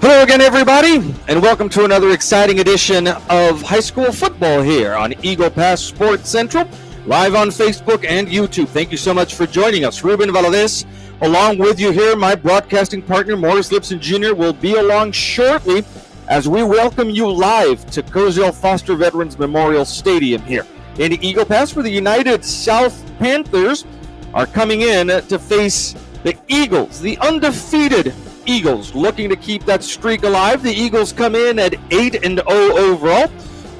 Hello again, everybody, and welcome to another exciting edition of high school football here on Eagle Pass Sports Central, live on Facebook and YouTube. Thank you so much for joining us. Ruben Valadez, along with you here. My broadcasting partner, Morris Lipson Jr., will be along shortly as we welcome you live to Cozumel Foster Veterans Memorial Stadium here in Eagle Pass, where the United South Panthers are coming in to face the Eagles, the undefeated Eagles, looking to keep that streak alive. The Eagles come in at 8-0 overall,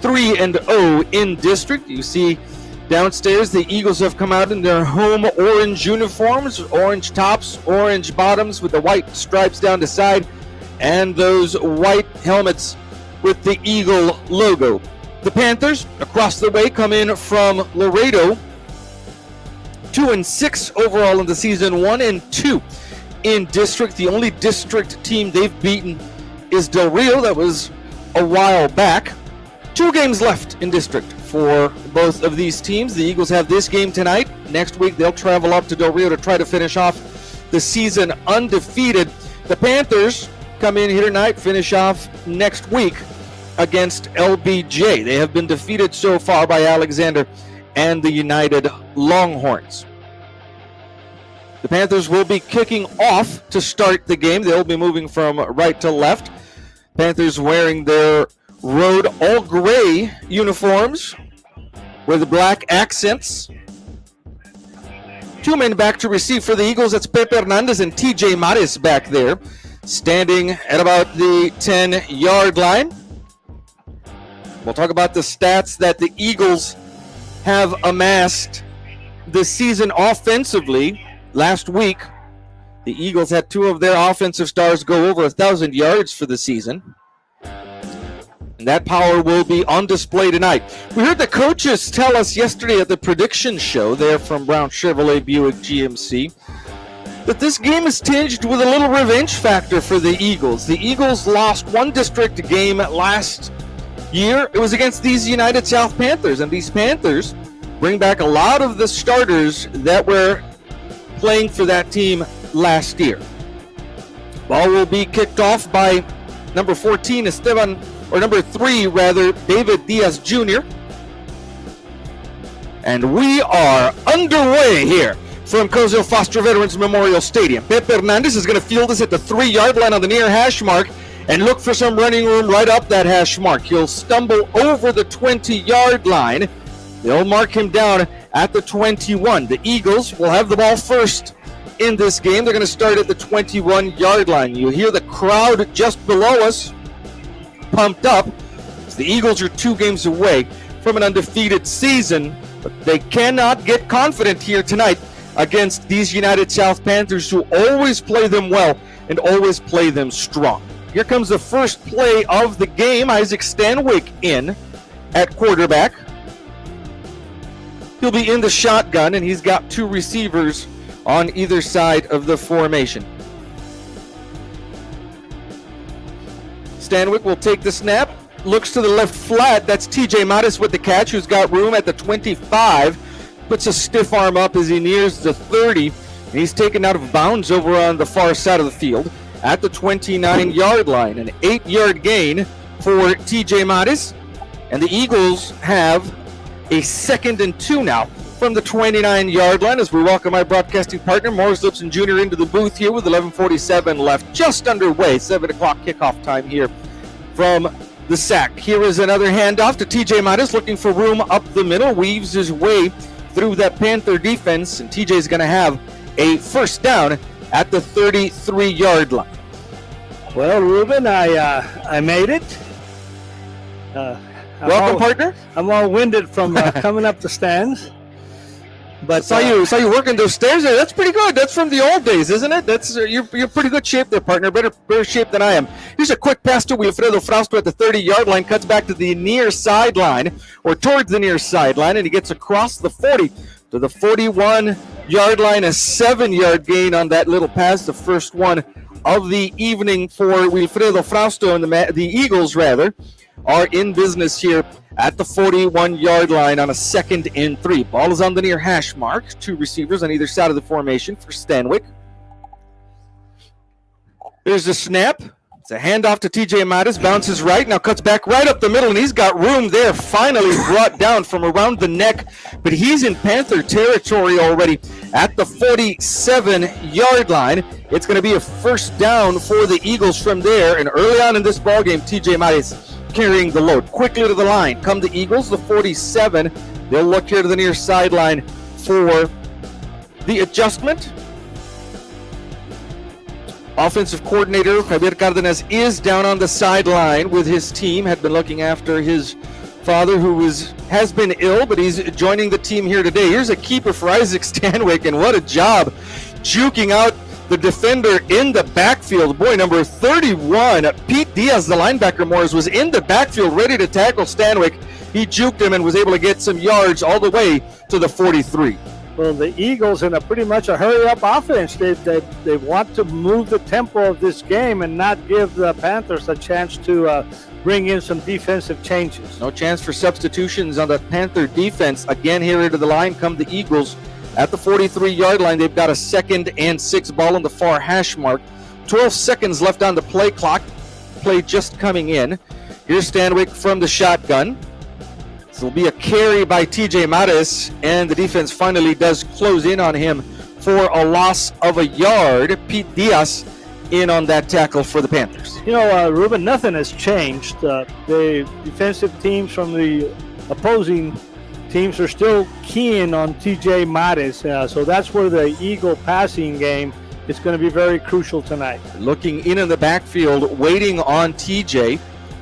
3-0 in district. You see downstairs the Eagles have come out in their home orange uniforms, orange tops, orange bottoms with the white stripes down the side, and those white helmets with the Eagle logo. The Panthers across the way come in from Laredo, 2-6 overall in the season, 1-2 in district. The only district team they've beaten is Del Rio. That was a while back. 2 games left in district for both of these teams. The Eagles have this game tonight. Next week they'll travel up to Del Rio to try to finish off the season undefeated. The Panthers come in here tonight, finish off next week against LBJ. They have been defeated so far by Alexander and the United Longhorns. The Panthers will be kicking off to start the game. They'll be moving from right to left. Panthers wearing their road all-gray uniforms with black accents. 2 men back to receive for the Eagles. That's Pepe Hernandez and TJ Maris back there, standing at about the 10-yard line. We'll talk about the stats that the Eagles have amassed this season offensively. Last week, the Eagles had 2 of their offensive stars go over 1,000 yards for the season. And that power will be on display tonight. We heard the coaches tell us yesterday at the prediction show there from Brown Chevrolet Buick GMC that this game is tinged with a little revenge factor for the Eagles. The Eagles lost one district game last year. It was against these United South Panthers, and these Panthers bring back a lot of the starters that were playing for that team last year. Ball will be kicked off by number 14, number 3, David Diaz Jr. And we are underway here from Cozumel Foster Veterans Memorial Stadium. Pepe Hernandez is going to field this at the 3-yard line on the near hash mark and look for some running room right up that hash mark. He'll stumble over the 20-yard line. They'll mark him down at the 21. The Eagles will have the ball first in this game. They're going to start at the 21-yard line. You hear the crowd just below us pumped up. The Eagles are 2 games away from an undefeated season, but they cannot get confident here tonight against these United South Panthers, who always play them well and always play them strong. Here comes the first play of the game. Isaac Stanwyck in at quarterback. He'll be in the shotgun, and he's got 2 receivers on either side of the formation. Stanwyck will take the snap, looks to the left flat. That's TJ Maris with the catch, who's got room at the 25. Puts a stiff arm up as he nears the 30, and he's taken out of bounds over on the far side of the field at the 29-yard line. An 8-yard gain for TJ Maris, and the Eagles have a 2nd and 2 now from the 29-yard line as we welcome my broadcasting partner, Morris Lipson Jr., into the booth here with 11:47 left, just underway. 7 o'clock kickoff time here from the SAC. Here is another handoff to TJ Maris, looking for room up the middle, weaves his way through that Panther defense, and TJ's going to have a first down at the 33-yard line. Well, Ruben, I made it. Welcome, partner. I'm all winded from coming up the stands. But saw you working those stairs there. That's pretty good. That's from the old days, isn't it? That's you're pretty good shape there, partner. Better shape than I am. Here's a quick pass to Wilfredo Frausto at the 30-yard line. Cuts back to the near sideline, or towards the near sideline, and he gets across the 40 to the 41-yard line. A 7-yard gain on that little pass, the first one of the evening for Wilfredo Frausto, and the Eagles are in business here at the 41-yard line on a 2nd and 3. Ball is on the near hash mark. 2 receivers on either side of the formation for Stanwyck. There's the snap. It's a handoff to TJ Mattis, bounces right, now cuts back right up the middle, and he's got room there, finally brought down from around the neck, but he's in Panther territory already at the 47-yard line. It's going to be a first down for the Eagles from there, and early on in this ballgame, TJ Mattis carrying the load. Quickly to the line come the Eagles, the 47. They'll look here to the near sideline for the adjustment. Offensive coordinator Javier Cardenas is down on the sideline with his team. Had been looking after his father, who has been ill, but he's joining the team here today. Here's a keeper for Isaac Stanwyck, and what a job juking out the defender in the backfield. Boy, number 31, Pete Diaz, the linebacker, Morris, was in the backfield ready to tackle Stanwyck. He juked him and was able to get some yards all the way to the 43. Well, the Eagles in pretty much a hurry-up offense. They want to move the tempo of this game and not give the Panthers a chance to bring in some defensive changes. No chance for substitutions on the Panther defense. Again, here into the line come the Eagles at the 43-yard line. They've got a 2nd and 6 ball on the far hash mark. 12 seconds left on the play clock. Play just coming in. Here's Stanwyck from the shotgun. This will be a carry by TJ Mattis, and the defense finally does close in on him for a loss of a yard. Pete Diaz in on that tackle for the Panthers. You know, Ruben, nothing has changed. The defensive teams from the opposing teams are still keen on TJ Mattis, so that's where the Eagle passing game is going to be very crucial tonight. Looking in the backfield, waiting on TJ,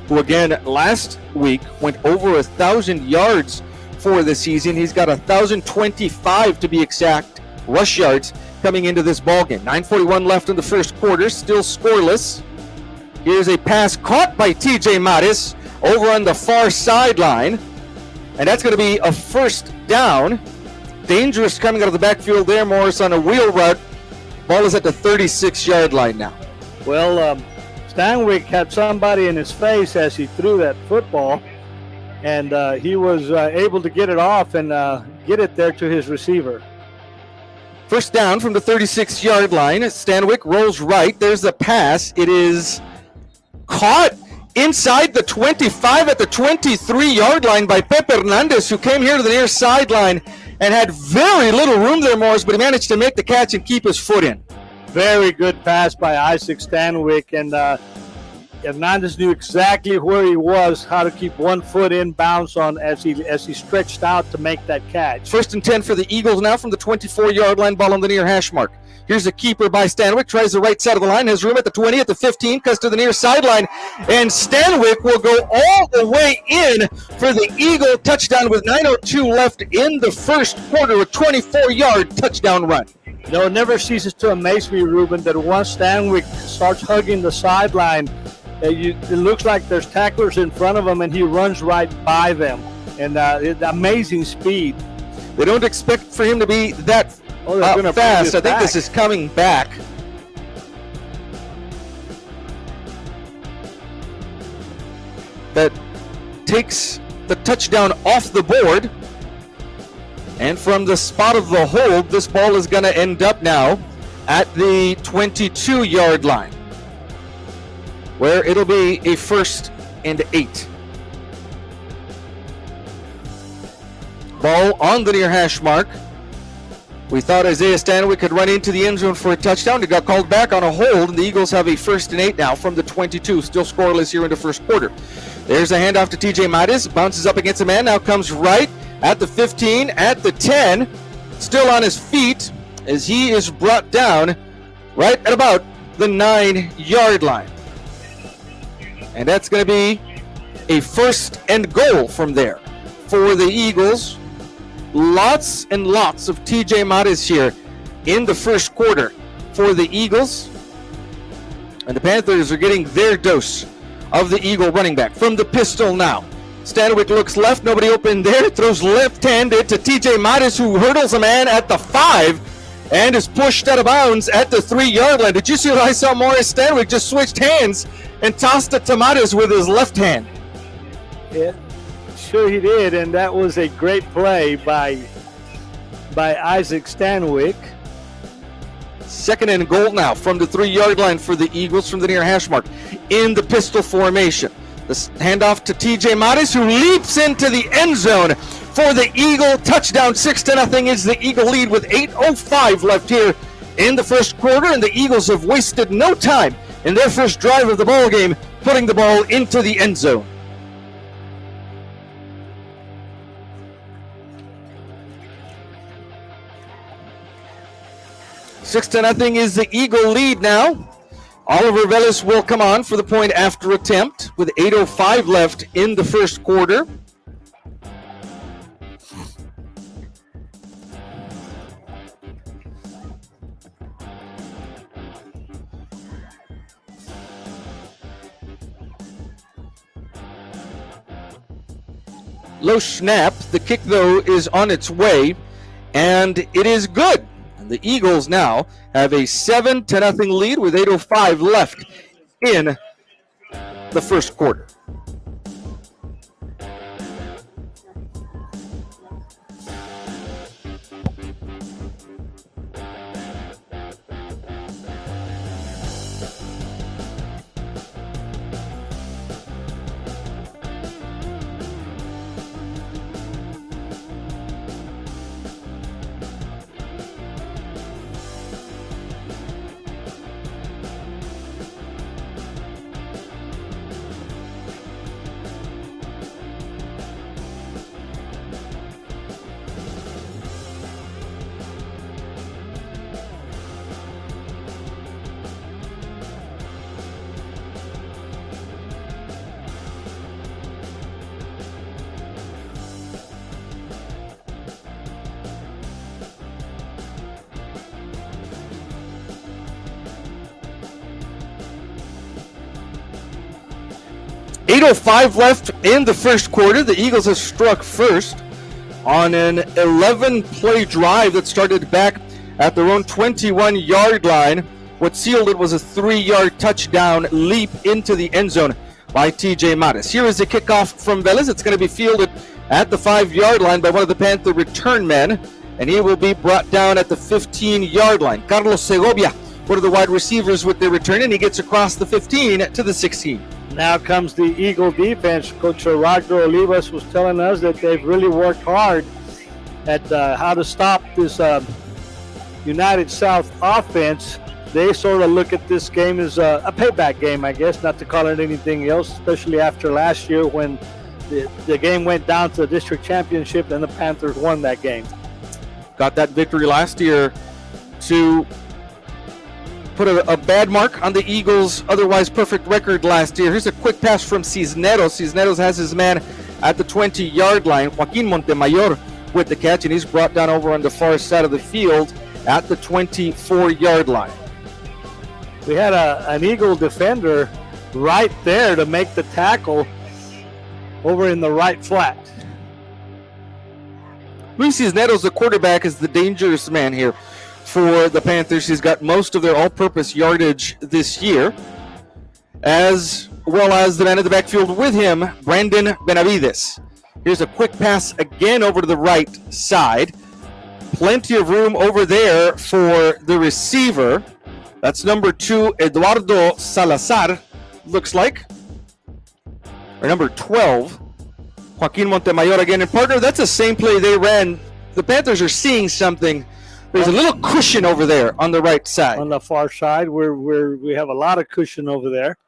who again last week went over 1,000 yards for the season. He's got 1,025 to be exact rush yards coming into this ballgame. 9:41 left in the first quarter, still scoreless. Here's a pass caught by TJ Mattis over on the far sideline, and that's going to be a first down. Dangerous coming out of the backfield there, Morris, on a wheel route. Ball is at the 36-yard line now. Well, Stanwyck had somebody in his face as he threw that football, and he was able to get it off and get it there to his receiver. First down from the 36-yard line. Stanwyck rolls right. There's the pass. It is caught inside the 25 at the 23-yard line by Pepe Hernandez, who came here to the near sideline and had very little room there, Morris, but he managed to make the catch and keep his foot in. Very good pass by Isaac Stanwyck, and Hernandez knew exactly where he was, how to keep one foot in bounds on as he stretched out to make that catch. 1st and 10 for the Eagles now from the 24-yard line, ball on the near hash mark. Here's a keeper by Stanwyck, tries the right side of the line, has room at the 20, at the 15, cuts to the near sideline, and Stanwyck will go all the way in for the Eagle touchdown with 9:02 left in the first quarter, a 24-yard touchdown run. You know, it never ceases to amaze me, Ruben, that once Stanwyck starts hugging the sideline, it looks like there's tacklers in front of him, and he runs right by them. And amazing speed. They don't expect for him to be that fast. I think this is coming back. That takes the touchdown off the board. And from the spot of the hold, this ball is going to end up now at the 22-yard line, where it'll be a 1st and 8. Ball on the near hash mark. We thought Isaiah Stanwyck could run into the end zone for a touchdown. He got called back on a hold, and the Eagles have a 1st and 8 now from the 22. Still scoreless here in the first quarter. There's a handoff to TJ Mattis. Bounces up against a man. Now comes right at the 15, at the 10. Still on his feet as he is brought down right at about the 9-yard line. And that's going to be a 1st and goal from there for the Eagles. Lots and lots of TJ Mattis here in the first quarter for the Eagles. And the Panthers are getting their dose of the Eagle running back. From the pistol now. Stanwyck looks left, nobody open there. Throws left-handed to TJ Mattis, who hurdles a man at the 5 and is pushed out of bounds at the 3-yard line. Did you see what I saw? Morris Stanwyck just switched hands and tossed it to Mattis with his left hand. Yeah. Sure he did, and that was a great play by Isaac Stanwyck. 2nd and goal now from the 3-yard line for the Eagles from the near hash mark. in the pistol formation. The handoff to TJ Mares, who leaps into the end zone for the Eagle touchdown. 6-0 is the Eagle lead with 8:05 left here in the first quarter, and the Eagles have wasted no time in their first drive of the ball game, putting the ball into the end zone. Six to nothing is the Eagle lead now. Oliver Velez will come on for the point after attempt with 8:05 left in the first quarter. Low snap. The kick, though, is on its way, and it is good. The Eagles now have a 7-0 lead with 8:05 left in the first quarter. .05 left in the first quarter. The Eagles have struck first on an 11-play drive that started back at their own 21-yard line. What sealed it was a 3-yard touchdown leap into the end zone by TJ Mares. Here is the kickoff from Velez. It's going to be fielded at the 5-yard line by one of the Panther return men, and he will be brought down at the 15-yard line. Carlos Segovia, one of the wide receivers with the return, and he gets across the 15 to the 16. Now comes the Eagle defense. Coach Gerardo Olivas was telling us that they've really worked hard at how to stop this United South offense. They sort of look at this game as a payback game, I guess, not to call it anything else, especially after last year when the game went down to the district championship and the Panthers won that game. Got that victory last year to put a bad mark on the Eagles' otherwise perfect record last year. Here's a quick pass from Cisneros. Cisneros has his man at the 20-yard line. Joaquin Montemayor with the catch, and he's brought down over on the far side of the field at the 24-yard line. We had an Eagle defender right there to make the tackle over in the right flat. Luis Cisneros, the quarterback, is the dangerous man here for the Panthers. He's got most of their all-purpose yardage this year, as well as the man in the backfield with him, Brandon Benavides. Here's a quick pass again over to the right side. Plenty of room over there for the receiver. That's number 2, Eduardo Salazar, looks like. Or number 12, Joaquin Montemayor again. And partner, that's the same play they ran. The Panthers are seeing something. There's a little cushion over there on the right side. On the far side, we have a lot of cushion over there.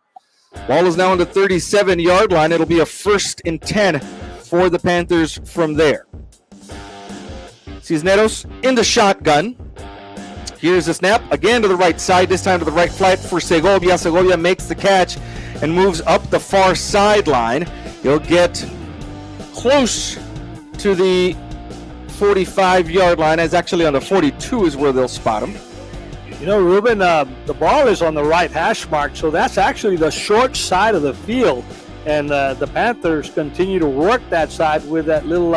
Ball is now on the 37-yard line. It'll be a 1st and 10 for the Panthers from there. Cisneros in the shotgun. Here's the snap, again to the right side, this time to the right flat for Segovia. Segovia makes the catch and moves up the far sideline. He'll get close to the 45-yard line. It's actually on the 42 is where they'll spot him. You know, Ruben, the ball is on the right hash mark, so that's actually the short side of the field. And the Panthers continue to work that side with that little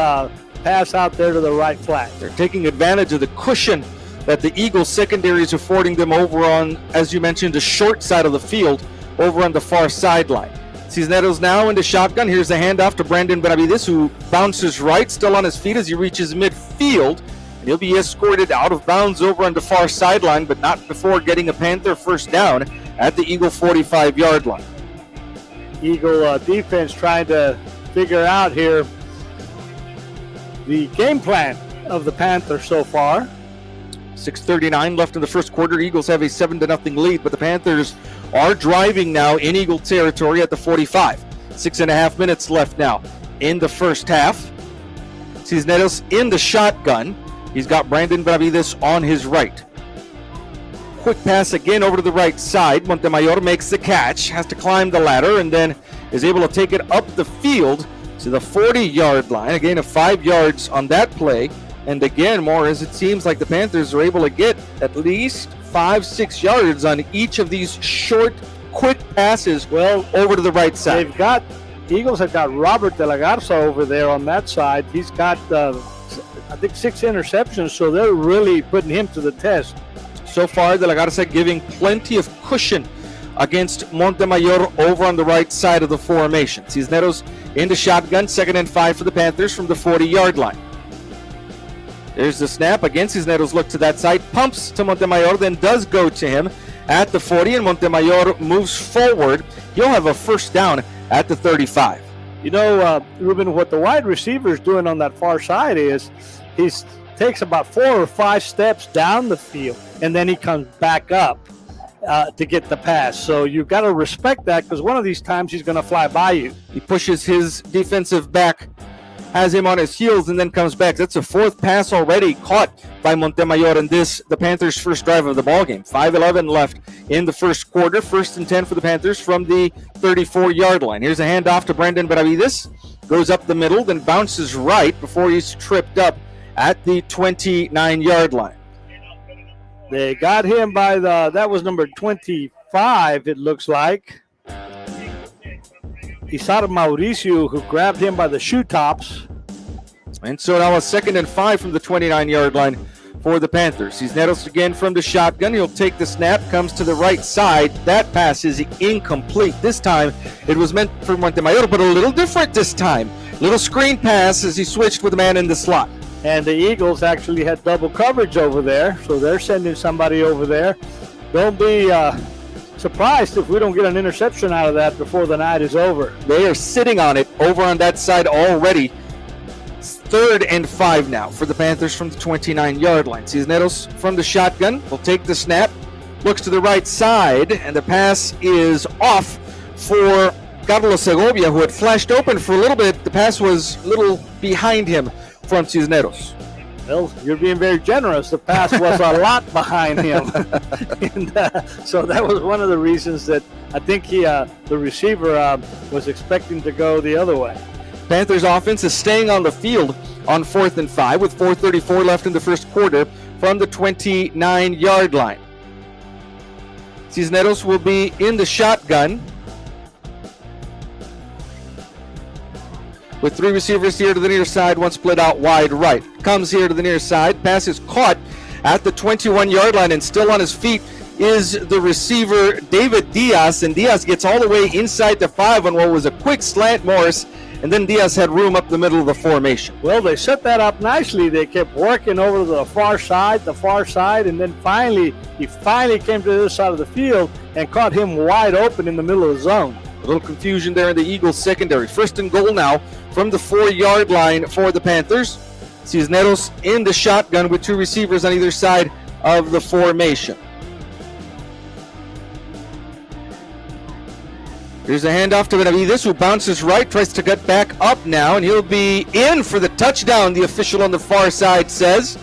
pass out there to the right flat. They're taking advantage of the cushion that the Eagles secondary is affording them over on, as you mentioned, the short side of the field, over on the far sideline. Cisneros now in the shotgun. Here's the handoff to Brandon Benavides, who bounces right, still on his feet as he reaches midfield. And he'll be escorted out of bounds over on the far sideline, but not before getting a Panther first down at the Eagle 45-yard line. Eagle defense trying to figure out here the game plan of the Panthers so far. 6:39 left in the first quarter. Eagles have a 7-0 lead, but the Panthers are driving now in Eagle territory at the 45. 6.5 minutes left now in the first half. Cisneros in the shotgun. He's got Brandon Benavides on his right. Quick pass again over to the right side. Montemayor makes the catch, has to climb the ladder, and then is able to take it up the field to the 40-yard line. A gain of 5 yards on that play. And again, Morris, it seems like the Panthers are able to get at least 5-6 yards on each of these short, quick passes over to the right side. Eagles have got Robert De La Garza over there on that side. He's got, I think, 6 interceptions, so they're really putting him to the test. So far, De La Garza giving plenty of cushion against Montemayor over on the right side of the formation. Cisneros in the shotgun, 2nd and 5 for the Panthers from the 40-yard line. There's the snap. Again, Cisneros look to that side, pumps to Montemayor, then does go to him at the 40, and Montemayor moves forward. He'll have a first down at the 35. You know, Ruben, what the wide receiver is doing on that far side is he takes about 4 or 5 steps down the field, and then he comes back up to get the pass. So you've got to respect that, because one of these times he's going to fly by you. He pushes his defensive back, has him on his heels, and then comes back. That's a 4th pass already caught by Montemayor in the Panthers' first drive of the ballgame. 5:11 left in the first quarter. 1st and 10 for the Panthers from the 34-yard line. Here's a handoff to Brandon Benavides. Goes up the middle, then bounces right before he's tripped up at the 29-yard line. They got him by that was number 25, it looks like. Isar Mauricio, who grabbed him by the shoe tops. And so now a 2nd and 5 from the 29-yard line for the Panthers. Cisneros again from the shotgun. He'll take the snap, comes to the right side. That pass is incomplete. This time it was meant for Montemayor, but a little different this time. Little screen pass as he switched with a man in the slot. And the Eagles actually had double coverage over there, so they're sending somebody over there. Don't be surprised if we don't get an interception out of that before the night is over. They are sitting on it over on that side already. 3rd and 5 now for the Panthers from the 29-yard line. Cisneros from the shotgun will take the snap, looks to the right side, and the pass is off for Carlos Segovia, who had flashed open for a little bit. The pass was a little behind him from Cisneros. Well, you're being very generous. The pass was a lot behind him. And, so that was one of the reasons that I think the receiver was expecting to go the other way. Panthers offense is staying on the field on 4th and 5 with 4:34 left in the first quarter from the 29-yard line. Cisneros will be in the shotgun with 3 receivers here to the near side, 1 split out wide right. Comes here to the near side. Pass is caught at the 21-yard line, and still on his feet is the receiver, David Diaz. And Diaz gets all the way inside the 5 on what was a quick slant, Morris. And then Diaz had room up the middle of the formation. Well, they set that up nicely. They kept working over to the far side, and then he finally came to the other side of the field and caught him wide open in the middle of the zone. A little confusion there in the Eagles secondary. 1st and goal now from the 4-yard line for the Panthers. Cisneros in the shotgun with 2 receivers on either side of the formation. Here's a handoff to Benavides, who bounces right, tries to get back up now, and he'll be in for the touchdown, the official on the far side says.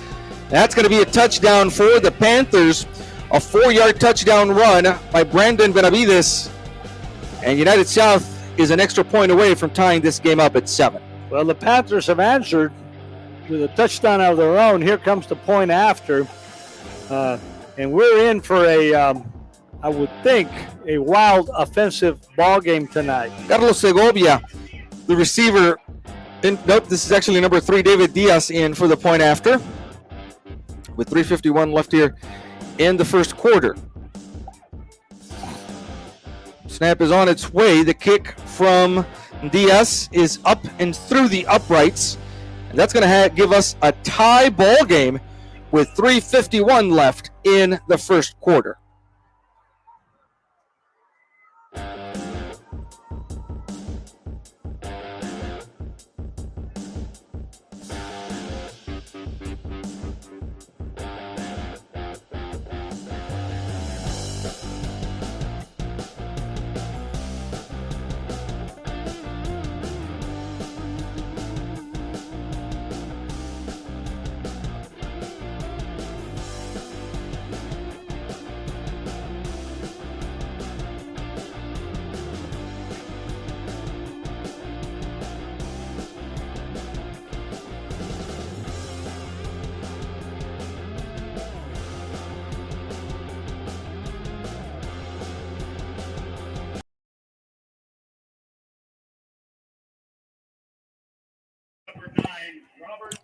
That's going to be a touchdown for the Panthers. A 4-yard touchdown run by Brandon Benavides. And United South is an extra point away from tying this game up at 7. Well, the Panthers have answered with a touchdown of their own. Here comes the point after. And we're in for I would think, a wild offensive ball game tonight. Carlos Segovia, the receiver. Nope, this is actually number 3, David Diaz, in for the point after. With 3:51 left here in the first quarter. Snap is on its way. The kick from Diaz is up and through the uprights. And that's going to give us a tie ball game with 3:51 left in the first quarter.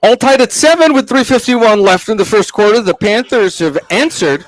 All tied at 7 with 3:51 left in the first quarter. The Panthers have answered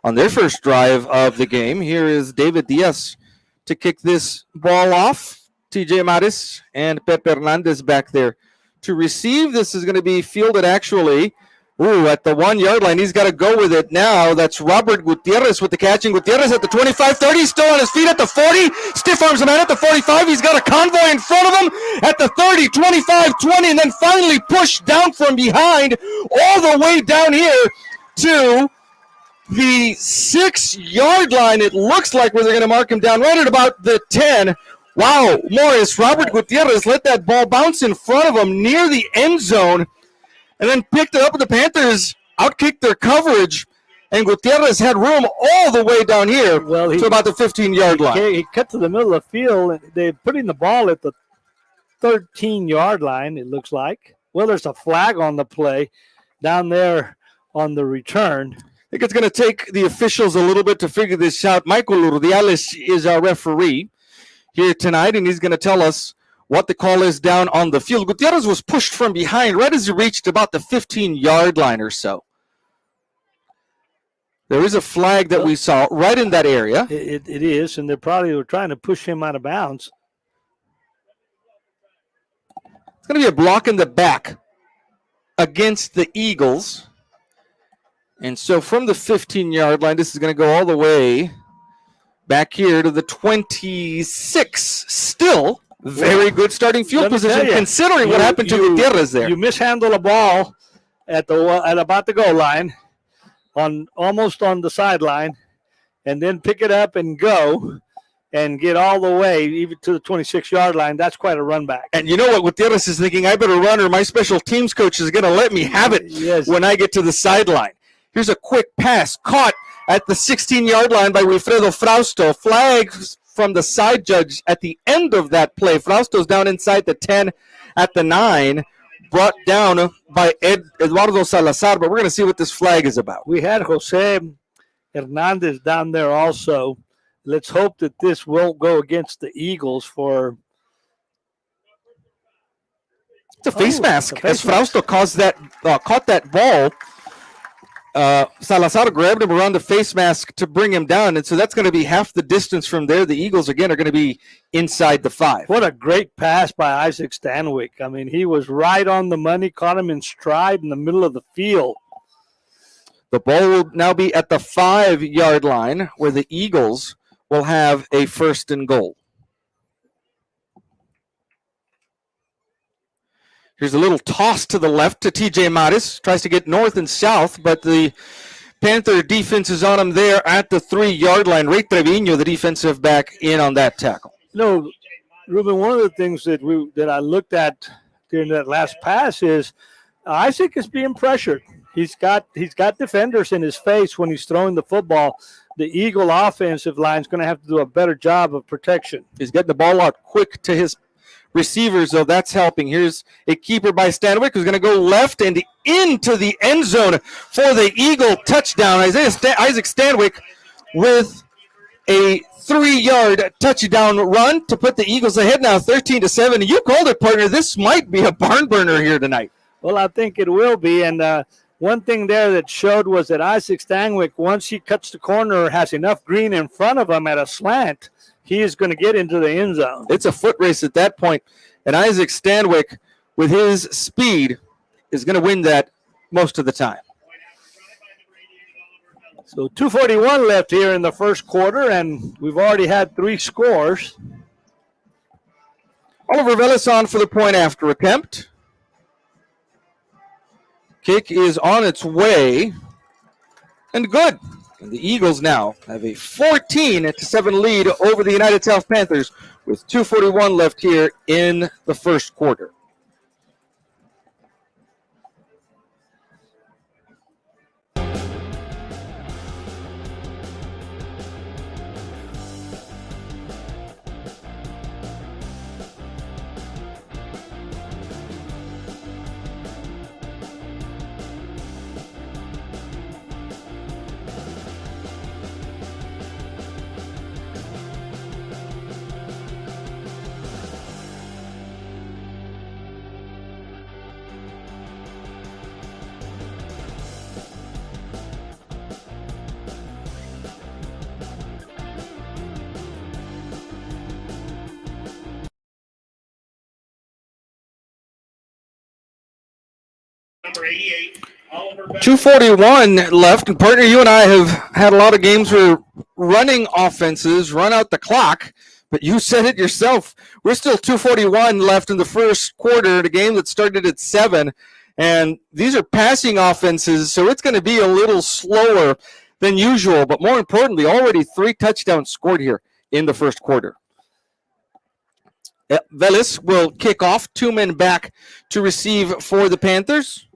on their first drive of the game. Here is David Diaz to kick this ball off. TJ Maris and Pepe Hernandez back there to receive. This is going to be fielded actually at the 1 yard line. He's got to go with it now. That's Robert Gutierrez with the catching. Gutierrez at the 25-30, still on his feet at the 40. Stiff arms a man at the 45. He's got a convoy in front of him at the 30, 25, 20, and then finally pushed down from behind all the way down here to the 6 yard line. It looks like where they're going to mark him down right at about the 10. Wow, Morris, Robert Gutierrez let that ball bounce in front of him near the end zone and then picked it up, and the Panthers outkicked their coverage, and Gutierrez had room all the way down here to about the 15-yard line. He cut to the middle of the field, and they're putting the ball at the 13-yard line, it looks like. Well, there's a flag on the play down there on the return. I think it's going to take the officials a little bit to figure this out. Michael Urdiales is our referee here tonight, and he's going to tell us what the call is down on the field. Gutierrez was pushed from behind right as he reached about the 15-yard line or so. There is a flag that we saw right in that area. It is, and they probably were trying to push him out of bounds. It's going to be a block in the back against the Eagles. And so from the 15-yard line, this is going to go all the way back here to the 26. Still very good starting field position considering what happened to Gutierrez there. You mishandle a ball at about the goal line, almost on the sideline, and then pick it up and go and get all the way even to the 26-yard line. That's quite a run back. And you know what Gutierrez is thinking? I better run or my special teams coach is going to let me have it when I get to the sideline. Here's a quick pass caught at the 16-yard line by Wilfredo Frausto. Flag from the side judge at the end of that play. Frausto's down inside the 10 at the 9, brought down by Eduardo Salazar, but we're going to see what this flag is about. We had Jose Hernandez down there also. Let's hope that this won't go against the Eagles for... It's a face mask as Frausto caught that ball. Salazar grabbed him around the face mask to bring him down, and so that's going to be half the distance from there. The Eagles, again, are going to be inside the 5. What a great pass by Isaac Stanwyck. I mean, he was right on the money, caught him in stride in the middle of the field. The ball will now be at the 5-yard line where the Eagles will have a 1st and goal. Here's a little toss to the left to TJ Maris. Tries to get north and south, but the Panther defense is on him there at the 3-yard line. Ray Trevino, the defensive back, in on that tackle. No, Ruben, one of the things that I looked at during that last pass is Isaac is being pressured. He's got defenders in his face when he's throwing the football. The Eagle offensive line is going to have to do a better job of protection. He's getting the ball out quick to his receivers, though. That's helping. Here's a keeper by Stanwyck who's going to go left and into the end zone for the Eagle touchdown. Isaac Stanwyck with a 3-yard touchdown run to put the Eagles ahead now 13-7. You called it, partner. This might be a barn burner here tonight. Well, I think it will be. And one thing there that showed was that Isaac Stanwyck, once he cuts the corner, has enough green in front of him at a slant, he is going to get into the end zone. It's a foot race at that point, and Isaac Stanwyck, with his speed, is going to win that most of the time. So 2:41 left here in the first quarter, and we've already had 3 scores. Oliver Velez on for the point after attempt. Kick is on its way, and good. And the Eagles now have a 14-7 lead over the United South Panthers with 2:41 left here in the first quarter. Number 88, Oliver Beck. 2:41 left, and partner, you and I have had a lot of games where running offenses run out the clock, but you said it yourself. We're still 2:41 left in the first quarter, the game that started at 7, and these are passing offenses, so it's going to be a little slower than usual, but more importantly, already 3 touchdowns scored here in the first quarter. Vélez will kick off, 2 men back to receive for the Panthers.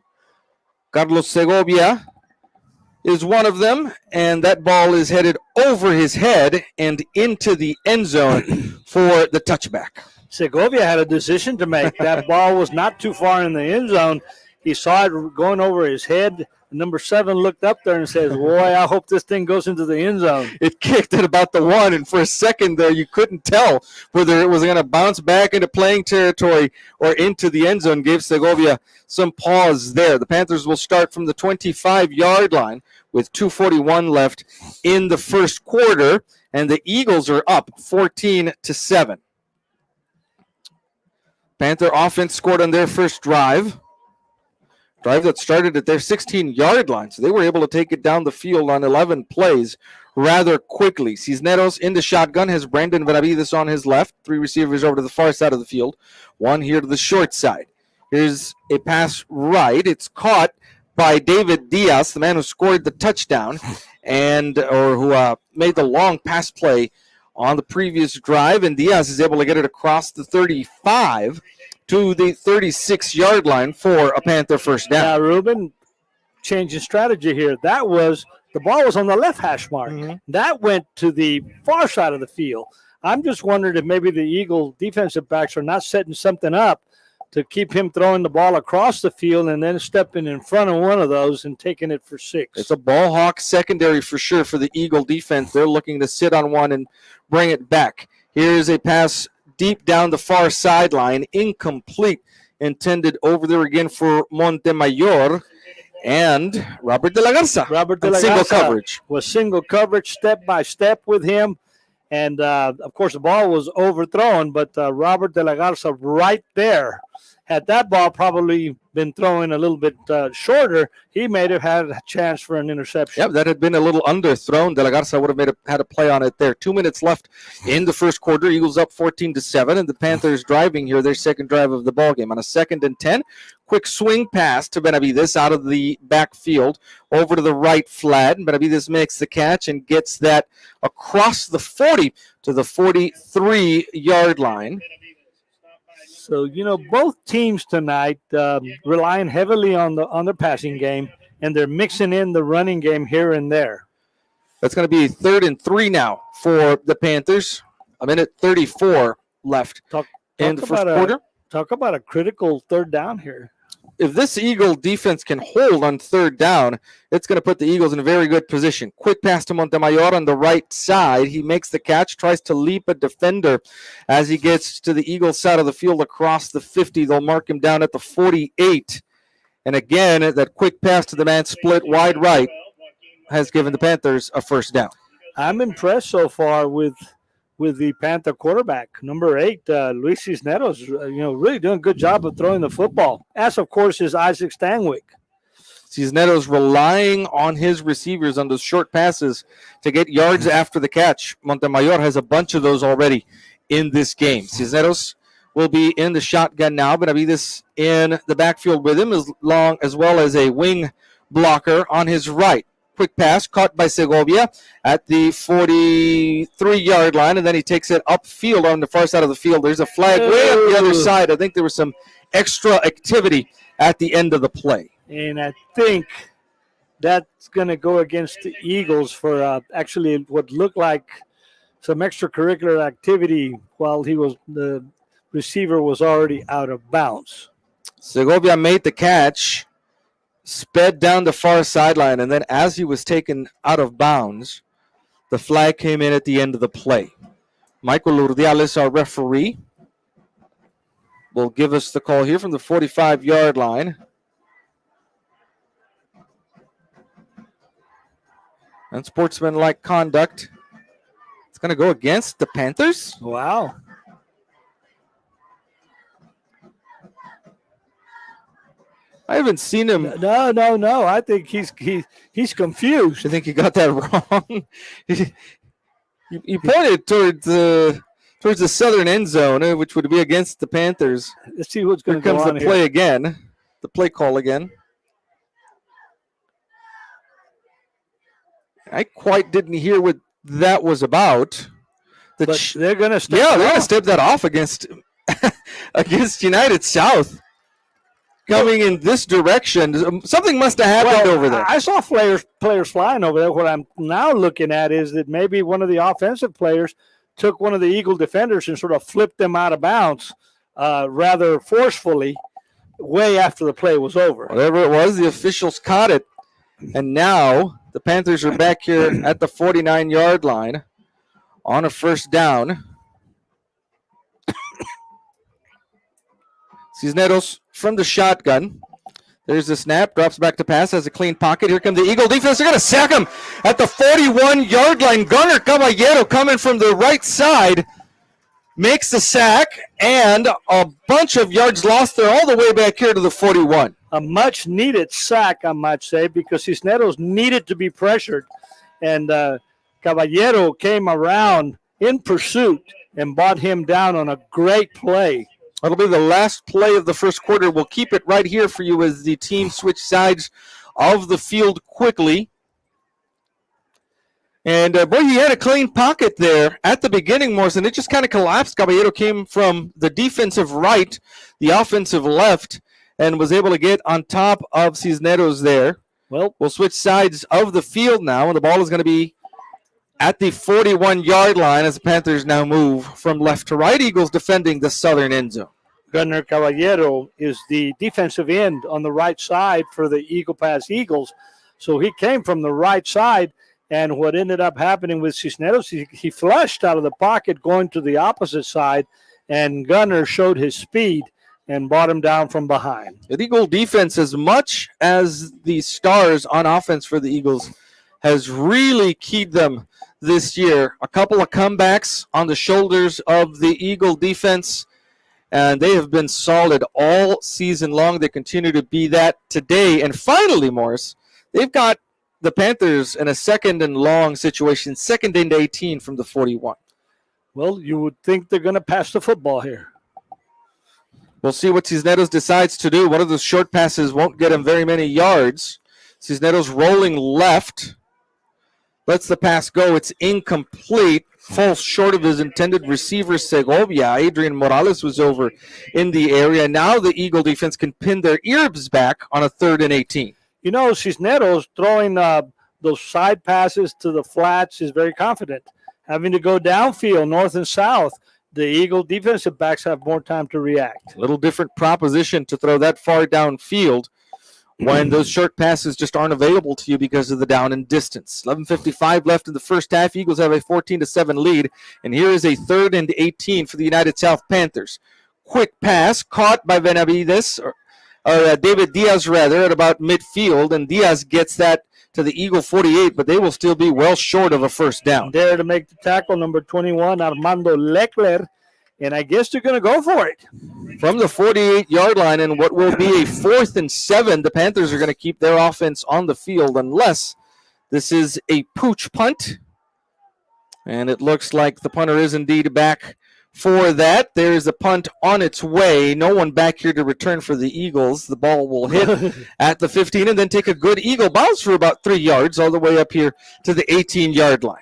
Carlos Segovia is one of them, and that ball is headed over his head and into the end zone for the touchback. Segovia had a decision to make. That ball was not too far in the end zone. He saw it going over his head. Number 7 looked up there and says, boy, I hope this thing goes into the end zone. It kicked at about the 1, and for a second there you couldn't tell whether it was going to bounce back into playing territory or into the end zone. Gave Segovia some pause there. The Panthers will start from the 25-yard line with 2:41 left in the first quarter, and the Eagles are up 14-7. Panther offense scored on their first drive that started at their 16-yard line. So they were able to take it down the field on 11 plays rather quickly. Cisneros in the shotgun has Brandon Benavides on his left. 3 receivers over to the far side of the field. 1 here to the short side. Here's a pass right. It's caught by David Diaz, the man who scored the touchdown or who made the long pass play on the previous drive. And Diaz is able to get it across the 35 to the 36-yard line for a Panther first down. Now, Ruben, changing strategy here. The ball was on the left hash mark. Mm-hmm. That went to the far side of the field. I'm just wondering if maybe the Eagle defensive backs are not setting something up to keep him throwing the ball across the field and then stepping in front of one of those and taking it for 6. It's a ball hawk secondary for sure for the Eagle defense. They're looking to sit on one and bring it back. Here's a pass deep down the far sideline, incomplete, intended over there again for Montemayor and Robert De La Garza. Robert De La single Garza coverage. Was single coverage, step by step with him. And, of course, the ball was overthrown, but Robert De La Garza right there. Had that ball probably been throwing a little bit shorter, he may have had a chance for an interception. Yep, that had been a little underthrown. De La Garza would have had a play on it there. 2 minutes left in the first quarter. Eagles up 14-7, and the Panthers driving here their second drive of the ballgame. On a 2nd and 10, quick swing pass to Benavides out of the backfield over to the right flat. Benavides makes the catch and gets that across the 40 to the 43-yard line. So, both teams tonight relying heavily on their passing game, and they're mixing in the running game here and there. That's going to be 3rd and 3 now for the Panthers. 1:34 left in the first quarter. Talk about a critical 3rd down here. If this Eagle defense can hold on 3rd down, it's going to put the Eagles in a very good position. Quick pass to Montemayor on the right side. He makes the catch, tries to leap a defender as he gets to the Eagle side of the field across the 50. They'll mark him down at the 48. And again, that quick pass to the man split wide right has given the Panthers a first down. I'm impressed so far with the Panther quarterback, number 8, Luis Cisneros, really doing a good job of throwing the football, as, of course, is Isaac Stanwyck. Cisneros relying on his receivers on those short passes to get yards after the catch. Montemayor has a bunch of those already in this game. Cisneros will be in the shotgun now. Benavides in the backfield with him, as well as a wing blocker on his right. Quick pass caught by Segovia at the 43-yard line, and then he takes it upfield on the far side of the field. There's a flag way up the other side. I think there was some extra activity at the end of the play. And I think that's going to go against the Eagles for actually what looked like some extracurricular activity while the receiver was already out of bounds. Segovia made the catch, sped down the far sideline, and then as he was taken out of bounds, the flag came in at the end of the play. Michael Urdiales, our referee, will give us the call here from the 45-yard line. Unsportsmanlike conduct. It's going to go against the Panthers. Wow. I haven't seen him. No. I think he's confused. I think you got that wrong. he pointed towards the southern end zone, which would be against the Panthers. Let's see what's going Here to go comes on the play here. again. The play call again. I quite didn't hear what that was about. But they're going to step they're going to off. step that off against against United South. Coming in this direction, something must have happened over there. I saw players flying over there. What I'm now looking at is that maybe one of the offensive players took one of the Eagle defenders and sort of flipped them out of bounds rather forcefully way after the play was over. Whatever it was, the officials caught it. And now the Panthers are back here at the 49-yard line on a first down. Cisneros from the shotgun. There's the snap, drops back to pass, has a clean pocket. Here comes the Eagle defense. They're going to sack him at the 41-yard line. Gunnar Caballero coming from the right side makes the sack, and a bunch of yards lost there all the way back here to the 41. A much-needed sack, I might say, because Cisneros needed to be pressured. And Caballero came around in pursuit and brought him down on a great play. That'll be the last play of the first quarter. We'll keep it right here for you as the team switch sides of the field quickly. And, boy, he had a clean pocket there at the beginning, Morrison. It just kind of collapsed. Caballero came from the defensive right, the offensive left, and was able to get on top of Cisneros there. Well, we'll switch sides of the field now, and the ball is going to be at the 41-yard line as the Panthers now move from left to right. Eagles defending the southern end zone. Gunnar Caballero is the defensive end on the right side for the Eagle Pass Eagles. So he came from the right side, and what ended up happening with Cisneros, he flushed out of the pocket going to the opposite side, and Gunnar showed his speed and brought him down from behind. The Eagle defense, as much as the stars on offense for the Eagles, has really keyed them this year. A couple of comebacks on the shoulders of the Eagle defense, and they have been solid all season long. They continue to be that today. And finally, Morris, they've got the Panthers in a second and long situation, second and 18 from the 41. Well, you would think they're going to pass the football here. We'll see what Cisneros decides to do. One of those short passes won't get him very many yards. Cisneros rolling left. Lets the pass go. It's incomplete. Falls short of his intended receiver, Segovia. Adrian Morales was over in the area. Now the Eagle defense can pin their ears back on a 3rd and 18. You know, Cisneros throwing those side passes to the flats is very confident. Having to go downfield, north and south, the Eagle defensive backs have more time to react. A little different proposition to throw that far downfield when those short passes just aren't available to you because of the down and distance. 11:55 left in the first half. Eagles have a 14-7 lead, and here is a 3rd and 18 for the United South Panthers. Quick pass caught by Benavides, or David Diaz rather, at about midfield, and Diaz gets that to the Eagle 48, but they will still be well short of a first down. There to make the tackle, number 21, Armando Leckler, and I guess they're going to go for it. From the 48-yard line, and what will be a 4th and 7, the Panthers are going to keep their offense on the field unless this is a pooch punt. And it looks like the punter is indeed back for that. There's a punt on its way. No one back here to return for the Eagles. The ball will hit at the 15 and then take a good Eagle bounce for about 3 yards all the way up here to the 18-yard line.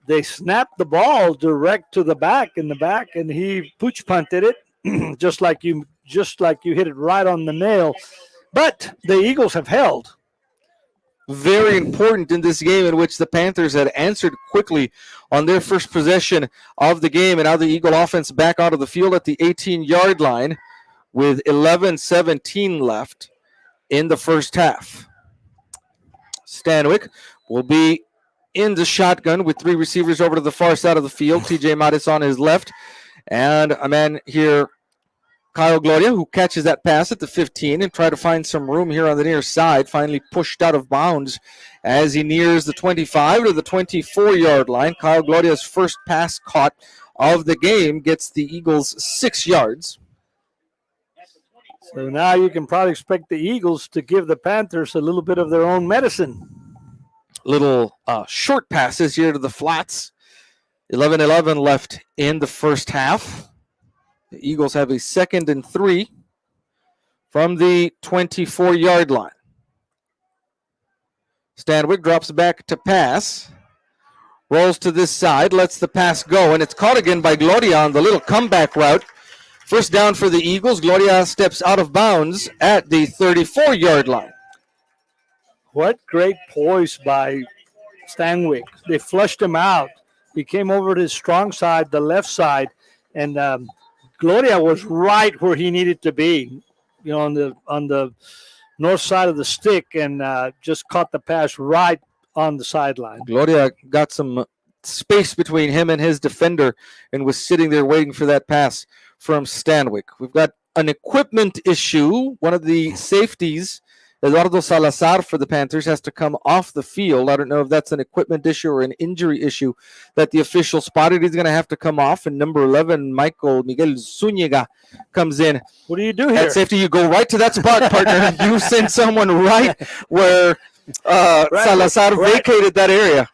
They snapped the ball direct to the back, and he pooch punted it just like you hit it right on the nail. But the Eagles have held. Very important in this game in which the Panthers had answered quickly on their first possession of the game, and now the Eagle offense back out of the field at the 18-yard line with 11:17 left in the first half. Stanwyck will be in the shotgun with 3 receivers over to the far side of the field. TJ Mattis on his left, and a man here, Kyle Gloria, who catches that pass at the 15 and try to find some room here on the near side. Finally pushed out of bounds as he nears the 25 to the 24-yard line. Kyle Gloria's first pass caught of the game gets the Eagles 6 yards. So now you can probably expect the Eagles to give the Panthers a little bit of their own medicine. Little short passes here to the flats. 11-11 left in the first half. The Eagles have a 2nd and 3 from the 24-yard line. Stanwyck drops back to pass. Rolls to this side, lets the pass go, and it's caught again by Gloria on the little comeback route. First down for the Eagles. Gloria steps out of bounds at the 34-yard line. What great poise by Stanwyck. They flushed him out. He came over to his strong side, the left side, and Gloria was right where he needed to be, on the north side of the stick, and just caught the pass right on the sideline. Gloria got some space between him and his defender and was sitting there waiting for that pass from Stanwyck. We've got an equipment issue. One of the safeties, Eduardo Salazar for the Panthers, has to come off the field. I don't know if that's an equipment issue or an injury issue that the official spotted. He's going to have to come off, and number 11, Miguel Zuniga, comes in. What do you do here? At safety, you go right to that spot, partner. You send someone right where Salazar vacated that area.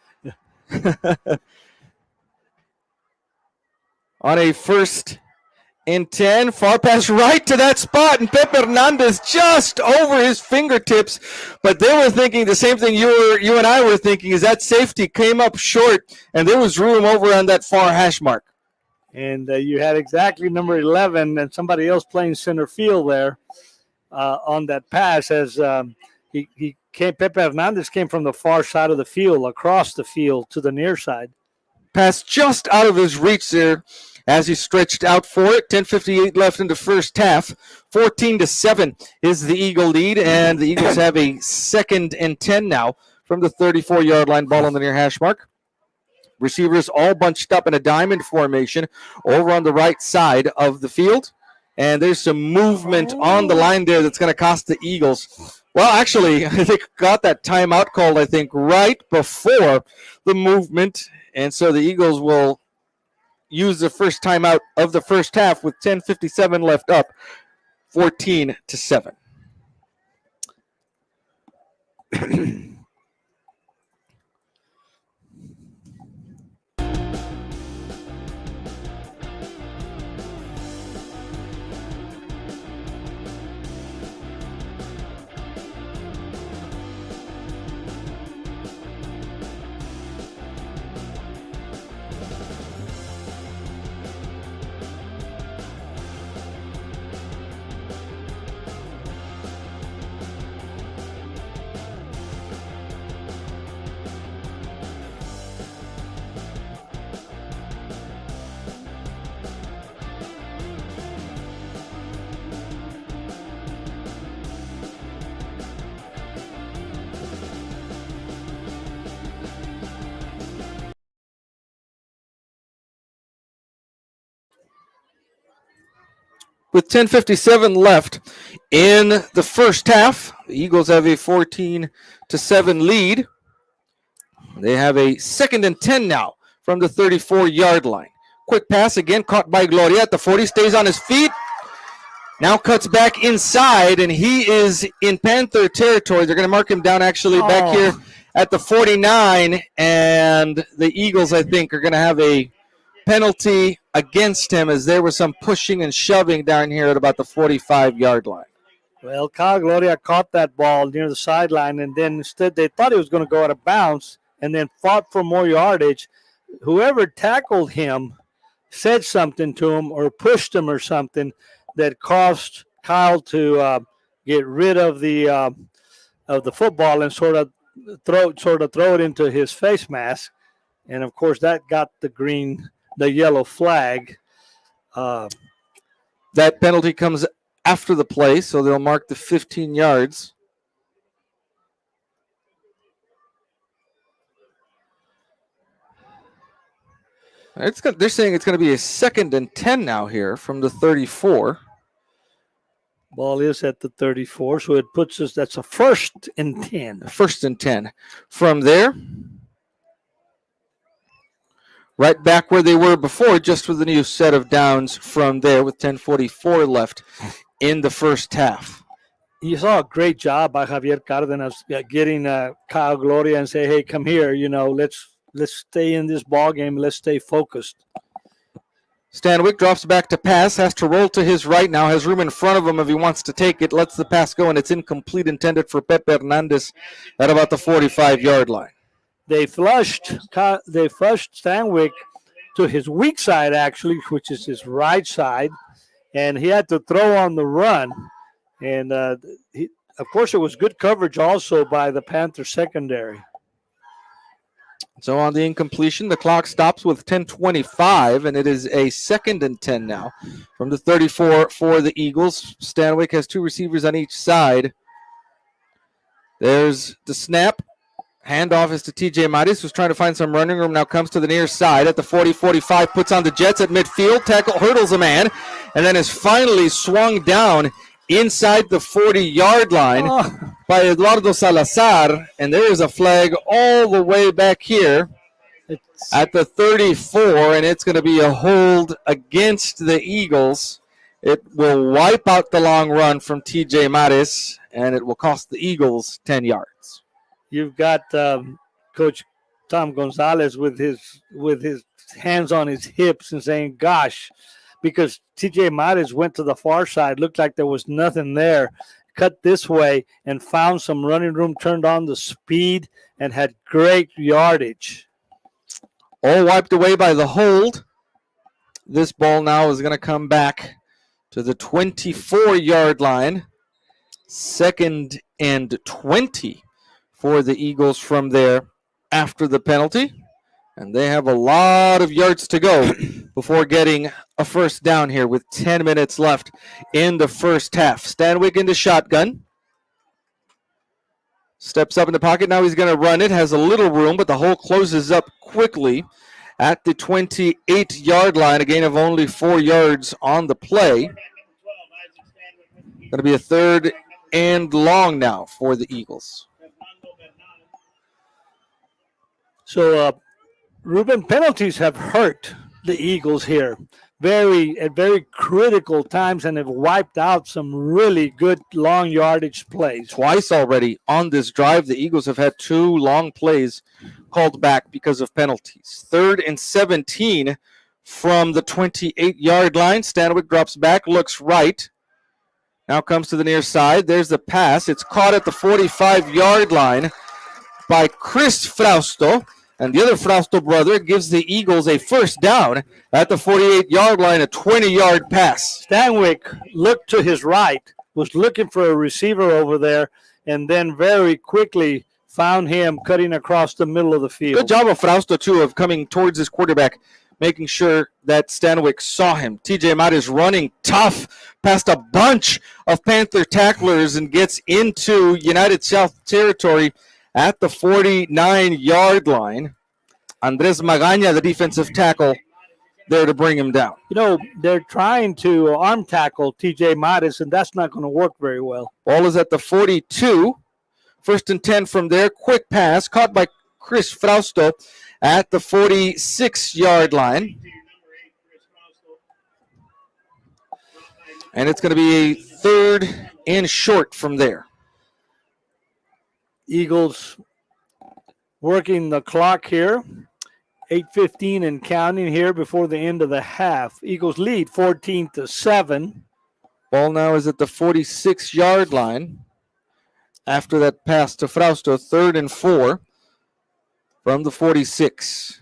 On a 1st and 10, far pass right to that spot, and Pepe Hernandez just over his fingertips. But they were thinking the same thing you and I were thinking, is that safety came up short, and there was room over on that far hash mark. And you had exactly number 11 and somebody else playing center field there on that pass, as he came. Pepe Hernandez came from the far side of the field, across the field to the near side. Pass just out of his reach there as he stretched out for it. 10:58 left in the first half. 14-7 is the Eagle lead, and the Eagles have a 2nd and 10 now from the 34-yard line, ball on the near hash mark. Receivers all bunched up in a diamond formation over on the right side of the field. And there's some movement on the line there that's going to cost the Eagles. Well, actually, they got that timeout called, I think, right before the movement. And so the Eagles will use the first timeout of the first half with 10:57 left up, 14-7. With 10:57 left in the first half, the Eagles have a 14-7 lead. They have a 2nd and 10 now from the 34-yard line. Quick pass again, caught by Gloria at the 40, stays on his feet. Now cuts back inside, and he is in Panther territory. They're going to mark him down actually back here at the 49, and the Eagles, I think, are going to have a penalty against him, as there was some pushing and shoving down here at about the 45-yard line. Well, Kyle Gloria caught that ball near the sideline, and then instead they thought he was going to go out of bounds and then fought for more yardage. Whoever tackled him said something to him or pushed him or something that caused Kyle to get rid of the football and sort of throw it into his face mask. And, of course, that got the yellow flag. That penalty comes after the play, so they'll mark the 15 yards. They're saying it's going to be a 2nd and 10 now here from the 34. Ball is at the 34, so it puts us, that's a 1st and 10. 1st and 10. From there, right back where they were before, just with a new set of downs from there with 10:44 left in the first half. You saw a great job by Javier Cardenas getting Kyle Gloria and say, "Hey, come here. Let's stay in this ball game. Let's stay focused." Stanwyck drops back to pass, has to roll to his right now, has room in front of him if he wants to take it, lets the pass go, and it's incomplete, intended for Pepe Hernandez at about the 45-yard line. They flushed Stanwyck to his weak side, actually, which is his right side, and he had to throw on the run. And, of course, it was good coverage also by the Panther secondary. So on the incompletion, the clock stops with 10:25, and it is a 2nd and 10 now from the 34 for the Eagles. Stanwyck has 2 receivers on each side. There's the snap. Handoff is to TJ Maris, who's trying to find some running room. Now comes to the near side at the 40-45, puts on the Jets at midfield, tackle, hurdles a man, and then is finally swung down inside the 40-yard line by Eduardo Salazar, and there is a flag all the way back here at the 34, and it's going to be a hold against the Eagles. It will wipe out the long run from TJ Maris, and it will cost the Eagles 10 yards. You've got Coach Tom Gonzalez with his hands on his hips and saying, "Gosh," because TJ Maris went to the far side, looked like there was nothing there, cut this way and found some running room, turned on the speed, and had great yardage. All wiped away by the hold. This ball now is going to come back to the 24-yard line. 2nd and 20 for the Eagles from there after the penalty. And they have a lot of yards to go before getting a first down here with 10 minutes left in the first half. Stanwyck in the shotgun. Steps up in the pocket. Now he's going to run it. Has a little room, but the hole closes up quickly at the 28-yard line. A gain of only 4 yards on the play. Going to be a 3rd and long now for the Eagles. So, Ruben, penalties have hurt the Eagles here at very critical times and have wiped out some really good long yardage plays. Twice already on this drive, the Eagles have had 2 long plays called back because of penalties. 3rd and 17 from the 28-yard line. Stanwyck drops back, looks right. Now comes to the near side. There's the pass. It's caught at the 45-yard line by Chris Frausto. And the other Frausto brother gives the Eagles a first down at the 48-yard line, a 20-yard pass. Stanwyck looked to his right, was looking for a receiver over there, and then very quickly found him cutting across the middle of the field. Good job of Frausto, too, of coming towards his quarterback, making sure that Stanwyck saw him. TJ Mott is running tough past a bunch of Panther tacklers and gets into United South territory at the 49-yard line. Andres Magaña, the defensive tackle, there to bring him down. They're trying to arm tackle TJ Mattis, and that's not going to work very well. Ball is at the 42. 1st and 10 from there. Quick pass caught by Chris Frausto at the 46-yard line. And it's going to be a 3rd and short from there. Eagles working the clock here. 8:15 and counting here before the end of the half. Eagles lead 14-7. Ball now is at the 46-yard line. After that pass to Frausto, 3rd and 4 from the 46.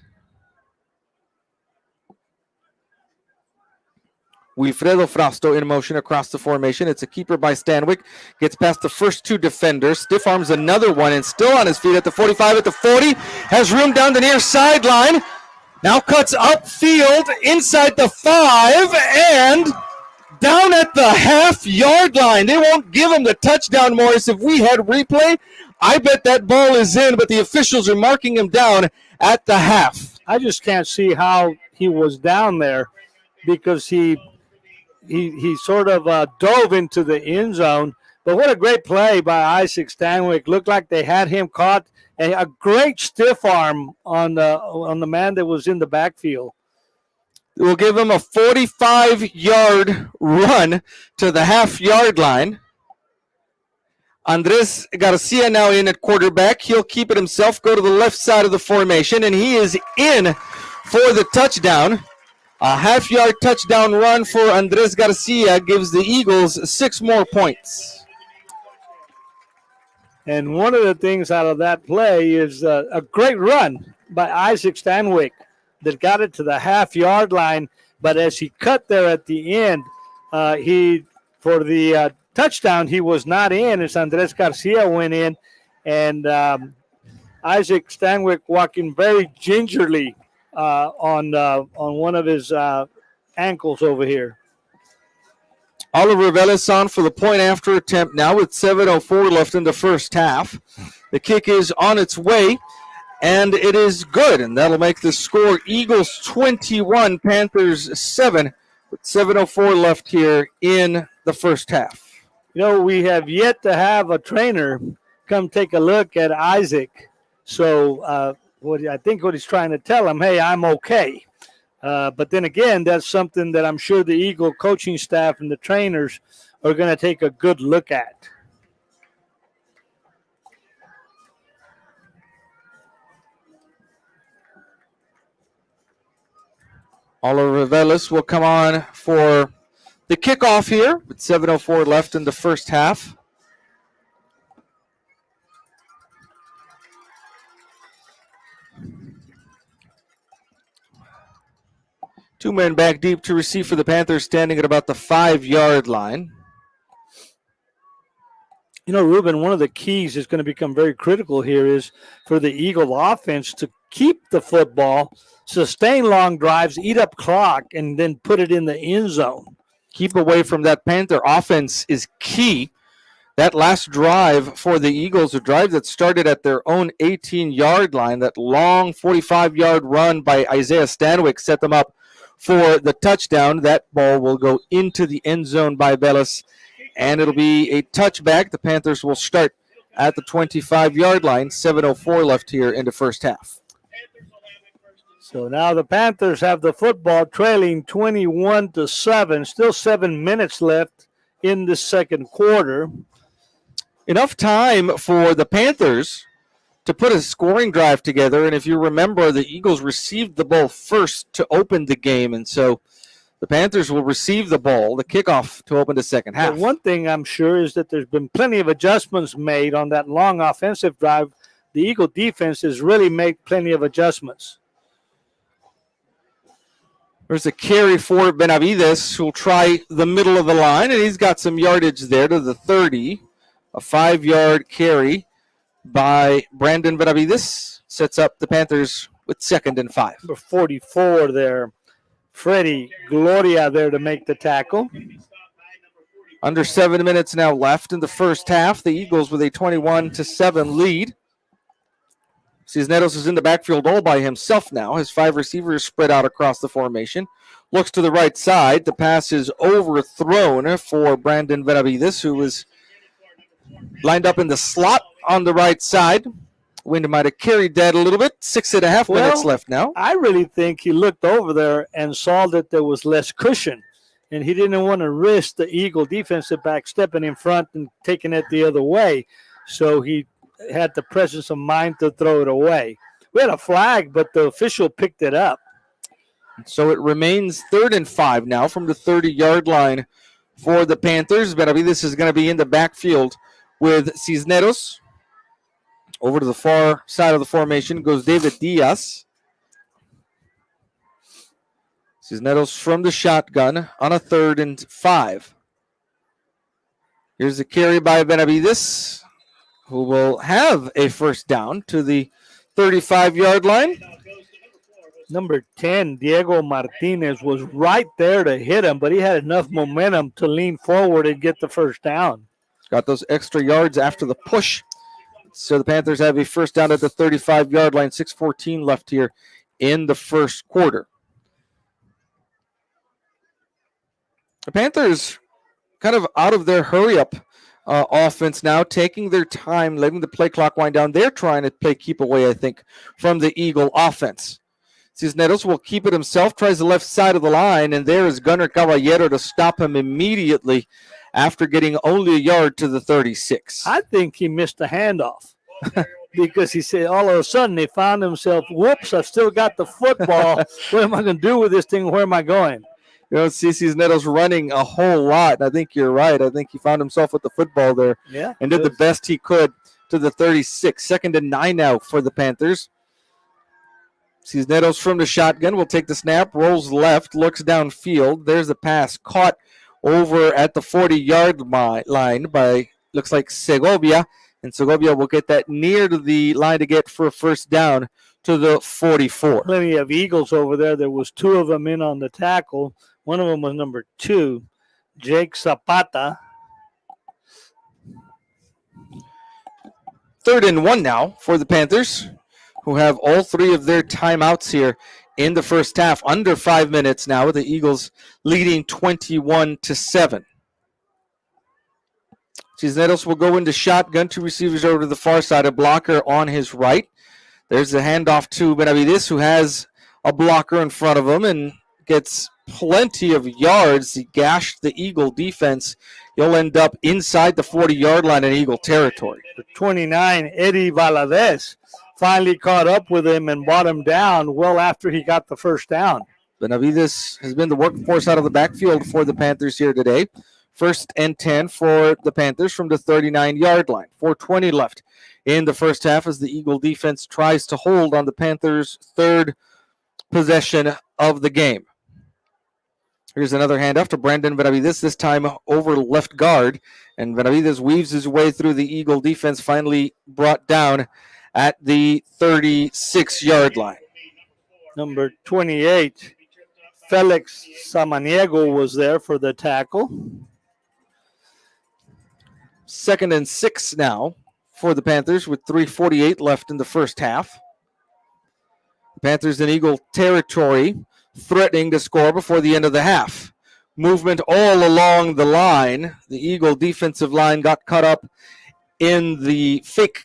Wilfredo Frausto in motion across the formation. It's a keeper by Stanwyck. Gets past the first 2 defenders. Stiff arms another one and still on his feet at the 45, at the 40. Has room down the near sideline. Now cuts upfield inside the 5 and down at the half-yard line. They won't give him the touchdown, Morris. If we had replay, I bet that ball is in, but the officials are marking him down at the half. I just can't see how he was down there because he sort of dove into the end zone. But what a great play by Isaac Stanwyck. Looked like they had him caught. And a great stiff arm on the man that was in the backfield. We'll give him a 45-yard run to the half-yard line. Andres Garcia now in at quarterback. He'll keep it himself, go to the left side of the formation, and he is in for the touchdown. A half-yard touchdown run for Andres Garcia gives the Eagles 6 more points. And one of the things out of that play is a great run by Isaac Stanwyck that got it to the half-yard line. But as he cut there at the end, for the touchdown, he was not in as Andres Garcia went in. And Isaac Stanwyck walking very gingerly on one of his ankles over here. Oliver Velez on for the point after attempt now with 7:04 left in the first half. The kick is on its way, and it is good, and that'll make the score Eagles 21, Panthers 7, with 7:04 left here in the first half. You know, we have yet to have a trainer come take a look at Isaac. So I think what he's trying to tell him, hey, I'm okay. But then again, that's something that I'm sure the Eagle coaching staff and the trainers are going to take a good look at. Oliver Velez will come on for the kickoff here with 7:04 left in the first half. Two men back deep to receive for the Panthers, standing at about the 5-yard line. You know, Ruben, one of the keys is going to become very critical here is for the Eagle offense to keep the football, sustain long drives, eat up clock, and then put it in the end zone. Keep away from that Panther offense is key. That last drive for the Eagles, a drive that started at their own 18-yard line, that long 45-yard run by Isaiah Stanwyck set them up for the touchdown. That ball will go into the end zone by Velez, and it'll be a touchback. The Panthers will start at the 25-yard line. 7:04 left here in the first half. So now the Panthers have the football trailing 21-7. Still 7 minutes left in the second quarter. Enough time for the Panthers to put a scoring drive together. And if you remember, the Eagles received the ball first to open the game. And so the Panthers will receive the ball, the kickoff, to open the second half. But one thing I'm sure is that there's been plenty of adjustments made on that long offensive drive. The Eagle defense has really made plenty of adjustments. There's a carry for Benavides, who'll try the middle of the line, and he's got some yardage there to the 30. A 5-yard carry by Brandon Benavides sets up the Panthers with 2nd and 5. Number 44 there. Freddie Gloria there to make the tackle. Under 7 minutes now left in the first half. The Eagles with a 21-7 lead. Cisneros is in the backfield all by himself now. His 5 receivers spread out across the formation. Looks to the right side. The pass is overthrown for Brandon Benavides, who is lined up in the slot on the right side. Wind might have carried that a little bit. 6.5 minutes left now. I really think he looked over there and saw that there was less cushion, and he didn't want to risk the Eagle defensive back stepping in front and taking it the other way. So he had the presence of mind to throw it away. We had a flag, but the official picked it up. So it remains 3rd and 5 now from the 30-yard line for the Panthers. Benavides is going to be in the backfield with Cisneros. Over to the far side of the formation goes David Diaz. Cisneros from the shotgun on a 3rd and 5. Here's the carry by Benavides, who will have a first down to the 35-yard line. Number 10, Diego Martinez, was right there to hit him, but he had enough momentum to lean forward and get the first down. Got those extra yards after the push. So the Panthers have a first down at the 35-yard line. 6:14 left here in the first quarter. The Panthers kind of out of their hurry-up offense now, taking their time, letting the play clock wind down. They're trying to play keep away, I think, from the Eagle offense. Cisneros will keep it himself, tries the left side of the line, and there is Gunnar Caballero to stop him immediately after getting only a yard to the 36. I think he missed the handoff because he said all of a sudden they found himself, whoops, I've still got the football. What am I going to do with this thing? Where am I going? You don't see Cisneros running a whole lot. I think you're right. I think he found himself with the football there and did the best he could to the 36. 2nd and 9 now for the Panthers. Cisneros from the shotgun will take the snap, rolls left, looks downfield. There's the pass caught over at the 40-yard line by, looks like, Segovia. And Segovia will get that near to the line to get for a first down to the 44. Plenty of Eagles over there. There was 2 of them in on the tackle. One of them was number 2, Jake Zapata. 3rd and 1 now for the Panthers, who have all 3 of their timeouts here in the first half. Under 5 minutes now, with the Eagles leading 21-7. Cisneros will go into shotgun. 2 receivers over to the far side, a blocker on his right. There's the handoff to Benavides, who has a blocker in front of him and gets plenty of yards. He gashed the Eagle defense. He'll end up inside the 40-yard line in Eagle territory. The 29, Eddie Valadez, finally caught up with him and brought him down well after he got the first down. Benavides has been the workhorse out of the backfield for the Panthers here today. 1st and 10 for the Panthers from the 39-yard line. 4:20 left in the first half as the Eagle defense tries to hold on the Panthers' 3rd possession of the game. Here's another handoff to Brandon Benavides, this time over left guard. And Benavides weaves his way through the Eagle defense, finally brought down at the 36-yard line. Number 28, Felix Samaniego was there for the tackle. 2nd and 6 now for the Panthers with 3:48 left in the first half. The Panthers in Eagle territory, threatening to score before the end of the half. Movement all along the line. The Eagle defensive line got caught up in the fake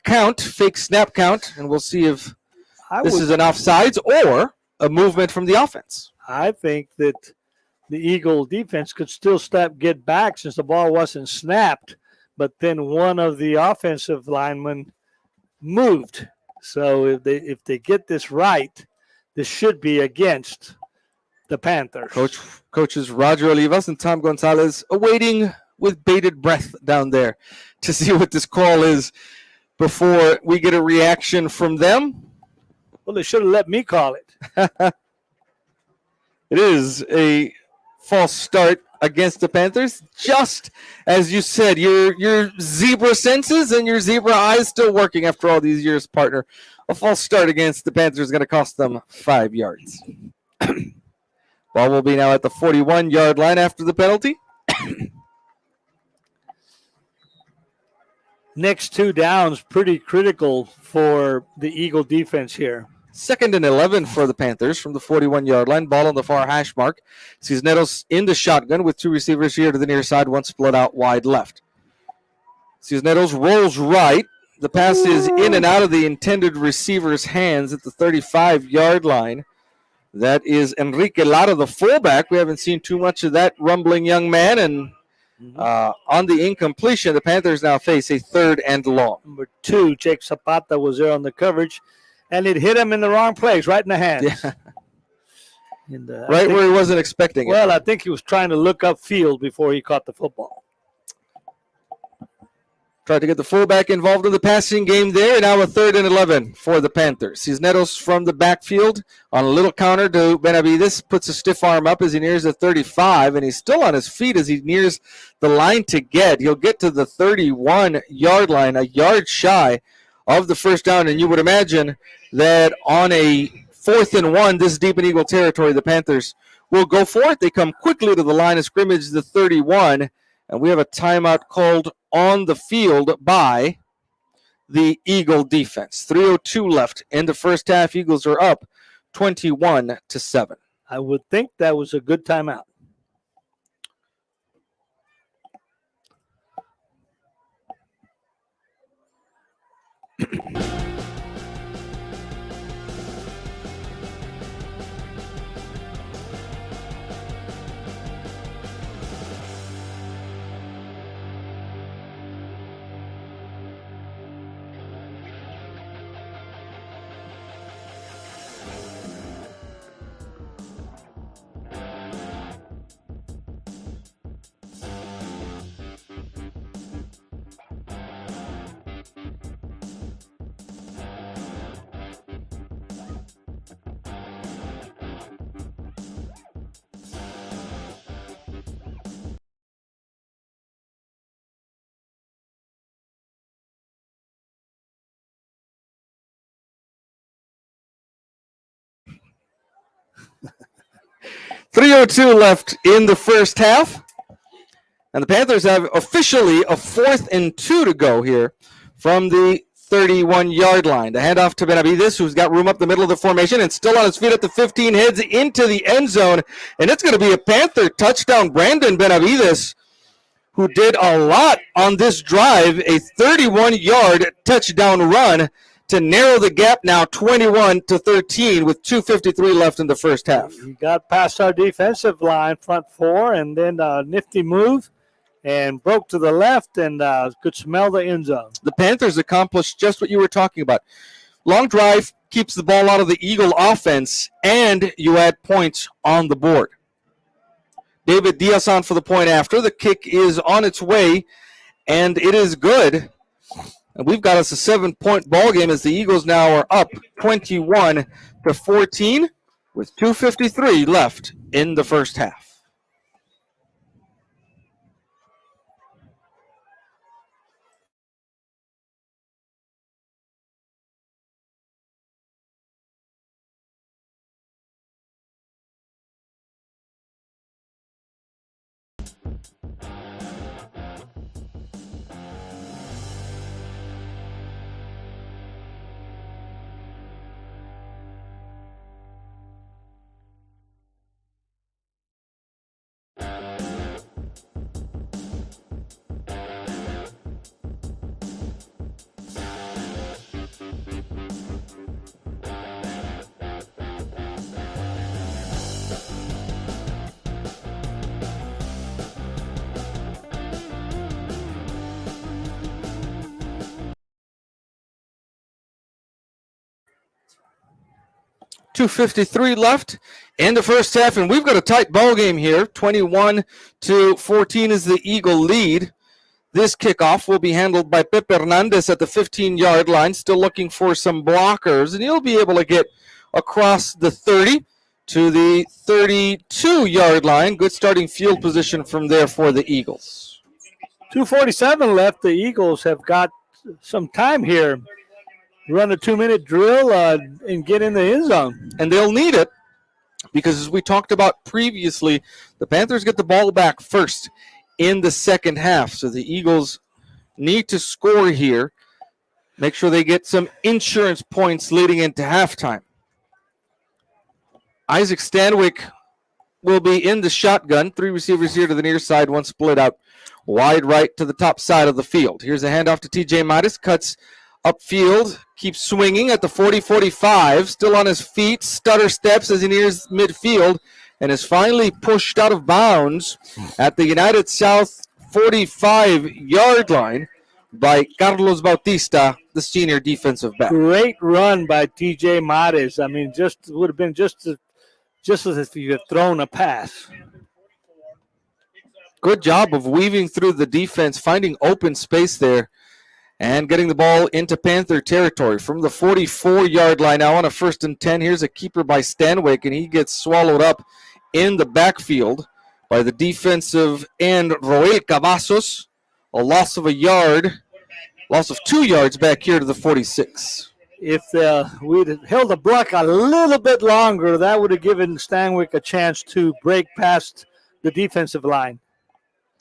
snap count, and we'll see if this is an offsides or a movement from the offense. I think that the Eagle defense could still get back since the ball wasn't snapped, but then one of the offensive linemen moved. So if they get this right, this should be against the Panthers. Coaches Roger Olivas and Tom Gonzalez awaiting with bated breath down there to see what this call is before we get a reaction from them. Well, they should have let me call it. It is a false start against the Panthers. Just as you said, your zebra senses and your zebra eyes still working after all these years, partner. A false start against the Panthers is going to cost them 5 yards. Ball will be now at the 41-yard line after the penalty. Next 2 downs, pretty critical for the Eagle defense here. 2nd and 11 for the Panthers from the 41-yard line. Ball on the far hash mark. Cisneros in the shotgun with 2 receivers here to the near side, 1 split out wide left. Cisneros rolls right. The pass is in and out of the intended receiver's hands at the 35-yard line. That is Enrique Lara, the fullback. We haven't seen too much of that rumbling young man. And on the incompletion, the Panthers now face a 3rd and long. Number 2, Jake Zapata was there on the coverage, and it hit him in the wrong place, right in the hands. Yeah. And, right where he wasn't expecting it. Well, I think he was trying to look upfield before he caught the football. Tried to get the fullback involved in the passing game there. And now a 3rd and 11 for the Panthers. Cisneros from the backfield on a little counter to Benavides. Puts a stiff arm up as he nears the 35. And he's still on his feet as he nears the line to get. He'll get to the 31-yard line, a yard shy of the first down. And you would imagine that on a 4th and 1, this deep in Eagle territory, the Panthers will go for it. They come quickly to the line of scrimmage, the 31. And we have a timeout called on the field by the Eagle defense. 3:02 left in the first half. Eagles are up 21-7. I would think that was a good timeout. 3:02 left in the first half. And the Panthers have officially a 4th and 2 to go here from the 31-yard line. The handoff to Benavides, who's got room up the middle of the formation and still on his feet at the 15, heads into the end zone. And it's going to be a Panther touchdown. Brandon Benavides, who did a lot on this drive, a 31-yard touchdown run to narrow the gap now 21-13 with 2:53 left in the first half. He got past our defensive line, front four, and then a nifty move and broke to the left and could smell the end zone. The Panthers accomplished just what you were talking about. Long drive keeps the ball out of the Eagle offense, and you add points on the board. David Diaz on for the point after. The kick is on its way, and it is good. And we've got us a 7-point ball game as the Eagles now are up 21-14 with 2:53 left in the first half. .253 left in the first half, and we've got a tight ball game here. 21-14 is the Eagle lead. This kickoff will be handled by Pepe Hernandez at the 15-yard line, still looking for some blockers, and he'll be able to get across the 30 to the 32-yard line. Good starting field position from there for the Eagles. 2:47 left. The Eagles have got some time here. Run a 2-minute drill and get in the end zone. And they'll need it because, as we talked about previously, the Panthers get the ball back first in the second half. So the Eagles need to score here, make sure they get some insurance points leading into halftime. Isaac Stanwyck will be in the shotgun. 3 receivers here to the near side, 1 split out wide right to the top side of the field. Here's a handoff to TJ Midas, cuts upfield, keeps swinging at the 40-45, still on his feet, stutter steps as he nears midfield, and is finally pushed out of bounds at the United South 45-yard line by Carlos Bautista, the senior defensive back. Great run by TJ Mares. I mean, would have been just as if you had thrown a pass. Good job of weaving through the defense, finding open space there, and getting the ball into Panther territory from the 44-yard line. Now on a 1st and 10, here's a keeper by Stanwyck, and he gets swallowed up in the backfield by the defensive end, Roel Cavazos. A loss of 2 yards back here to the 46. If we'd held the block a little bit longer, that would have given Stanwyck a chance to break past the defensive line.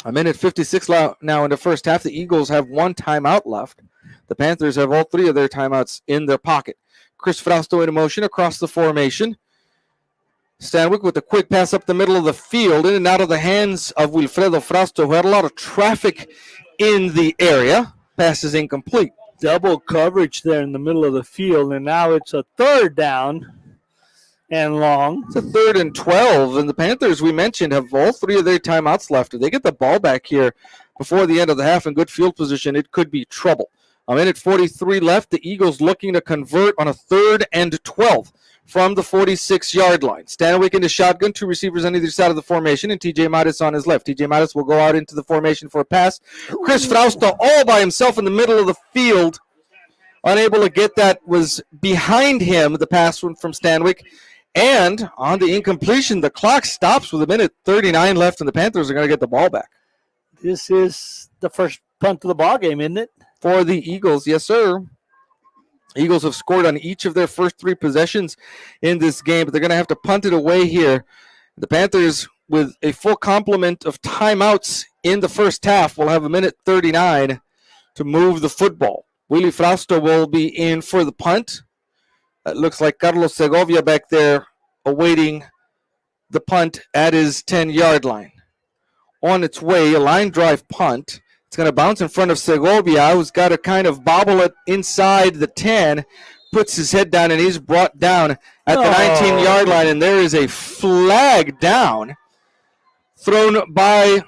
A minute 56 now in the first half. The Eagles have 1 timeout left. The Panthers have all 3 of their timeouts in their pocket. Chris Frausto in motion across the formation. Stanwyck with a quick pass up the middle of the field, in and out of the hands of Wilfredo Frausto, who had a lot of traffic in the area. Pass is incomplete. Double coverage there in the middle of the field, and now it's a 3rd down and long. It's a 3rd and 12, and the Panthers, we mentioned, have all 3 of their timeouts left. If they get the ball back here before the end of the half in good field position, it could be trouble. A minute 43 left. The Eagles looking to convert on a 3rd and 12 from the 46-yard line. Stanwyck in the shotgun, 2 receivers on either side of the formation, and TJ Midas on his left. TJ Midas will go out into the formation for a pass. Chris Frausto all by himself in the middle of the field, unable to get that, was behind him, the pass from Stanwyck. And on the incompletion, the clock stops with a minute 39 left, and the Panthers are going to get the ball back. This is the first punt of the ball game, isn't it? For the Eagles, yes, sir. Eagles have scored on each of their first 3 possessions in this game, but they're going to have to punt it away here The Panthers, with a full complement of timeouts in the first half, will have 1:39 to move the football. Willie Frausto will be in for the punt. It looks like Carlos Segovia back there awaiting the punt at his 10-yard line. On its way, a line drive punt. It's going to bounce in front of Segovia, who's got to kind of bobble it inside the 10, puts his head down, and he's brought down at the 19-yard line, and there is a flag down thrown by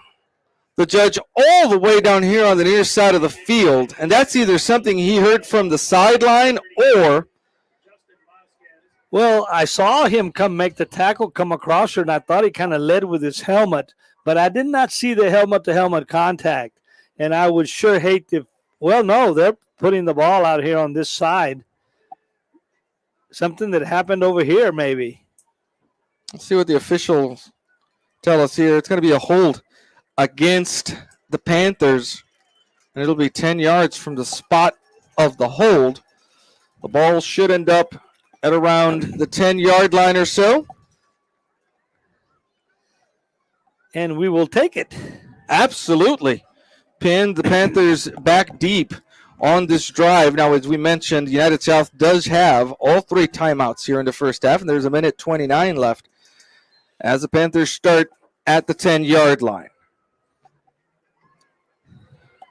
the judge all the way down here on the near side of the field, and that's either something he heard from the sideline or... Well, I saw him make the tackle, come across her, and I thought he kind of led with his helmet, but I did not see the helmet-to-helmet contact, and I would sure hate to – well, no, they're putting the ball out here on this side. Something that happened over here maybe. Let's see what the officials tell us here. It's going to be a hold against the Panthers, and it'll be 10 yards from the spot of the hold. The ball should end up at around the 10-yard line or so. And we will take it. Absolutely. Pinned the Panthers back deep on this drive. Now, as we mentioned, United South does have all 3 timeouts here in the first half, and there's 1:29 left as the Panthers start at the 10-yard line.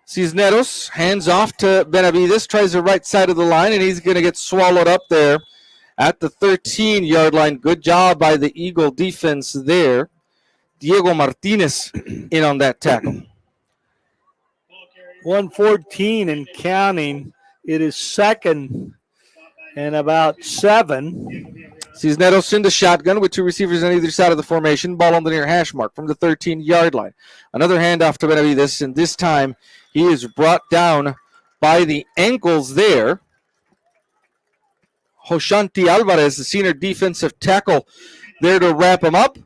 Cisneros hands off to Benavides, tries the right side of the line, and he's going to get swallowed up there at the 13-yard line. Good job by the Eagle defense there. Diego Martinez in on that tackle. 1:14 and counting. It is second and about 7. Cisneros in the shotgun with 2 receivers on either side of the formation. Ball on the near hash mark from the 13-yard line. Another handoff to Benavides, and this time he is brought down by the ankles there. Hoshanti Alvarez, the senior defensive tackle, there to wrap him up.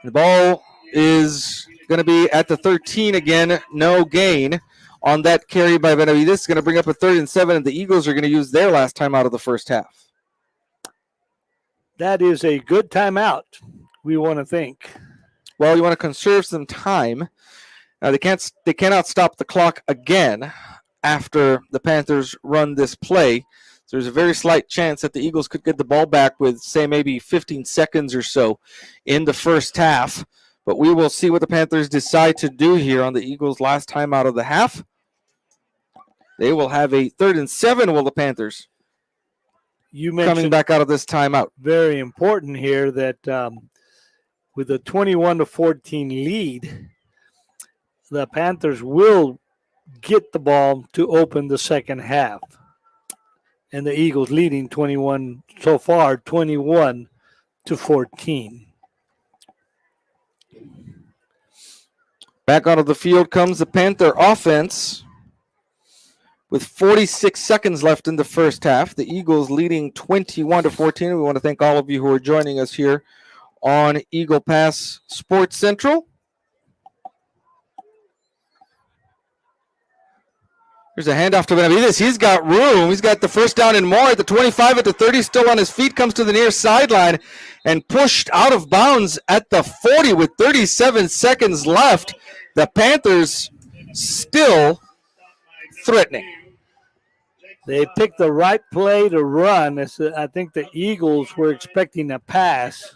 The ball is going to be at the 13 again. No gain on that carry by Benavides. It's going to bring up a 3rd and 7, and the Eagles are going to use their last time out of the first half. That is a good timeout, we want to think. Well, you want to conserve some time. They cannot stop the clock again after the Panthers run this play. So there's a very slight chance that the Eagles could get the ball back with, say, maybe 15 seconds or so in the first half. But we will see what the Panthers decide to do here on the Eagles' last time out of the half. They will have a 3rd and 7, will the Panthers, coming back out of this timeout. Very important here that with a 21-14 lead, the Panthers will get the ball to open the second half. And the Eagles leading 21 so far, 21-14. Back out of the field comes the Panther offense with 46 seconds left in the first half. The Eagles leading 21-14. We want to thank all of you who are joining us here on Eagle Pass Sports Central. There's a handoff to Benavides. He's got room. He's got the first down and more at the 25, at the 30, still on his feet, comes to the near sideline and pushed out of bounds at the 40 with 37 seconds left. The Panthers still threatening. They picked the right play to run. I think the Eagles were expecting a pass.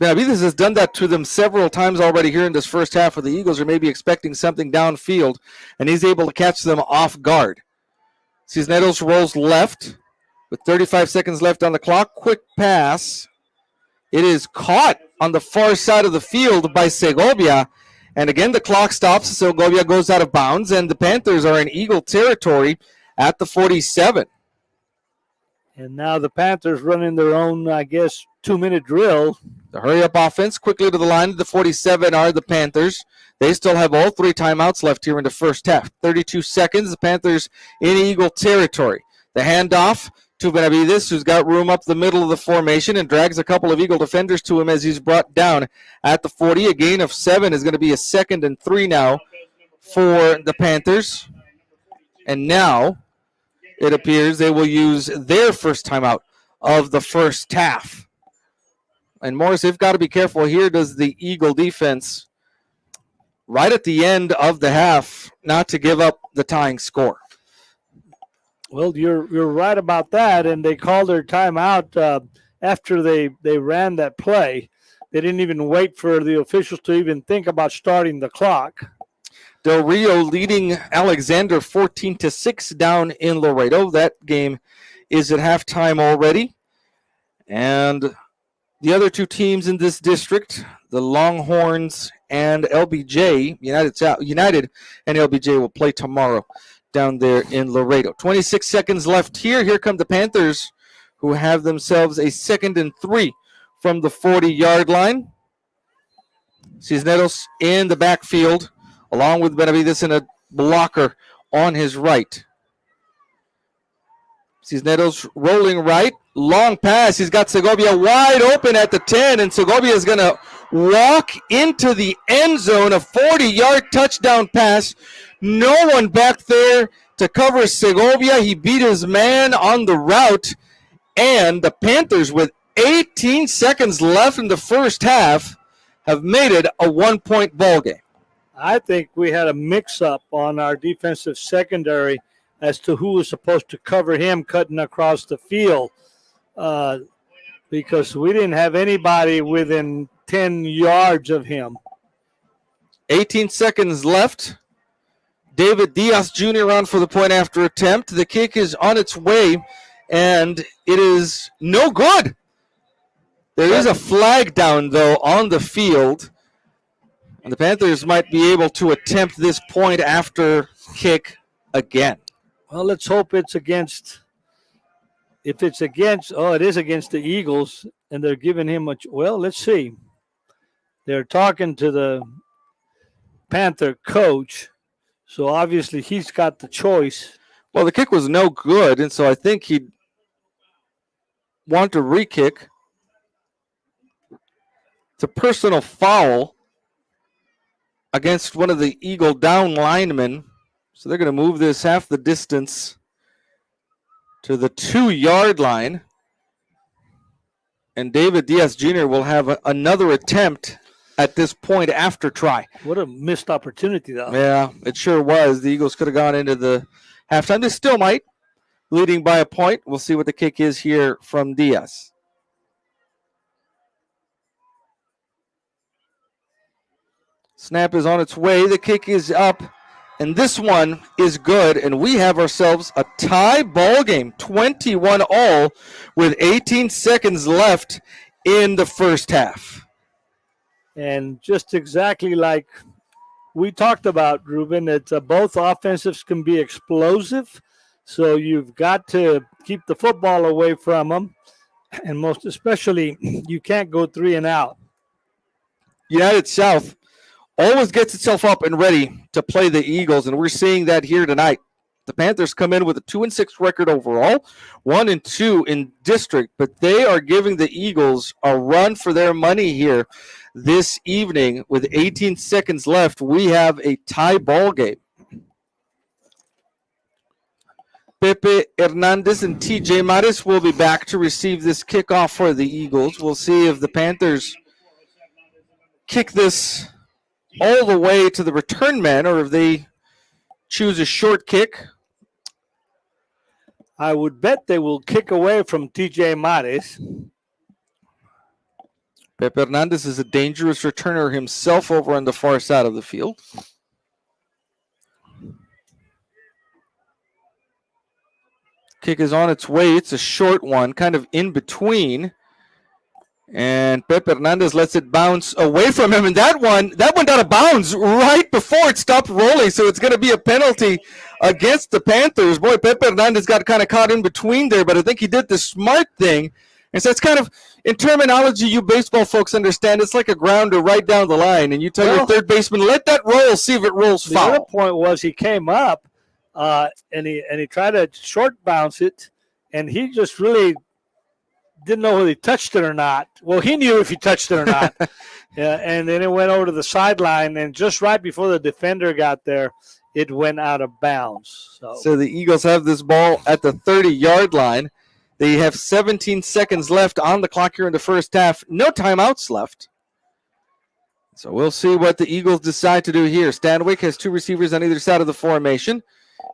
Benavides has done that to them several times already here in this first half, where the Eagles are maybe expecting something downfield, and he's able to catch them off guard. Cisneros rolls left with 35 seconds left on the clock. Quick pass. It is caught on the far side of the field by Segovia, and again the clock stops. Segovia goes out of bounds, and the Panthers are in Eagle territory at the 47. And now the Panthers running their own, 2-minute drill. The hurry-up offense quickly to the line. The 47 are the Panthers. They still have all 3 timeouts left here in the first half. 32 seconds. The Panthers in Eagle territory. The handoff to Benavides, who's got room up the middle of the formation and drags a couple of Eagle defenders to him as he's brought down at the 40. A gain of 7 is going to be a 2nd and 3 now for the Panthers. And now it appears they will use their first timeout of the first half. And Morris, they've got to be careful here. Does the Eagle defense right at the end of the half not to give up the tying score? Well, you're right about that, and they called their timeout after they ran that play. They didn't even wait for the officials to even think about starting the clock. Del Rio leading Alexander 14-6 down in Laredo. That game is at halftime already. And the other two teams in this district, the Longhorns and LBJ, United and LBJ will play tomorrow down there in Laredo. 26 seconds left here. Here come the Panthers, who have themselves a 2nd and 3 from the 40-yard line. Cisneros in the backfield, along with Benavides in a blocker on his right. Cisneros rolling right, long pass. He's got Segovia wide open at the 10, and Segovia is going to walk into the end zone, a 40-yard touchdown pass. No one back there to cover Segovia. He beat his man on the route, and the Panthers, with 18 seconds left in the first half, have made it a one-point ball game. I think we had a mix-up on our defensive secondary as to who was supposed to cover him cutting across the field because we didn't have anybody within 10 yards of him. 18 seconds left. David Diaz Jr. on for the point after attempt. The kick is on its way, and it is no good. There is a flag down, though, on the field. And the Panthers might be able to attempt this point after kick again. Well, let's hope it's against. If it's against, it is against the Eagles, and they're giving him well, let's see. They're talking to the Panther coach, so obviously he's got the choice. Well, the kick was no good, and so I think he'd want to re-kick. It's a personal foul against one of the Eagle down linemen. So they're going to move this half the distance to the 2-yard line. And David Diaz Jr. will have another attempt at this point after try. What a missed opportunity, though. Yeah, it sure was. The Eagles could have gone into the halftime. They still might, leading by a point. We'll see what the kick is here from Diaz. Snap is on its way. The kick is up. And this one is good, and we have ourselves a tie ball game, 21-all, with 18 seconds left in the first half. And just exactly like we talked about, Ruben, that both offensives can be explosive, so you've got to keep the football away from them, and most especially, you can't go 3 and out. United South always gets itself up and ready to play the Eagles, and we're seeing that here tonight. The Panthers come in with a 2-6 record overall, 1-2 in district, but they are giving the Eagles a run for their money here this evening. With 18 seconds left, we have a tie ball game. Pepe Hernandez and TJ Maris will be back to receive this kickoff for the Eagles. We'll see if the Panthers kick this all the way to the return man, or if they choose a short kick. I would bet they will kick away from TJ Mares. Pepe Hernandez is a dangerous returner himself over on the far side of the field. Kick is on its way. It's a short one, kind of in between. And Pepe Hernandez lets it bounce away from him. And that one went out of bounds right before it stopped rolling. So it's going to be a penalty against the Panthers. Boy, Pepe Hernandez got kind of caught in between there, but I think he did the smart thing. And so it's kind of, in terminology you baseball folks understand, it's like a grounder right down the line. And you tell your third baseman, let that roll, see if it rolls foul. The other point was he came up and he tried to short bounce it, and he just really didn't know whether he touched it or not. Well, he knew if he touched it or not. And then it went over to the sideline, and just right before the defender got there, it went out of bounds. So the Eagles have this ball at the 30-yard line. They have 17 seconds left on the clock here in the first half. No timeouts left. So we'll see what the Eagles decide to do here. Stanwyck has two receivers on either side of the formation.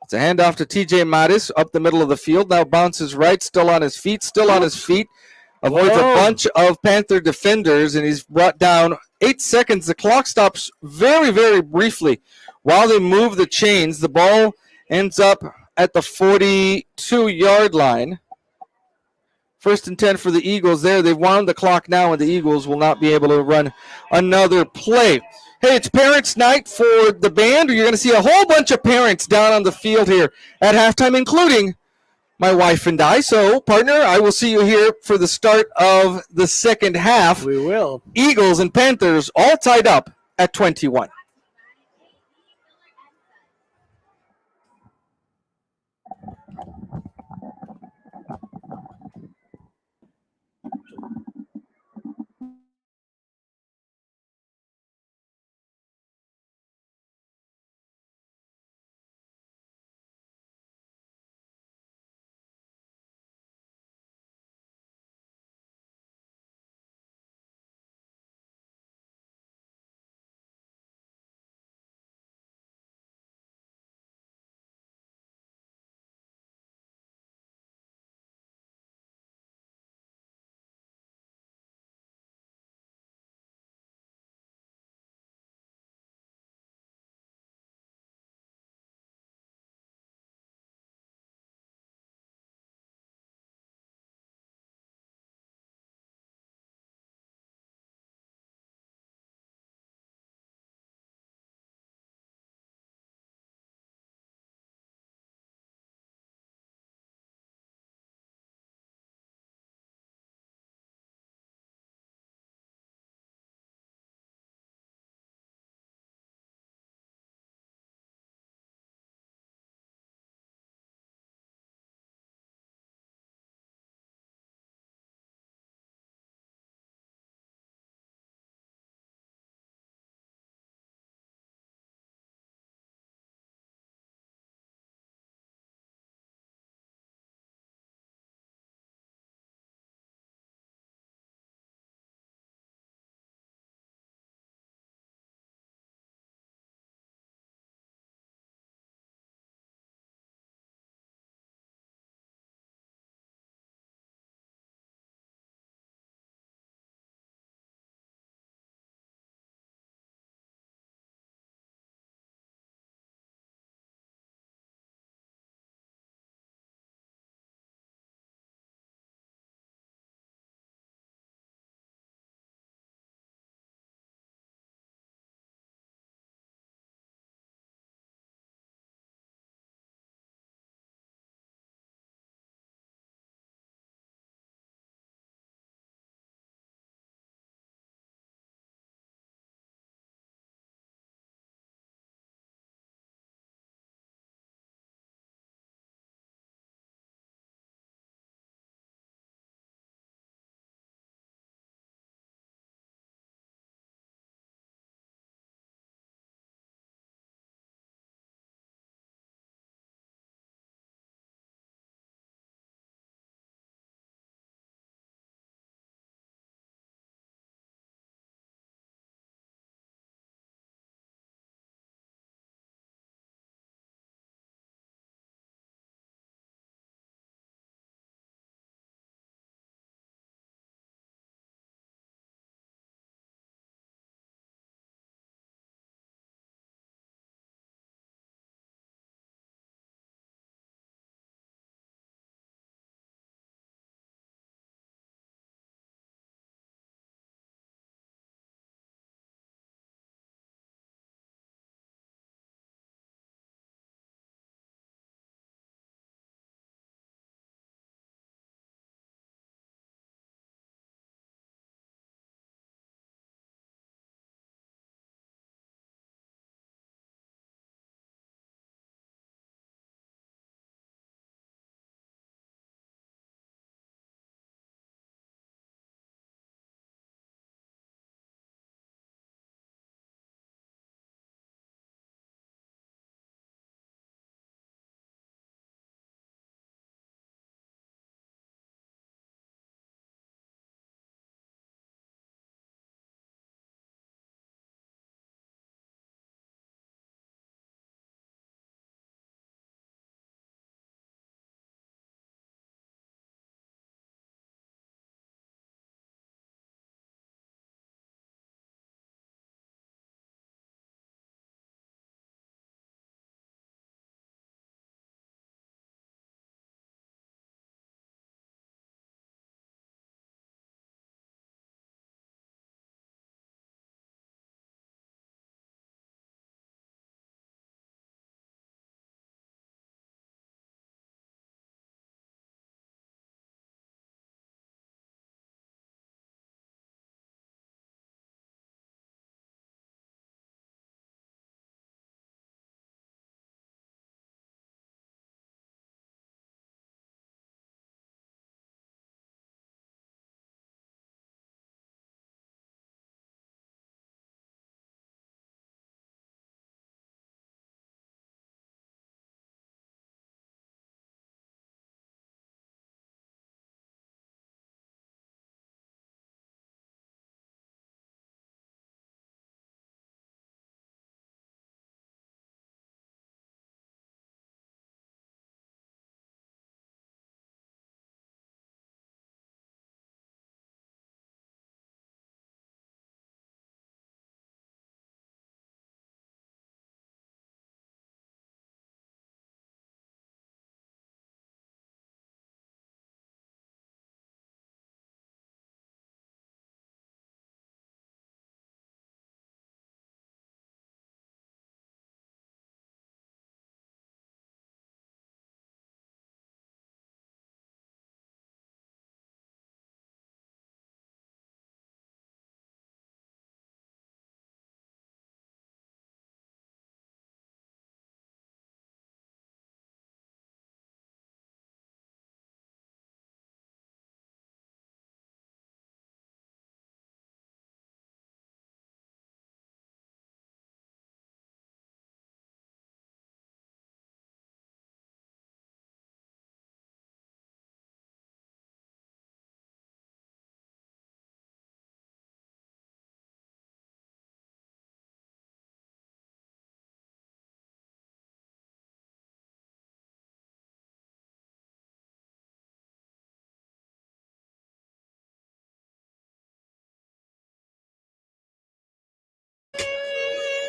It's a handoff to TJ Mattis up the middle of the field. Now bounces right, still on his feet. Avoids a bunch of Panther defenders, and he's brought down 8 seconds. The clock stops very, very briefly while they move the chains. The ball ends up at the 42-yard line. 1st and 10 for the Eagles there. They've wound the clock now, and the Eagles will not be able to run another play. Hey, it's parents' night for the band. You're going to see a whole bunch of parents down on the field here at halftime, including my wife and I. So, partner, I will see you here for the start of the second half. We will. Eagles and Panthers all tied up at 21.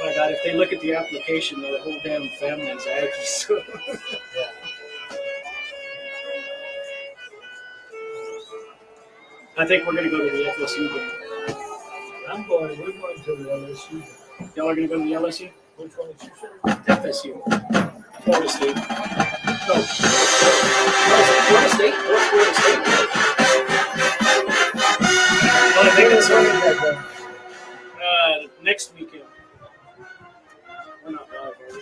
my God, if they look at the application, the whole damn family is Aggies. So. I think we're going to go to the FSU game. We're going to the LSU. Y'all are going to go to the LSU? Which one did you say? FSU. Florida State. No. Florida State? What's Florida State? Oh, I think it's next weekend. We're not live, are we?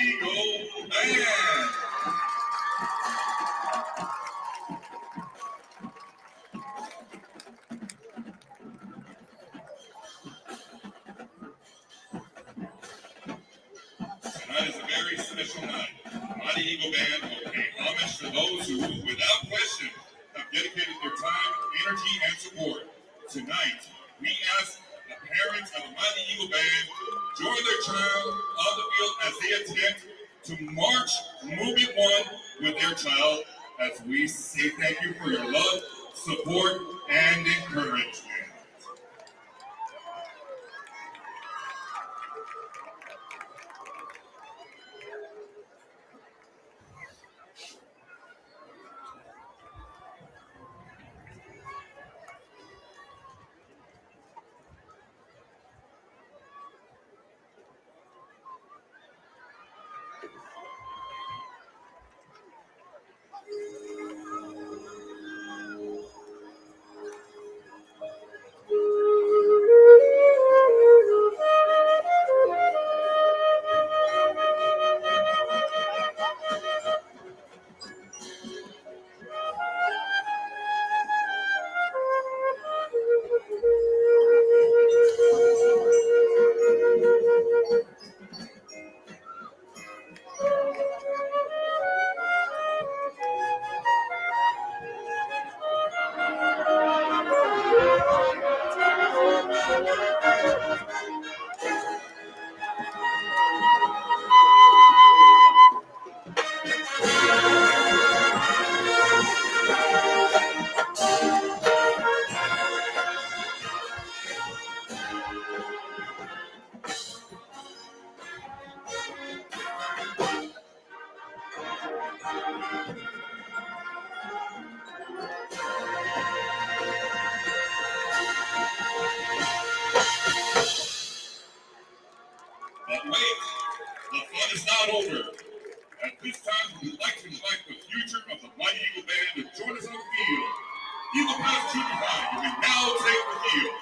Eagle Band. Tonight is a very special night. Mighty Eagle Band will pay homage to those who, without question, have dedicated their time, energy, and support. Tonight, we ask the parents of the Mighty Eagle Band join their child on the field as they attempt to march Movement 1 with their child as we say thank you for your love, support, and encouragement. But wait, the fun is not over. At this time, we'd like to invite the future of the Mighty Eagle Band to join us on the field. Eagle Pass Junior High, you may now take the field.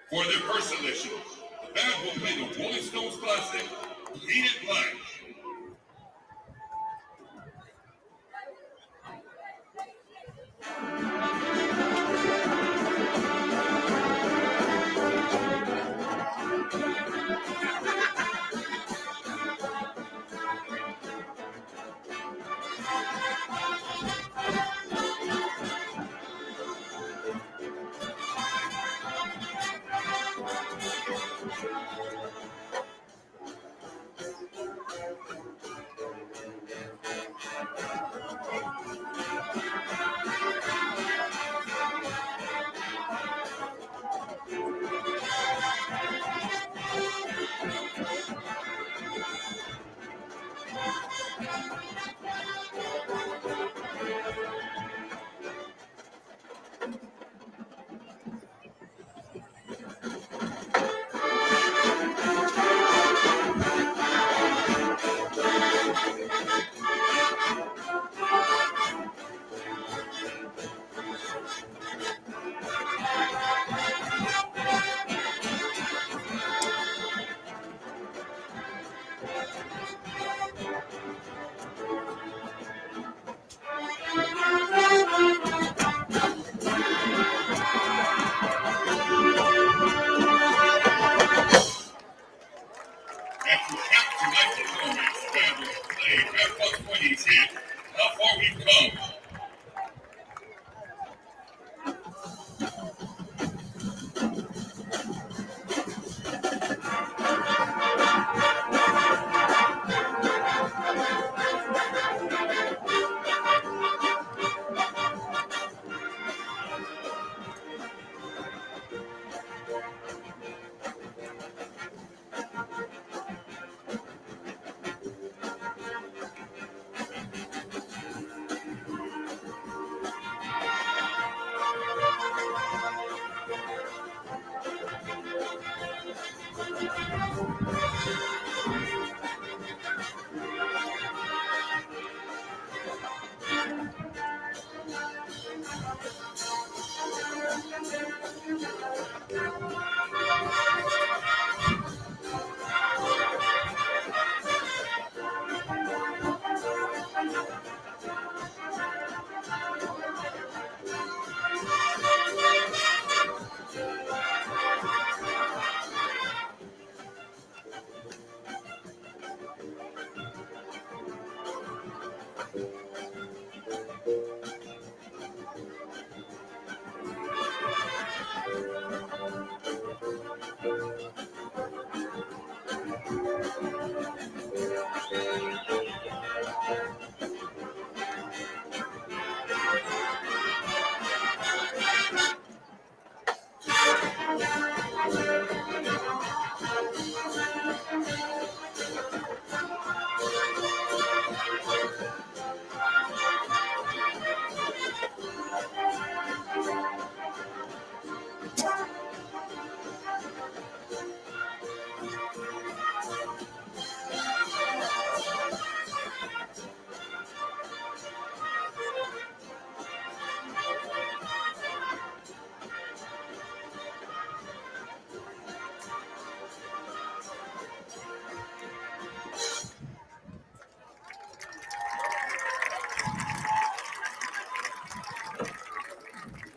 For their first selection, the band will play the Rolling Stones classic, Paint It Black.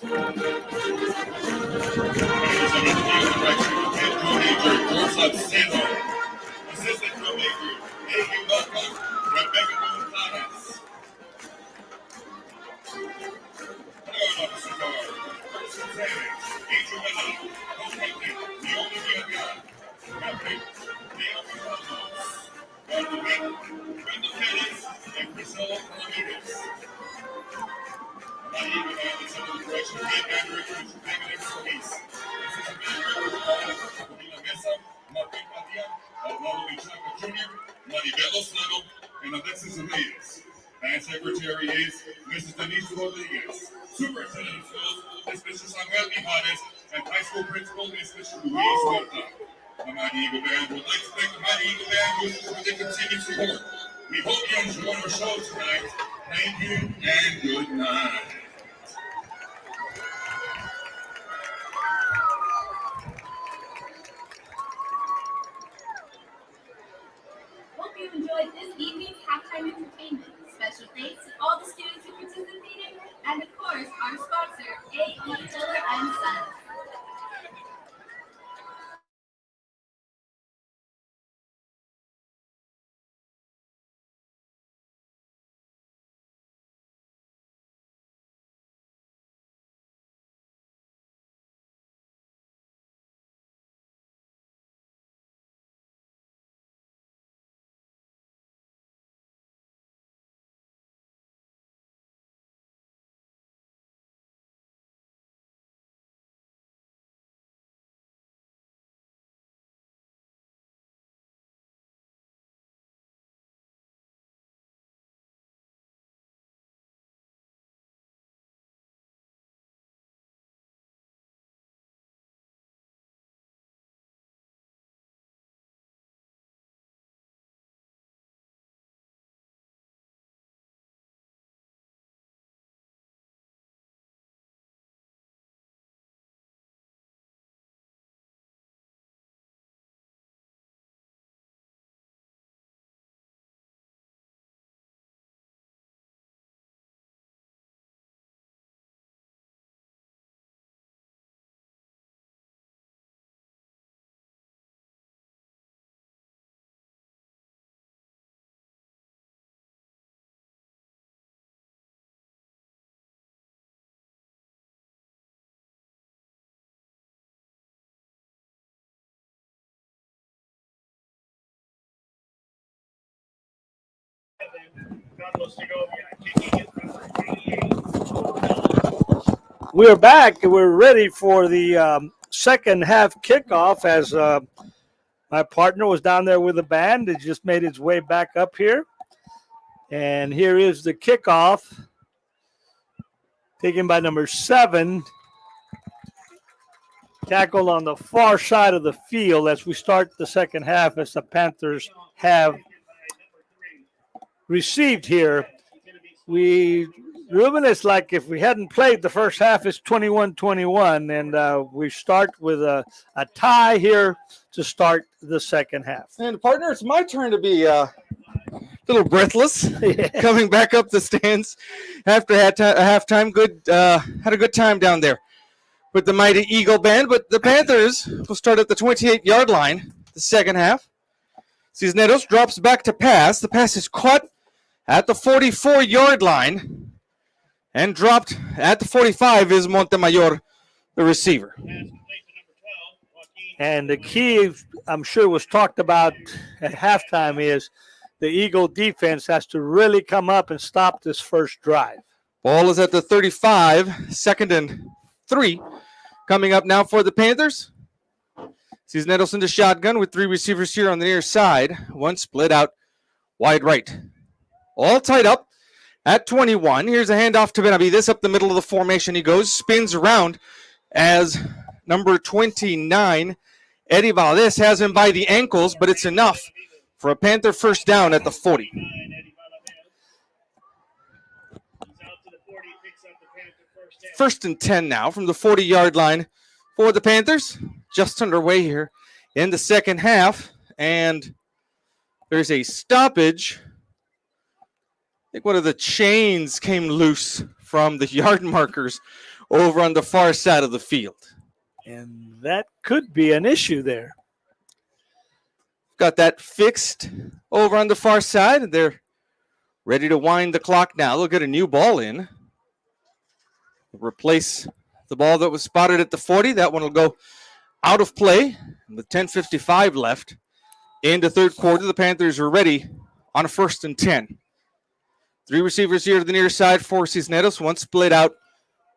Assistant filmmaker, A.U. Welcome, Rebecca Gonzalez. Third officers are Carson Sanders, Angel Miller, Co-Captain, Naomi Villarreal, Captain, Naomi Ramos, Guarda Wing, Brenda Pettis, and Priscilla Ramirez. Not even on the center direction, Dave Andrews, Mr. David Solis. Assistant manager, Camila Mesa, Martin Padilla, Osvaldo Michaca Jr., Maribel Lozano, and Alexis Reyes. And secretary is Mrs. Denise Rodriguez. Superintendent of schools is Mr. Samuel Ibanez, and high school principal is Mr. Luis Huerta. The Mighty Eagle Band would like to thank the Mighty Eagle Band for their continued support. We hope you enjoy our show tonight. Thank you and good night. Hope you enjoyed this evening's halftime entertainment. Special thanks to all the students who participated, and of course, our sponsor, A.E. Tiller and Sons. We're back. We're ready for the second half kickoff as my partner was down there with the band. It just made its way back up here. And here is the kickoff taken by number 7. Tackled on the far side of the field as we start the second half, as the Panthers have received here. Ruben, it's like if we hadn't played the first half, it's 21-21, and we start with a tie here to start the second half. And partner, it's my turn to be a little breathless, coming back up the stands after halftime. Good, had a good time down there with the Mighty Eagle Band, but the Panthers will start at the 28-yard line the second half. Cisneros drops back to pass. The pass is caught at the 44-yard line and dropped at the 45 is Montemayor, the receiver. And the key, I'm sure, was talked about at halftime is the Eagle defense has to really come up and stop this first drive. Ball is at the 35, 2nd and 3. Coming up now for the Panthers. Cisneros in the shotgun with 3 receivers here on the near side. One split out wide right. All tied up at 21. Here's a handoff to Benavides up the middle of the formation. He goes, spins around as number 29, Eddie Valdez, has him by the ankles, but it's enough for a Panther first down at the 40. First and 10 now from the 40-yard line for the Panthers. Just underway here in the second half, and there's a stoppage. I think one of the chains came loose from the yard markers over on the far side of the field. And that could be an issue there. Got that fixed over on the far side, and they're ready to wind the clock now. They'll get a new ball in. Replace the ball that was spotted at the 40. That one will go out of play with 10:55 left in the third quarter. The Panthers are ready on a 1st and 10. 3 receivers here to the near side for Cisneros. One split out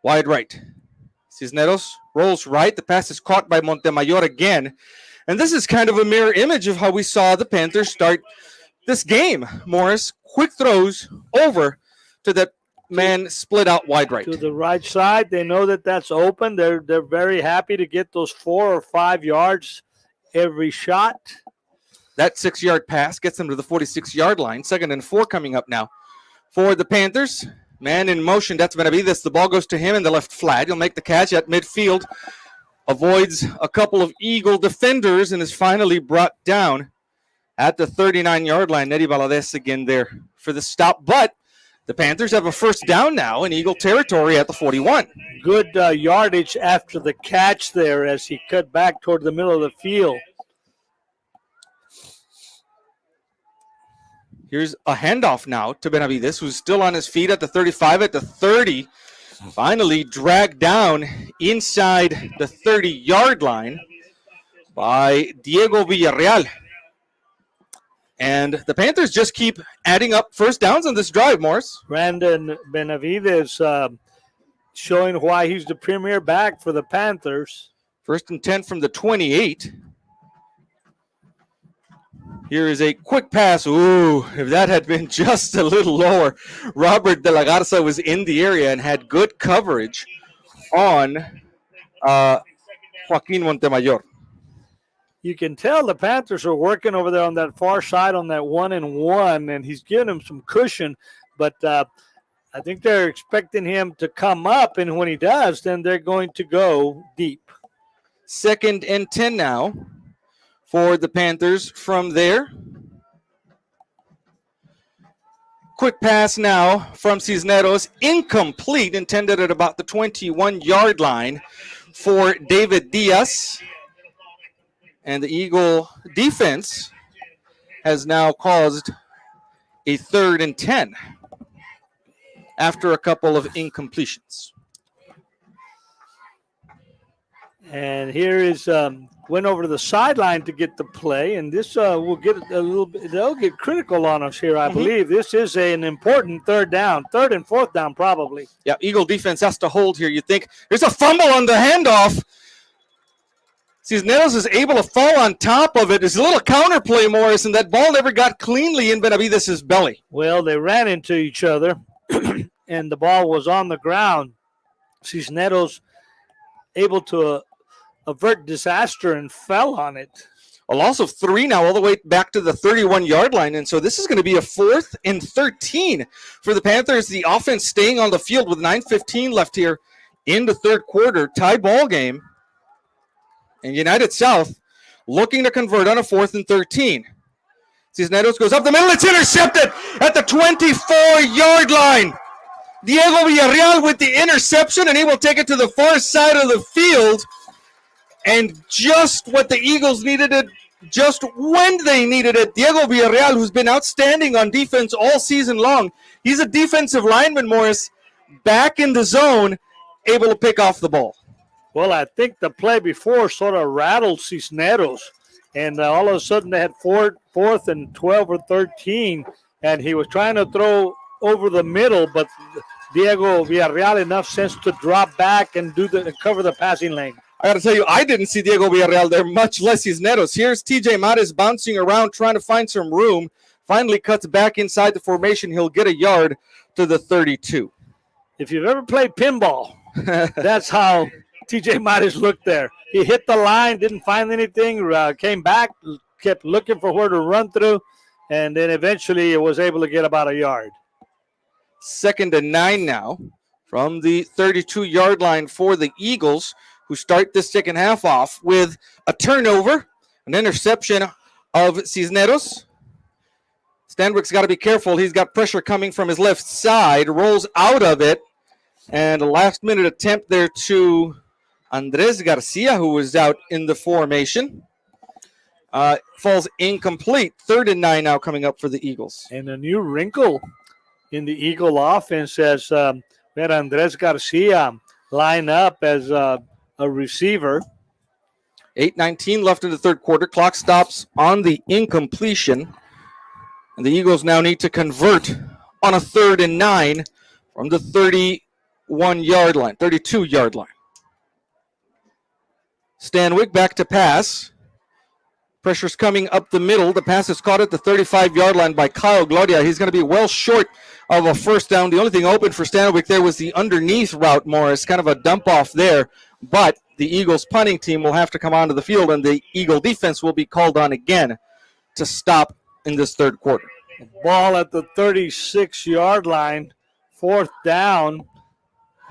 wide right. Cisneros rolls right. The pass is caught by Montemayor again. And this is kind of a mirror image of how we saw the Panthers start this game. Morris, quick throws over to that man split out wide right. To the right side. They know that that's open. They're very happy to get those 4 or 5 yards every shot. That 6-yard pass gets them to the 46-yard line. 2nd and 4 coming up now for the Panthers. Man in motion. That's Benavides. The ball goes to him in the left flat. He'll make the catch at midfield. Avoids a couple of Eagle defenders and is finally brought down at the 39-yard line. Neri Valadez again there for the stop. But the Panthers have a 1st down now in Eagle territory at the 41. Good yardage after the catch there as he cut back toward the middle of the field. Here's a handoff now to Benavides, who's still on his feet at the 35, at the 30. Finally dragged down inside the 30-yard line by Diego Villarreal. And the Panthers just keep adding up 1st downs on this drive, Morris. Brandon Benavides showing why he's the premier back for the Panthers. 1st and 10 from the 28. Here is a quick pass. Ooh, if that had been just a little lower. Robert De La Garza was in the area and had good coverage on Joaquin Montemayor. You can tell the Panthers are working over there on that far side on that 1-and-1, and he's giving him some cushion. But I think they're expecting him to come up, and when he does, then they're going to go deep. 2nd and 10 now for the Panthers from there. Quick pass now from Cisneros. Incomplete, intended at about the 21-yard line for David Diaz. And the Eagle defense has now caused a 3rd and 10 after a couple of incompletions. And here is went over to the sideline to get the play, and this will get a little bit. They'll get critical on us here, I believe. This is an important 3rd down, 3rd and 4th down probably. Yeah, Eagle defense has to hold here. You think there's a fumble on the handoff. Cisneros is able to fall on top of it. It's a little counterplay, Morris, and that ball never got cleanly in Benavides' belly. Well, they ran into each other, and the ball was on the ground. Cisneros able to avert disaster and fell on it. A loss of 3 now all the way back to the 31-yard line, and so this is going to be a 4th and 13 for the Panthers. The offense staying on the field with 9:15 left here in the third quarter. Tie ball game. And United South looking to convert on a 4th and 13. Cisneros goes up the middle. It's intercepted at the 24-yard line. Diego Villarreal with the interception, and he will take it to the far side of the field. And just what the Eagles needed it, just when they needed it, Diego Villarreal, who's been outstanding on defense all season long. He's a defensive lineman, Morris, back in the zone, able to pick off the ball. Well, I think the play before sort of rattled Cisneros, and all of a sudden they had 4th and 12 or 13, and he was trying to throw over the middle, but Diego Villarreal enough sense to drop back and cover the passing lane. I got to tell you, I didn't see Diego Villarreal there, much less Cisneros. Here's TJ Mares bouncing around, trying to find some room. Finally cuts back inside the formation. He'll get a yard to the 32. If you've ever played pinball, that's how TJ Mares looked there. He hit the line, didn't find anything, came back, kept looking for where to run through, and then eventually was able to get about a yard. 2nd and 9 now from the 32-yard line for the Eagles, who start this second half off with a turnover, an interception of Cisneros. Stanwick's got to be careful. He's got pressure coming from his left side, rolls out of it, And a last-minute attempt there to Andres Garcia, who was out in the formation. Falls incomplete. 3rd and 9 now coming up for the Eagles. And a new wrinkle in the Eagle offense as we had Andres Garcia line up as a receiver. 8:19 left in the third quarter. Clock stops on the incompletion. And the Eagles now need to convert on a 3rd and 9 from the 31-yard line, 32-yard line. Stanwyck back to pass. Pressure's coming up the middle. The pass is caught at the 35-yard line by Kyle Gloria. He's going to be well short of a first down. The only thing open for Stanwyck there was the underneath route, Morris, kind of a dump off there. But the Eagles punting team will have to come onto the field, and the Eagle defense will be called on again to stop in this third quarter. Ball at the 36-yard line, 4th down,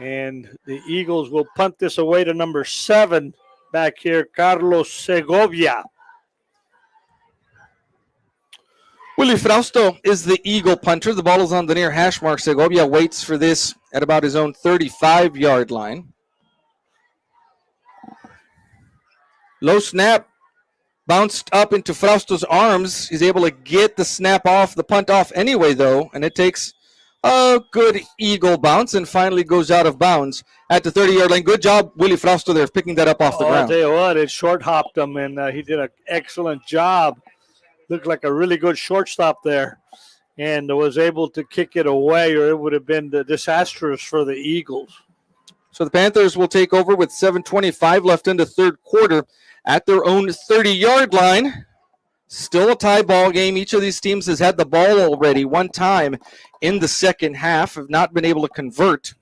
and the Eagles will punt this away to number 7 back here, Carlos Segovia. Willie Frausto is the Eagle punter. The ball is on the near hash mark. Segovia waits for this at about his own 35-yard line. Low snap. Bounced up into Frausto's arms. He's able to get the snap off, the punt off anyway, though, and it takes a good Eagle bounce and finally goes out of bounds at the 30-yard line. Good job, Willie Frausto, there, picking that up off the ground. I'll tell you what, it short-hopped him, and he did an excellent job. Looked like a really good shortstop there and was able to kick it away, or it would have been disastrous for the Eagles. So the Panthers will take over with 7:25 left in the third quarter at their own 30-yard line. Still a tie ball game. Each of these teams has had the ball already one time in the second half, have not been able to convert.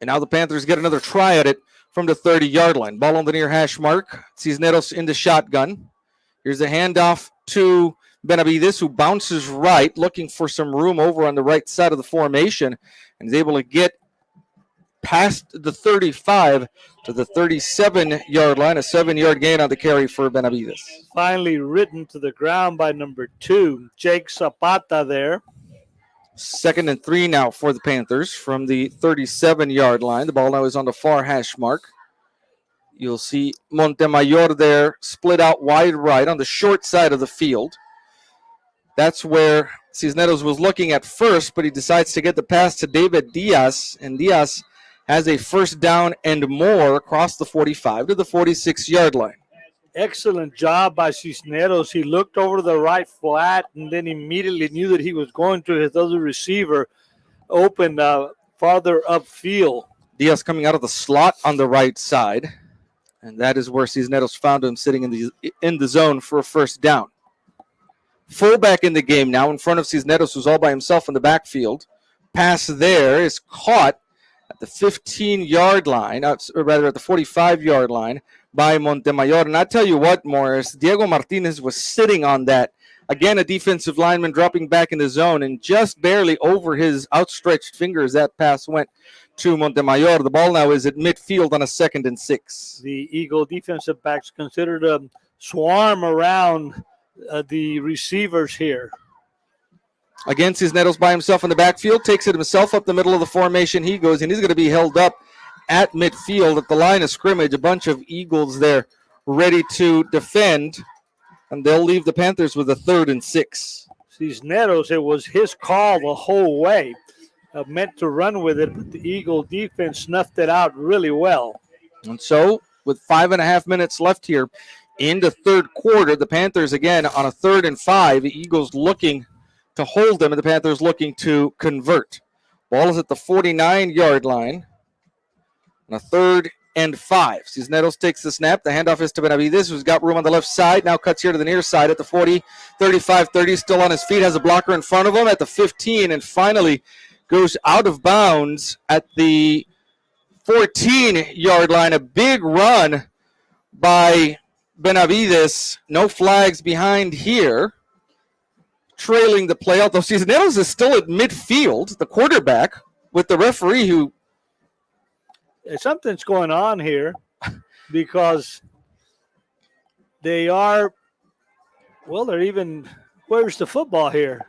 And now the Panthers get another try at it from the 30-yard line. Ball on the near hash mark. Cisneros in the shotgun. Here's a handoff to Benavides, who bounces right, looking for some room over on the right side of the formation, and is able to get past the 35 to the 37-yard line, a 7-yard gain on the carry for Benavides. Finally written to the ground by number 2, Jake Zapata there. 2nd and 3 now for the Panthers from the 37-yard line. The ball now is on the far hash mark. You'll see Montemayor there split out wide right on the short side of the field. That's where Cisneros was looking at first, but he decides to get the pass to David Diaz, and Diaz has a first down and more across the 45 to the 46-yard line. Excellent job by Cisneros. He looked over the right flat and then immediately knew that he was going to his other receiver open farther upfield. Diaz coming out of the slot on the right side, and that is where Cisneros found him sitting in the zone for a first down. Fullback in the game now in front of Cisneros, who's all by himself in the backfield. Pass there is caught at the 15-yard line, or rather at the 45-yard line by Montemayor. And I tell you what, Morris, Diego Martinez was sitting on that. Again, a defensive lineman dropping back in the zone, and just barely over his outstretched fingers, that pass went to Montemayor. The ball now is at midfield on a 2nd and 6. The Eagle defensive backs considered a swarm around the receivers here. Again, Cisneros by himself in the backfield, takes it himself up the middle of the formation. He goes, and he's going to be held up at midfield at the line of scrimmage. A bunch of Eagles there ready to defend, and they'll leave the Panthers with a 3rd and 6. Cisneros, it was his call the whole way. Meant to run with it, but the Eagle defense snuffed it out really well. And so, with 5.5 minutes left here in the third quarter, the Panthers again on a 3rd and 5. The Eagles looking to hold them, and the Panthers looking to convert. Ball is at the 49-yard line on a 3rd and 5. Cisneros takes the snap. The handoff is to Benavides, who's got room on the left side. Now cuts here to the near side at the 40, 35, 30. Still on his feet, has a blocker in front of him at the 15, and finally goes out of bounds at the 14-yard line. A big run by Benavides. No flags behind here. Trailing the play, although Cisneros is still at midfield, the quarterback, with the referee who... Something's going on here because they are, well, they're even, where's the football here?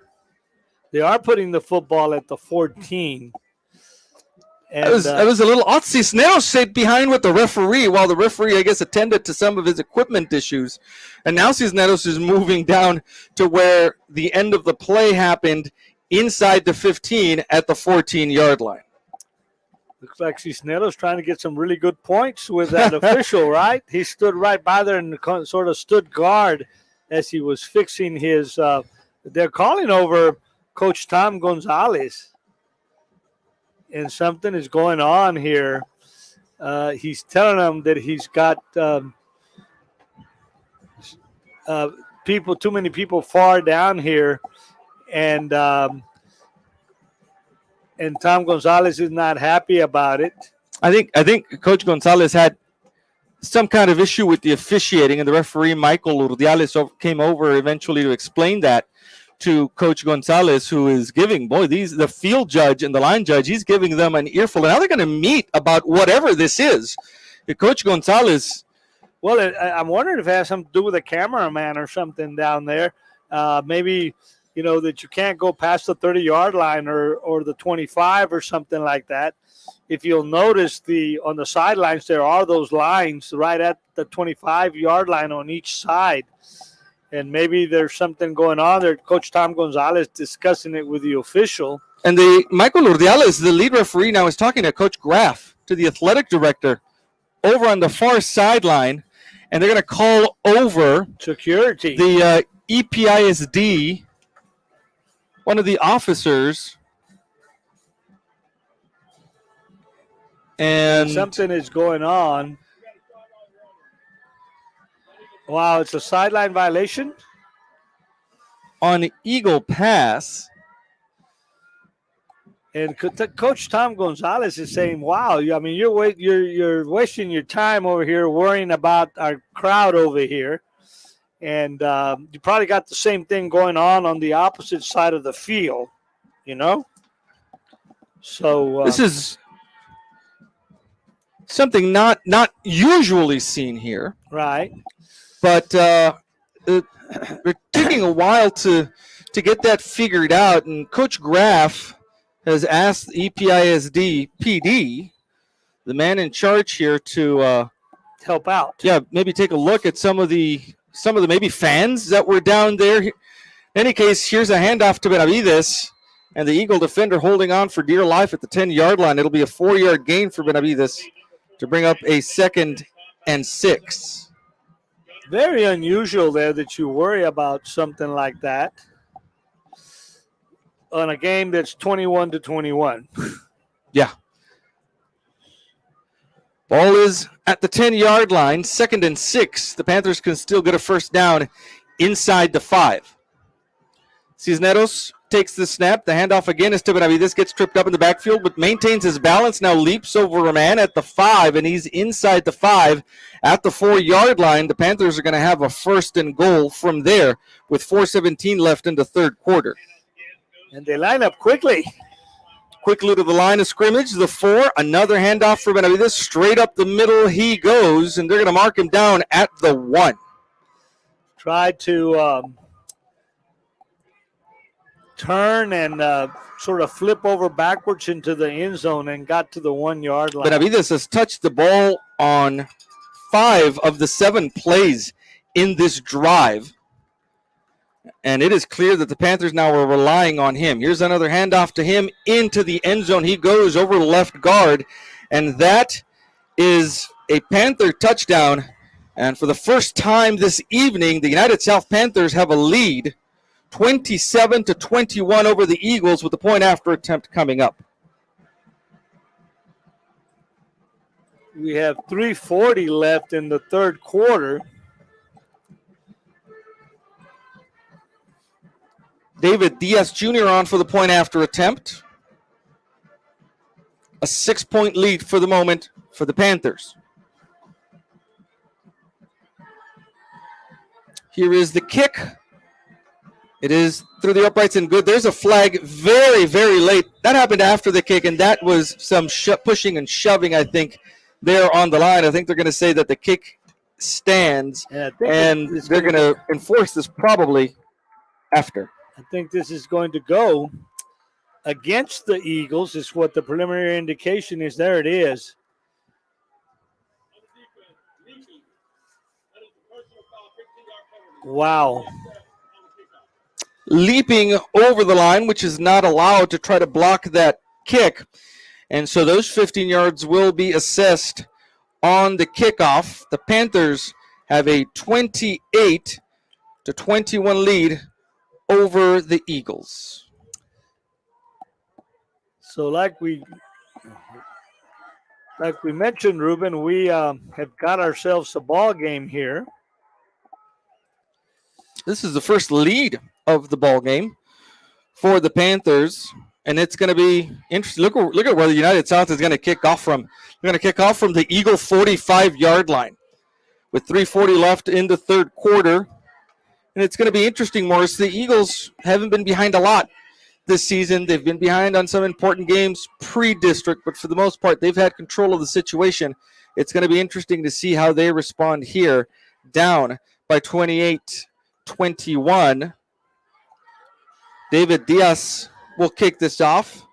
They are putting the football at the 14. And It was a little odd. Cisneros stayed behind with the referee while the referee, I guess, attended to some of his equipment issues. And now Cisneros is moving down to where the end of the play happened inside the 15 at the 14-yard line. looks like Cisneros trying to get some really good points with that official, right? He stood right by there and sort of stood guard as he was fixing his they're calling over Coach Tom Gonzalez. And something is going on here. He's telling them that he's got too many people far down here, and Tom Gonzalez is not happy about it. I think Coach Gonzalez had some kind of issue with the officiating, and the referee Michael Urdiales came over eventually to explain that to Coach Gonzalez, who is giving, the field judge and the line judge, he's giving them an earful. And now they're going to meet about whatever this is. Coach Gonzalez. Well, I'm wondering if it has something to do with a cameraman or something down there. Maybe, that you can't go past the 30-yard line or the 25 or something like that. If you'll notice on the sidelines, there are those lines right at the 25-yard line on each side. And maybe there's something going on there. Coach Tom Gonzalez discussing it with the official. And Michael Urdiales, the lead referee, now is talking to Coach Graff, to the athletic director, over on the far sideline. And they're going to call over security. The EPISD, one of the officers. And something is going on. Wow, it's a sideline violation on Eagle Pass. And Coach Tom Gonzalez is saying, "Wow, you're wasting your time over here worrying about our crowd over here, and you probably got the same thing going on the opposite side of the field, So this is something not usually seen here, right? But they're taking a while to get that figured out. And Coach Graff has asked EPISD PD, the man in charge here, to help out. Yeah, maybe take a look at some of the maybe fans that were down there. In any case, here's a handoff to Benavides, and the Eagle defender holding on for dear life at the 10-yard line. It'll be a 4-yard gain for Benavides to bring up a 2nd and 6. Very unusual there that you worry about something like that on a game that's 21-21. Yeah. Ball is at the 10-yard line, 2nd and 6. The Panthers can still get a first down inside the 5. Cisneros takes the snap. The handoff again is to Benavides. Gets tripped up in the backfield, but maintains his balance. Now leaps over a man at the 5, and he's inside the 5 at the 4-yard line. The Panthers are going to have a 1st and goal from there with 4:17 left in the third quarter. And they line up quickly. Quickly to the line of scrimmage. The 4, another handoff for Benavides. Straight up the middle he goes, and they're going to mark him down at the 1. Tried to turn and sort of flip over backwards into the end zone and got to the 1-yard line. Benavides has touched the ball on 5 of the 7 plays in this drive. And it is clear that the Panthers now are relying on him. Here's another handoff to him into the end zone. He goes over the left guard, and that is a Panther touchdown. And for the first time this evening, the United South Panthers have a lead, 27-21 over the Eagles, with the point after attempt coming up. We have 3:40 left in the third quarter. David Diaz Jr. on for the point after attempt. A 6-point lead for the moment for the Panthers. Here is the kick. It is through the uprights and good. There's a flag very, very late. That happened after the kick, and that was some pushing and shoving, I think, there on the line. I think they're going to say that the kick stands, and they're going to enforce this probably after. I think this is going to go against the Eagles is what the preliminary indication is. There it is. Wow. Leaping over the line, which is not allowed, to try to block that kick. And so those 15 yards will be assessed on the kickoff. The Panthers have a 28-21 lead over the Eagles. So like we mentioned, Ruben, we have got ourselves a ball game here. This is the first lead of the ball game for the Panthers, and it's going to be interesting. Look at where the United South is going to kick off from. They're going to kick off from the Eagle 45-yard line with 3:40 left in the third quarter. And it's going to be interesting, Morris. The Eagles haven't been behind a lot this season. They've been behind on some important games pre-district, but for the most part, they've had control of the situation. It's going to be interesting to see how they respond here, down by 28-21. David Diaz will kick this off.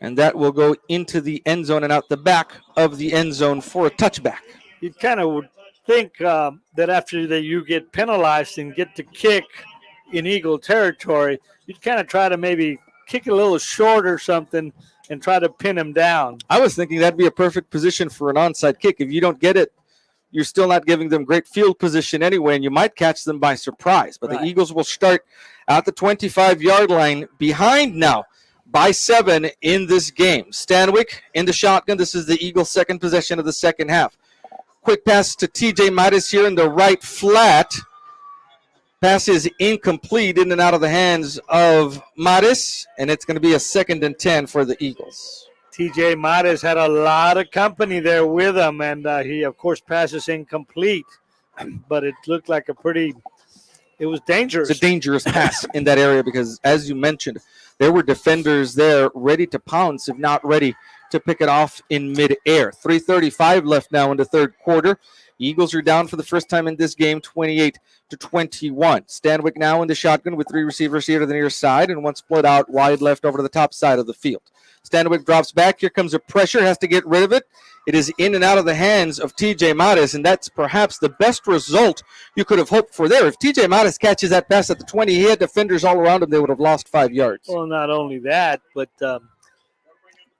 And that will go into the end zone and out the back of the end zone for a touchback. You kind of would think that after that you get penalized and get to kick in Eagle territory, you'd kind of try to maybe kick a little short or something and try to pin him down. I was thinking that'd be a perfect position for an onside kick. If you don't get it, you're still not giving them great field position anyway, and you might catch them by surprise. But the Eagles will start at the 25-yard line, behind now by 7 in this game. Stanwyck in the shotgun. This is the Eagles' second possession of the second half. Quick pass to TJ Mattis here in the right flat. Pass is incomplete, in and out of the hands of Mattis, and it's going to be a 2nd and 10 for the Eagles. TJ Mattis had a lot of company there with him, and he, of course, passes incomplete. But it looked like it was dangerous. It's a dangerous pass in that area because, as you mentioned, there were defenders there ready to pounce, if not ready to pick it off in midair. 3:35 left now in the third quarter. Eagles are down for the first time in this game, 28-21. Stanwyck now in the shotgun with 3 receivers here to the near side and one split out wide left over to the top side of the field. Stanwyck drops back. Here comes a pressure. Has to get rid of it. It is in and out of the hands of TJ Mattis, and that's perhaps the best result you could have hoped for there. If TJ Mattis catches that pass at the 20, he had defenders all around him. They would have lost 5 yards. Well, not only that, but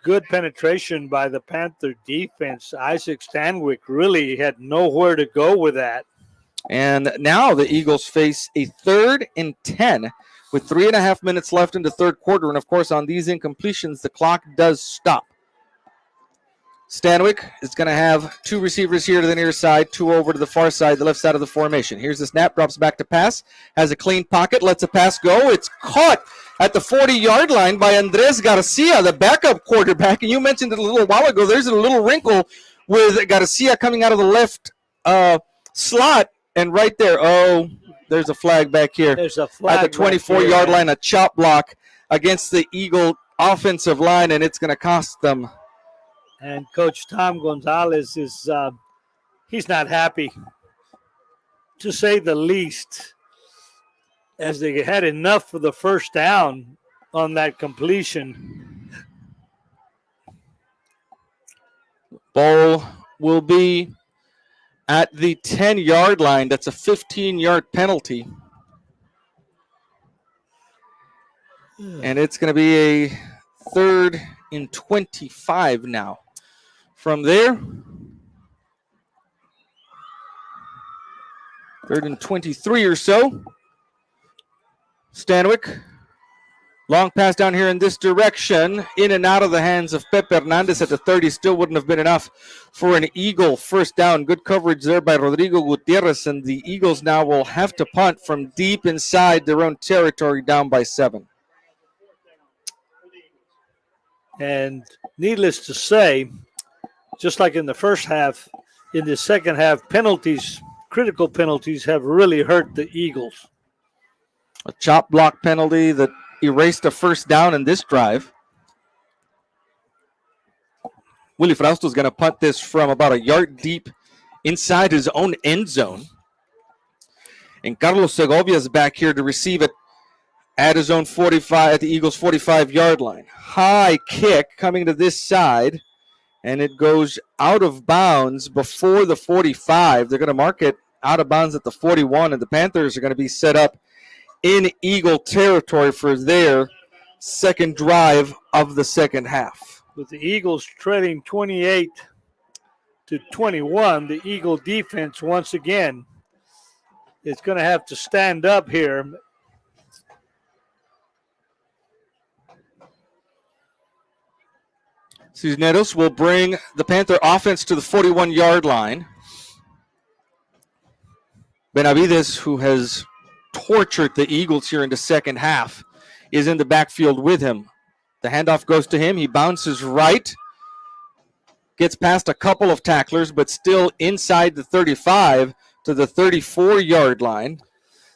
good penetration by the Panther defense. Isaac Stanwyck really had nowhere to go with that. And now the Eagles face a 3rd and 10 with 3.5 minutes left in the third quarter. And, of course, on these incompletions, the clock does stop. Stanwyck is going to have 2 receivers here to the near side, 2 over to the far side, the left side of the formation. Here's the snap, drops back to pass, has a clean pocket, lets a pass go. It's caught at the 40-yard line by Andres Garcia, the backup quarterback. And you mentioned it a little while ago. There's a little wrinkle with Garcia coming out of the left slot. And right there, there's a flag back here. There's a flag at the 24-yard line, a chop block against the Eagle offensive line, and it's going to cost them. And Coach Tom Gonzalez is he's not happy, to say the least, as they had enough for the first down on that completion. Ball will be at the 10-yard line. That's a 15-yard penalty. And it's going to be a 3rd and 25 now. From there, 3rd and 23 or so. Stanwyck. Long pass down here in this direction. In and out of the hands of Pepe Hernandez at the 30. Still wouldn't have been enough for an Eagle first down. Good coverage there by Rodrigo Gutierrez. And the Eagles now will have to punt from deep inside their own territory, down by 7. And needless to say, just like in the first half, in the second half, critical penalties have really hurt the Eagles. A chop block penalty that erased a first down in this drive. Willie Frausto is going to punt this from about a yard deep inside his own end zone. And Carlos Segovia is back here to receive it at his own 45, at the Eagles' 45-yard line. High kick coming to this side, and it goes out of bounds before the 45. They're going to mark it out of bounds at the 41, and the Panthers are going to be set up in Eagle territory for their second drive of the second half. With the Eagles trailing 28-21, the Eagle defense once again is going to have to stand up here. Cisneros will bring the Panther offense to the 41-yard line. Benavides, who has tortured the Eagles here in the second half, is in the backfield with him. The handoff goes to him. He bounces right, gets past a couple of tacklers, but still inside the 35 to the 34-yard line.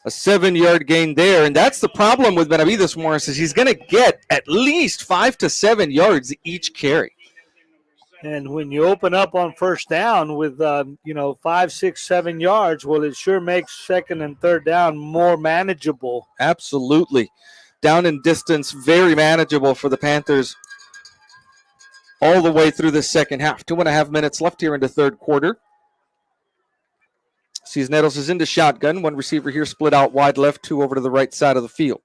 A 7-yard gain there, and that's the problem with Benavides, Morris, is he's going to get at least 5 to 7 yards each carry. And when you open up on first down with, 5, 6, 7 yards, well, it sure makes second and third down more manageable. Absolutely. Down in distance, very manageable for the Panthers all the way through the second half. 2.5 minutes left here in the third quarter. Cisneros is into shotgun. One receiver here split out wide left, two over to the right side of the field.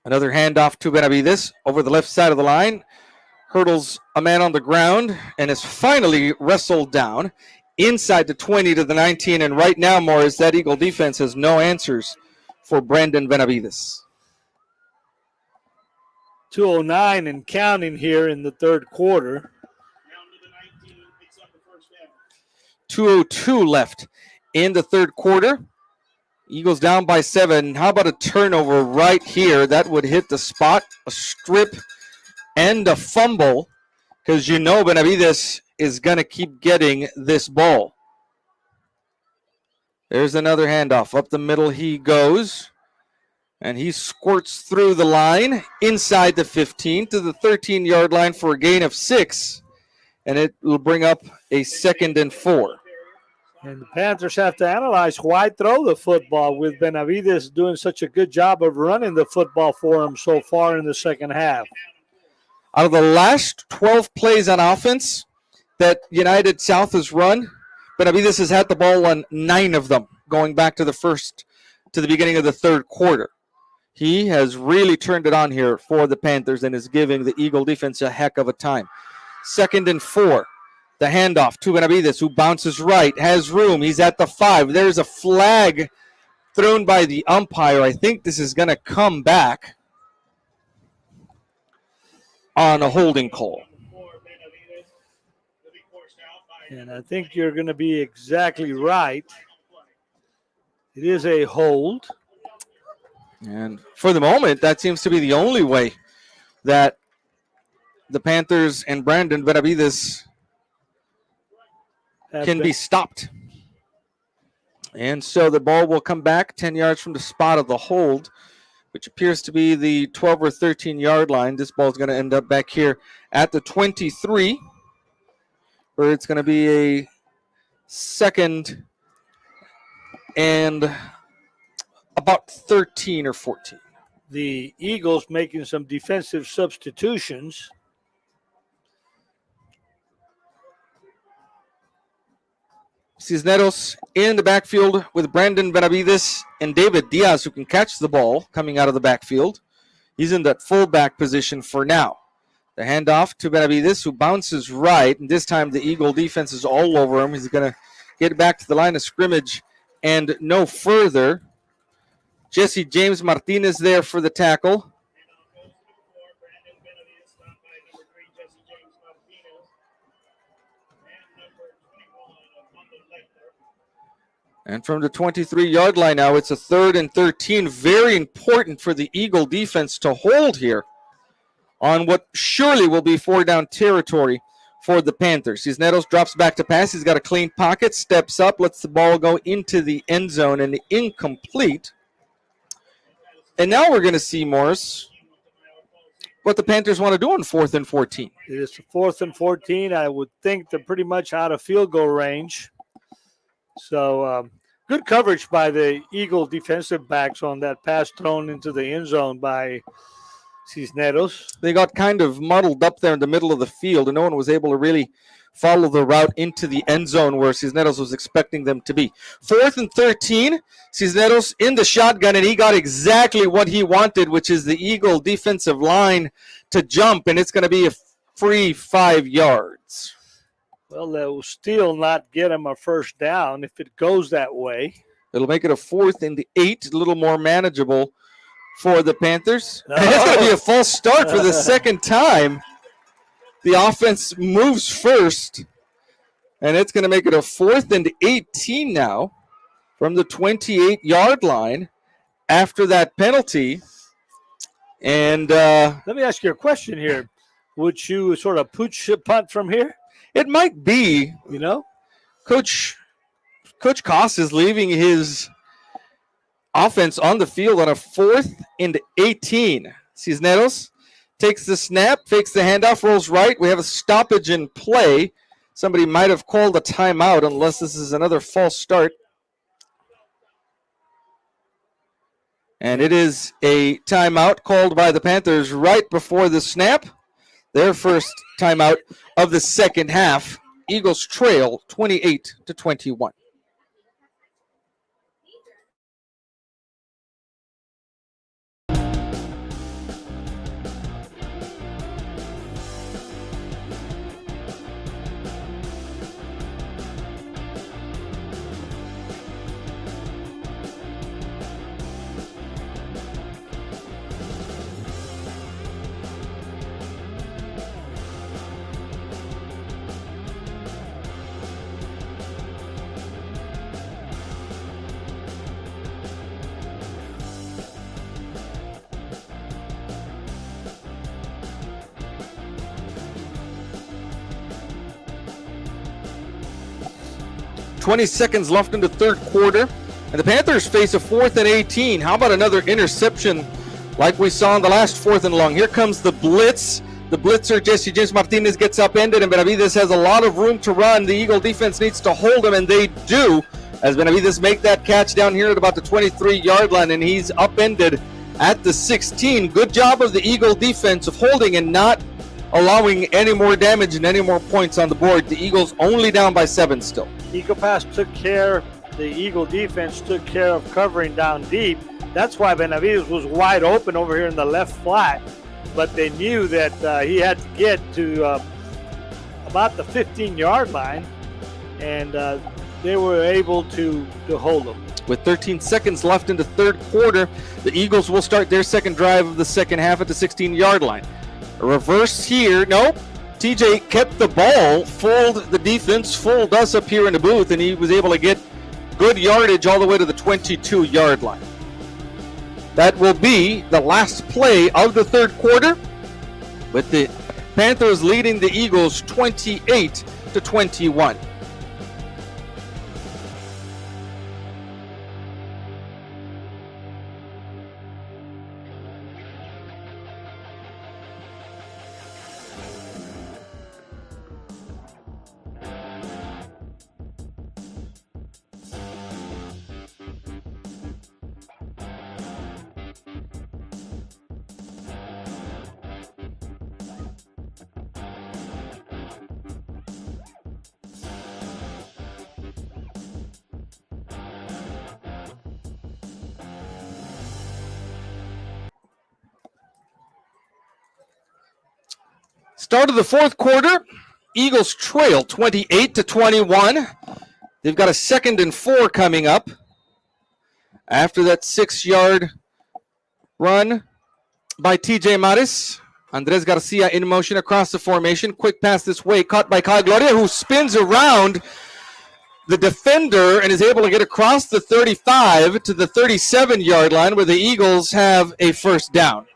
Another handoff to Benavides over the left side of the line. Hurdles a man on the ground and is finally wrestled down inside the 20 to the 19. And right now, Morris, that Eagle defense has no answers for Brandon Benavides. 2:09 and counting here in the third quarter. 2:02 left in the third quarter. Eagles down by 7. How about a turnover right here? That would hit the spot. A strip and a fumble, because Benavides is going to keep getting this ball. There's another handoff. Up the middle he goes, and he squirts through the line inside the 15 to the 13-yard line for a gain of 6, and it will bring up a 2nd and 4. And the Panthers have to analyze why throw the football with Benavides doing such a good job of running the football for him so far in the second half. Out of the last 12 plays on offense that United South has run, Benavides has had the ball on 9 of them, going back to the beginning of the third quarter. He has really turned it on here for the Panthers and is giving the Eagle defense a heck of a time. 2nd and 4. The handoff to Benavides, who bounces right, has room. He's at the 5. There's a flag thrown by the umpire. I think this is going to come back on a holding call. And I think you're going to be exactly right. It is a hold. And for the moment, that seems to be the only way that the Panthers and Brandon Benavides can be stopped. And so the ball will come back 10 yards from the spot of the hold, which appears to be the 12 or 13-yard line. This ball is going to end up back here at the 23, where it's going to be a 2nd and about 13 or 14. The Eagles making some defensive substitutions. Cisneros in the backfield with Brandon Benavides and David Diaz, who can catch the ball coming out of the backfield. He's in that fullback position for now. The handoff to Benavides, who bounces right, and this time the Eagle defense is all over him. He's going to get back to the line of scrimmage and no further. Jesse James Martinez there for the tackle. And from the 23-yard line now, it's a 3rd and 13. Very important for the Eagle defense to hold here on what surely will be 4-down territory for the Panthers. Cisneros drops back to pass. He's got a clean pocket, steps up, lets the ball go into the end zone, and incomplete. And now we're going to see, Morris, what the Panthers want to do on 4th and 14. It is 4th and 14. I would think they're pretty much out of field goal range. So good coverage by the Eagle defensive backs on that pass thrown into the end zone by Cisneros. They got kind of muddled up there in the middle of the field, and no one was able to really follow the route into the end zone where Cisneros was expecting them to be. 4th and 13, Cisneros in the shotgun, and he got exactly what he wanted, which is the Eagle defensive line to jump, and it's going to be a free 5 yards. Well, that will still not get him a first down if it goes that way. It'll make it a 4th and 8, a little more manageable for the Panthers. And it's going to be a false start for the second time. The offense moves first, and it's going to make it a 4th and 18 now from the 28-yard line after that penalty. And let me ask you a question here. Would you sort of pooch punt from here? it might be, You know? Coach Koss is leaving his offense on the field on a 4th and 18. Cisneros takes the snap, fakes the handoff, rolls right. We have a stoppage in play. Somebody might have called a timeout unless this is another false start. And it is a timeout called by the Panthers right before the snap. Their first timeout of the second half. Eagles trail 28-21. .20 seconds left in the third quarter, and the Panthers face a 4th and 18. How about another interception like we saw in the last 4th and long? Here comes the blitz. The blitzer, James Martinez, gets upended, and Benavides has a lot of room to run. The Eagle defense needs to hold him, and they do, as Benavides make that catch down here at about the 23-yard line, and he's upended at the 16. Good job of the Eagle defense of holding and not allowing any more damage and any more points on the board. The Eagles only down by 7 still. Eagle Pass took care, the Eagle defense took care of covering down deep. That's why Benavides was wide open over here in the left flat. But they knew that he had to get to about the 15-yard line, and they were able to hold him. With 13 seconds left in the third quarter, the Eagles will start their second drive of the second half at the 16-yard line. A reverse here. Nope. TJ kept the ball, fooled the defense, fooled us up here in the booth, and he was able to get good yardage all the way to the 22-yard line. That will be the last play of the third quarter, with the Panthers leading the Eagles 28-21. Start of the fourth quarter, Eagles trail 28-21. They've got a 2nd and 4 coming up after that 6-yard run by TJ Maris. Andres Garcia in motion across the formation. Quick pass this way, caught by Kyle Gloria, who spins around the defender and is able to get across the 35 to the 37-yard line, where the Eagles have a first down.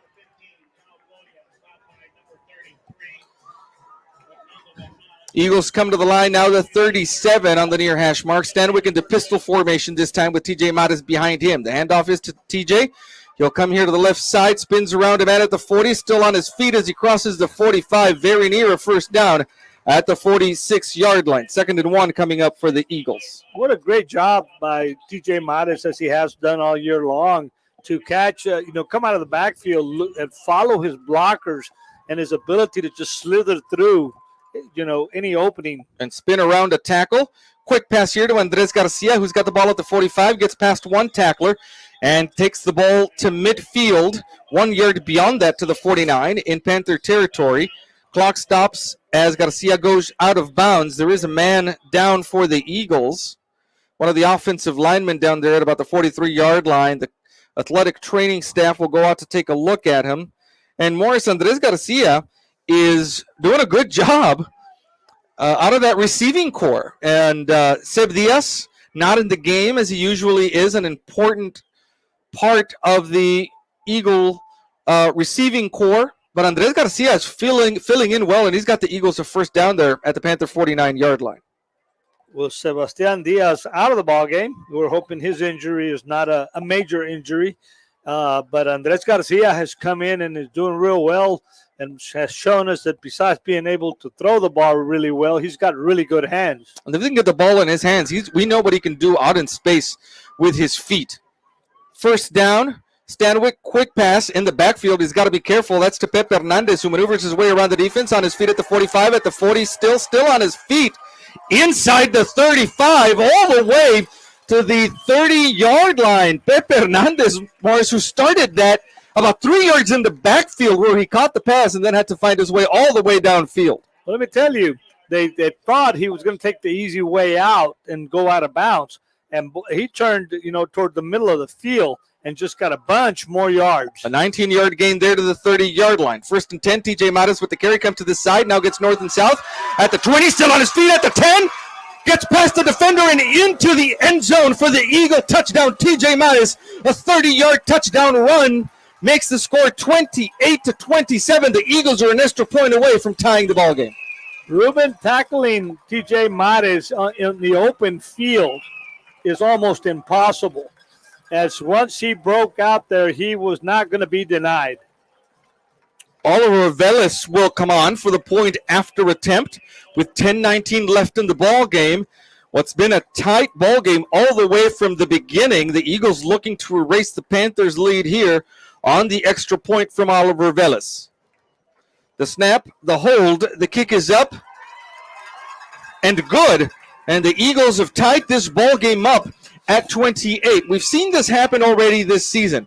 Eagles come to the line now, the 37 on the near hash mark. Stanwyck into pistol formation this time with TJ Matas behind him. The handoff is to TJ. He'll come here to the left side, spins around a man at the 40, still on his feet as he crosses the 45, very near a first down at the 46-yard line. 2nd and 1 coming up for the Eagles. What a great job by TJ Mares, as he has done all year long, to catch, come out of the backfield and follow his blockers and his ability to just slither through, any opening. And spin around a tackle. Quick pass here to Andres Garcia, who's got the ball at the 45, gets past one tackler, and takes the ball to midfield, 1 yard beyond that to the 49 in Panther territory. Clock stops as Garcia goes out of bounds. There is a man down for the Eagles. One of the offensive linemen down there at about the 43-yard line. The athletic training staff will go out to take a look at him. And Morris Andres Garcia is doing a good job out of that receiving core. And Seb Diaz, not in the game as he usually is, an important part of the Eagle receiving core. But Andres Garcia is filling in well, and he's got the Eagles a first down there at the Panther 49-yard line. Well, Sebastian Diaz out of the ball game. We're hoping his injury is not a major injury. But Andres Garcia has come in and is doing real well and has shown us that besides being able to throw the ball really well, he's got really good hands. And if he can get the ball in his hands, we know what he can do out in space with his feet. First down, Stanwyck, quick pass in the backfield. He's got to be careful. That's to Pepe Hernandez, who maneuvers his way around the defense, on his feet at the 45, at the 40, still on his feet. Inside the 35, all the way to the 30-yard line. Pepe Hernandez, Morris, who started that about 3 yards in the backfield where he caught the pass and then had to find his way all the way downfield. Well, let me tell you, they thought he was going to take the easy way out and go out of bounds. And he turned, toward the middle of the field and just got a bunch more yards. A 19-yard gain there to the 30-yard line. 1st and 10, TJ Matas with the carry, comes to the side, now gets north and south. At the 20, still on his feet at the 10. Gets past the defender and into the end zone for the Eagle touchdown. TJ Matas, a 30-yard touchdown run, makes the score 28-27. The Eagles are an extra point away from tying the ball game. Ruben tackling TJ Matas in the open field is almost impossible, as once he broke out there, he was not going to be denied. Oliver Velas will come on for the point after attempt with 10:19 left in the ball game. What's been a tight ball game all the way from the beginning. The Eagles looking to erase the Panthers' lead here on the extra point from Oliver Velas. The snap, the hold, the kick is up, and good. And the Eagles have tied this ball game up at 28. We've seen this happen already this season.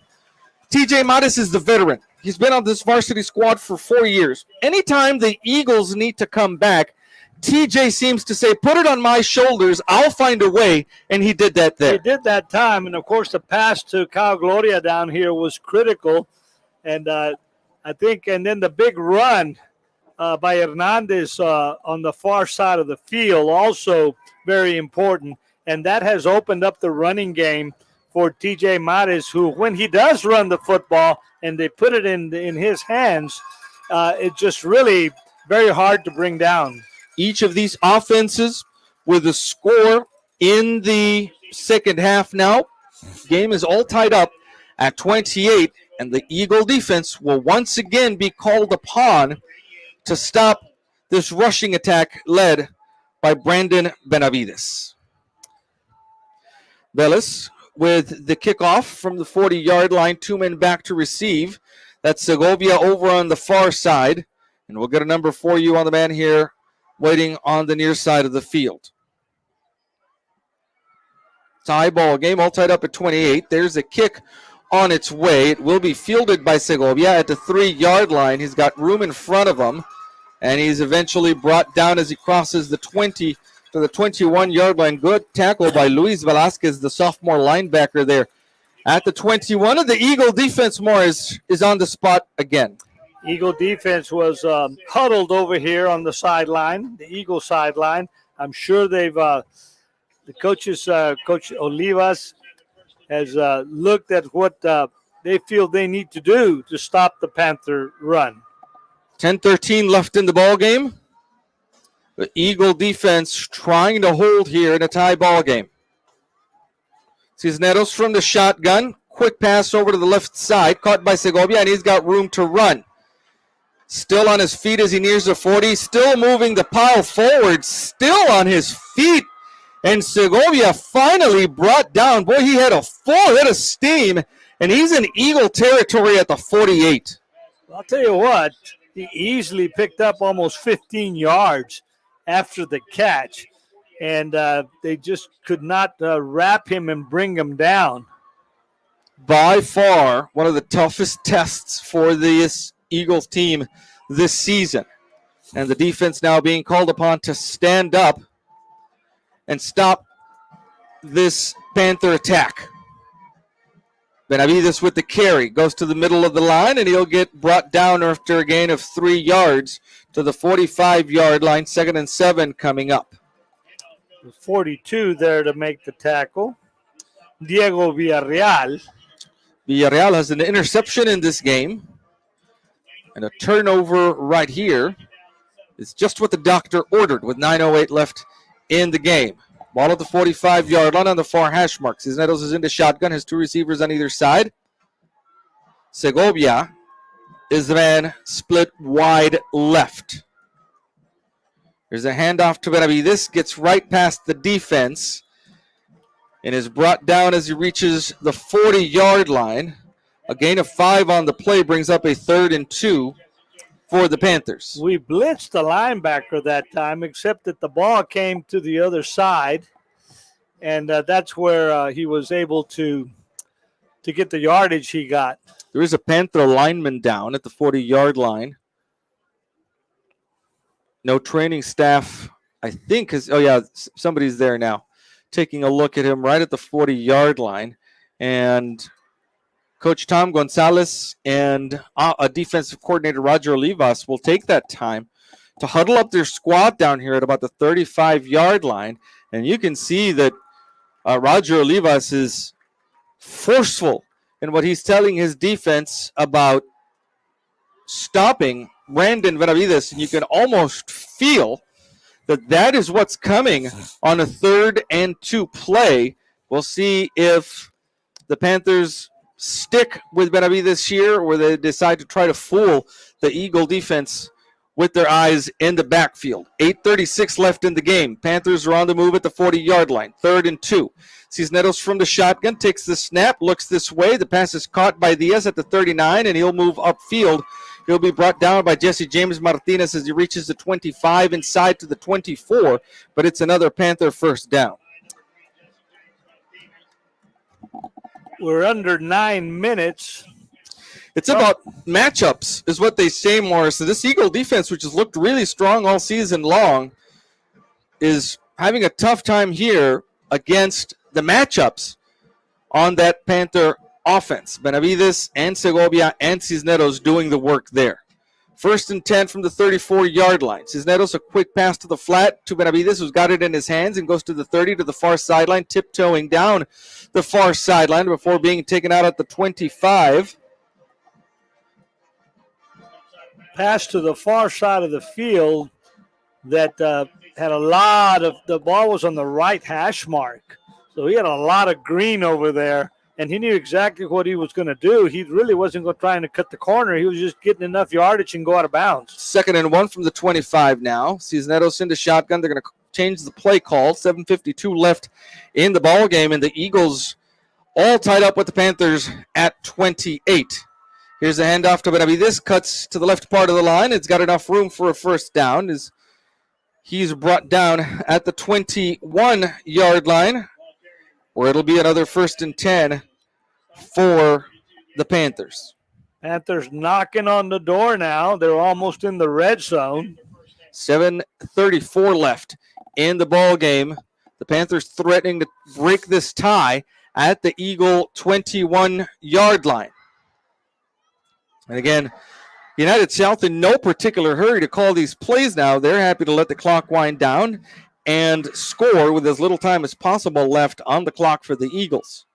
TJ Matas is the veteran. He's been on this varsity squad for 4 years. Anytime the Eagles need to come back, TJ seems to say, put it on my shoulders, I'll find a way, and he did that there. He did that time, and, of course, the pass to Kyle Gloria down here was critical. And I think, and then the big run by Hernandez on the far side of the field, also very important. And that has opened up the running game for TJ Matas, who, when he does run the football and they put it in his hands, it's just really very hard to bring down. Each of these offenses with a score in the second half now. Game is all tied up at 28, and the Eagle defense will once again be called upon to stop this rushing attack led by Brandon Benavides. Velas with the kickoff from the 40-yard line, 2 men back to receive. That's Segovia over on the far side. And we'll get a number for you on the man here waiting on the near side of the field. Tie ball game, all tied up at 28. There's a kick on its way. It will be fielded by Segovia at the 3-yard line. He's got room in front of him, and he's eventually brought down as he crosses the 20 to the 21-yard line. Good tackle by Luis Velasquez, the sophomore linebacker there. At the 21 of the Eagle defense, Morris is on the spot again. Eagle defense was huddled over here on the sideline, the Eagle sideline. I'm sure they've the coaches, Coach Olivas, has looked at what they feel they need to do to stop the Panther run. 10-13 left in the ball game. The Eagle defense trying to hold here in a tie ball game. Cisneros from the shotgun. Quick pass over to the left side. Caught by Segovia, and he's got room to run. Still on his feet as he nears the 40. Still moving the pile forward. Still on his feet. And Segovia finally brought down. Boy, he had a full head of steam. And he's in Eagle territory at the 48. I'll tell you what, he easily picked up almost 15 yards after the catch. And they just could not wrap him and bring him down. By far, one of the toughest tests for this Eagles team this season. And the defense now being called upon to stand up and stop this Panther attack. Benavides with the carry, goes to the middle of the line, and he'll get brought down after a gain of 3 yards to the 45-yard line. 2nd and 7 coming up. 42 there to make the tackle. Diego Villarreal. Villarreal has an interception in this game. And a turnover right here is just what the doctor ordered with 9:08 left in the game. Ball at the 45-yard line on the far hash mark. Cisneros is into shotgun, has 2 receivers on either side. Segovia is the man split wide left. There's a handoff to Benavides, gets right past the defense, and is brought down as he reaches the 40-yard line. A gain of 5 on the play brings up a 3rd and 2 for the Panthers. We blitzed the linebacker that time, except that the ball came to the other side, and that's where he was able to get the yardage he got. There is a Panther lineman down at the 40-yard line. No training staff, I think, somebody's there now, taking a look at him right at the 40-yard line. And Coach Tom Gonzalez and a defensive coordinator, Roger Olivas, will take that time to huddle up their squad down here at about the 35-yard line. And you can see that Roger Olivas is forceful in what he's telling his defense about stopping Brandon Benavides. And you can almost feel that is what's coming on a 3rd and 2 play. We'll see if the Panthers stick with Benavides here, or they decide to try to fool the Eagle defense with their eyes in the backfield. 8:36 left in the game. Panthers are on the move at the 40-yard line. 3rd and 2. Cisneros from the shotgun takes the snap, looks this way. The pass is caught by Diaz at the 39, and he'll move upfield. He'll be brought down by Jesse James Martinez as he reaches the 25 inside to the 24, but it's another Panther first down. We're under 9 minutes. It's about matchups is what they say, Morris. So this Eagle defense, which has looked really strong all season long, is having a tough time here against the matchups on that Panther offense. Benavides and Segovia and Cisneros doing the work there. 1st and 10 from the 34-yard line. Cisneros, a quick pass to the flat to Benavides, who's got it in his hands and goes to the 30 to the far sideline, tiptoeing down the far sideline before being taken out at the 25. Pass to the far side of the field that had a lot of – the ball was on the right hash mark. So he had a lot of green over there, and he knew exactly what he was going to do. He really wasn't trying to cut the corner. He was just getting enough yardage and go out of bounds. 2nd and 1 from the 25 now. Cisneros into shotgun. They're going to change the play call. 7:52 left in the ball game, and the Eagles all tied up with the Panthers at 28. Here's a handoff to Benavides. Cuts to the left part of the line. It's got enough room for a first down. He's brought down at the 21-yard line, where it'll be another 1st and 10 for the Panthers. Panthers knocking on the door now. They're almost in the red zone. 7:34 left in the ball game. The Panthers threatening to break this tie at the Eagle 21-yard line. And again, United South in no particular hurry to call these plays now. They're happy to let the clock wind down and score with as little time as possible left on the clock for the Eagles.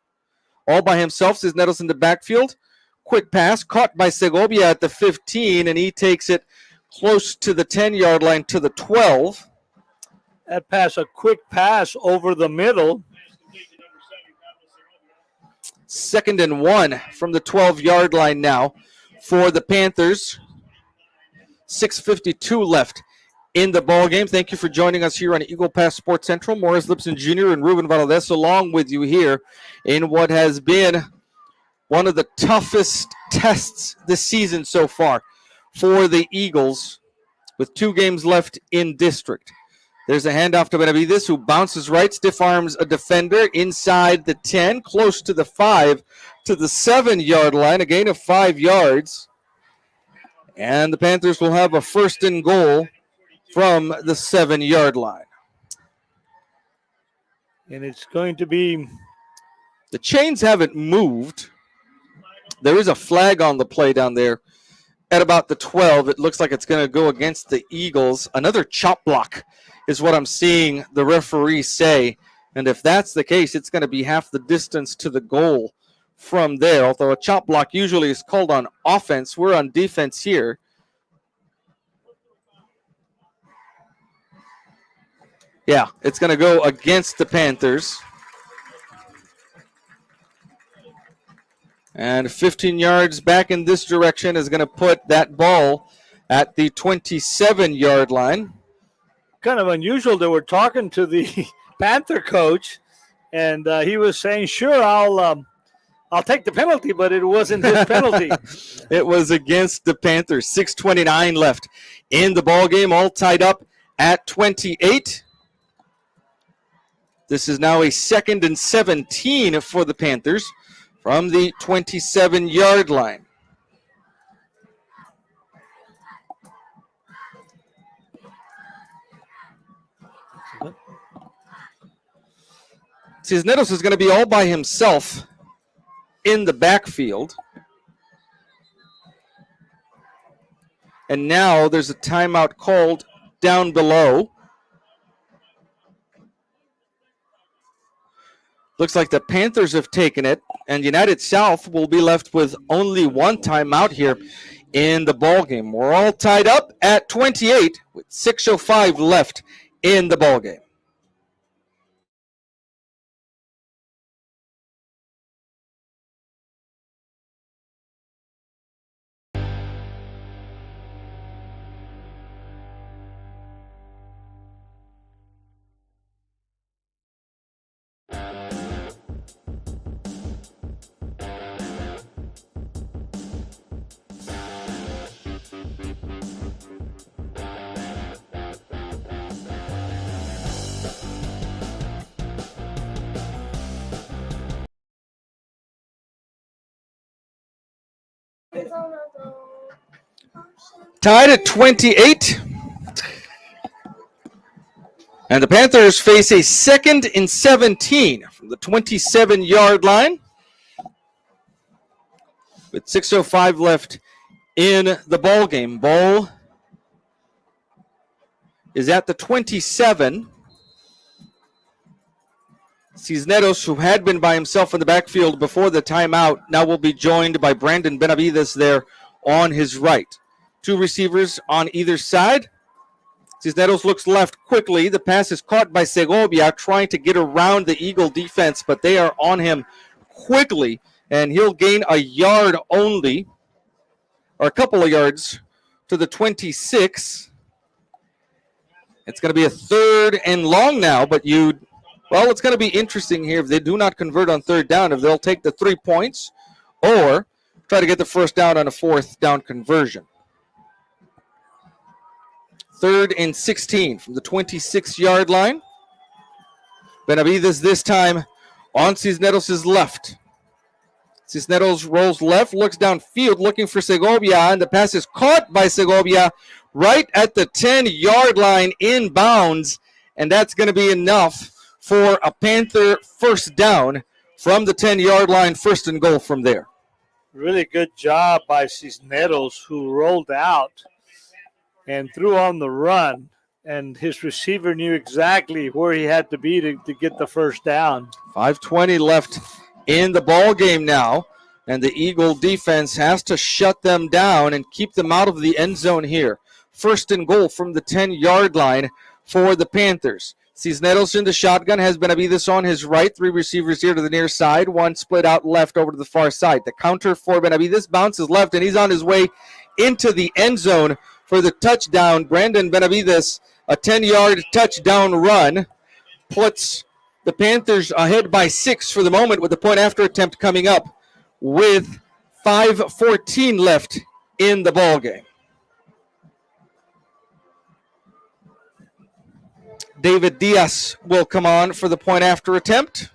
All by himself, Cisneros in the backfield. Quick pass caught by Segovia at the 15, and he takes it close to the 10-yard line to the 12. That pass, a quick pass over the middle. 2nd and 1 from the 12-yard line now for the Panthers. 6:52 left in the ball game. Thank you for joining us here on Eagle Pass Sports Central. Morris Lipson Jr. and Ruben Valdez along with you here in what has been one of the toughest tests this season so far for the Eagles with 2 games left in district. There's a handoff to Benavides, who bounces right, stiff arms a defender inside the 10, close to the 5, to the 7-yard line, a gain of 5 yards. And the Panthers will have a 1st and goal from the 7-yard line. And it's going to be... The chains haven't moved. There is a flag on the play down there at about the 12. It looks like it's going to go against the Eagles. Another chop block is what I'm seeing the referee say. And if that's the case, it's going to be half the distance to the goal from there. Although a chop block usually is called on offense, we're on defense here. Yeah, it's going to go against the Panthers. And 15 yards back in this direction is going to put that ball at the 27-yard line. Kind of unusual that we're talking to the Panther coach, and he was saying, sure, I'll take the penalty, but it wasn't his penalty. It was against the Panthers. 6:29 left in the ball game, all tied up at 28. This is now a 2nd and 17 for the Panthers from the 27-yard line. Cisneros is going to be all by himself in the backfield. And now there's a timeout called down below. Looks like the Panthers have taken it, and United South will be left with only 1 timeout here in the ball game. We're all tied up at 28 with 6:05 left in the ball game. Tied at 28. And the Panthers face a 2nd and 17 from the 27-yard line. With 6:05 left in the ball game. Ball is at the 27. Cisneros, who had been by himself in the backfield before the timeout, now will be joined by Brandon Benavides there on his right. 2 receivers on either side. Cisneros looks left quickly. The pass is caught by Segovia, trying to get around the Eagle defense, but they are on him quickly, and he'll gain a yard only, or a couple of yards, to the 26. It's going to be a 3rd and long now, but it's going to be interesting here if they do not convert on 3rd down, if they'll take the 3 points or try to get the 1st down on a 4th down conversion. 3rd and 16 from the 26-yard line. Benavides this time on Cisneros' left. Cisneros rolls left, looks downfield, looking for Segovia, and the pass is caught by Segovia right at the 10-yard line inbounds, and that's going to be enough for a Panther 1st down from the 10-yard line, 1st and goal from there. Really good job by Cisneros, who rolled out and threw on the run, and his receiver knew exactly where he had to be to get the 1st down. 5:20 left in the ball game now, and the Eagle defense has to shut them down and keep them out of the end zone here. 1st and goal from the 10-yard line for the Panthers. Cisneros in the shotgun, has Benavides on his right. 3 receivers here to the near side. 1 split out left over to the far side. The counter for Benavides bounces left, and he's on his way into the end zone for the touchdown. Brandon Benavides, a 10-yard touchdown run, puts the Panthers ahead by 6 for the moment, with the point after attempt coming up with 5:14 left in the ball game. David Diaz will come on for the point after attempt.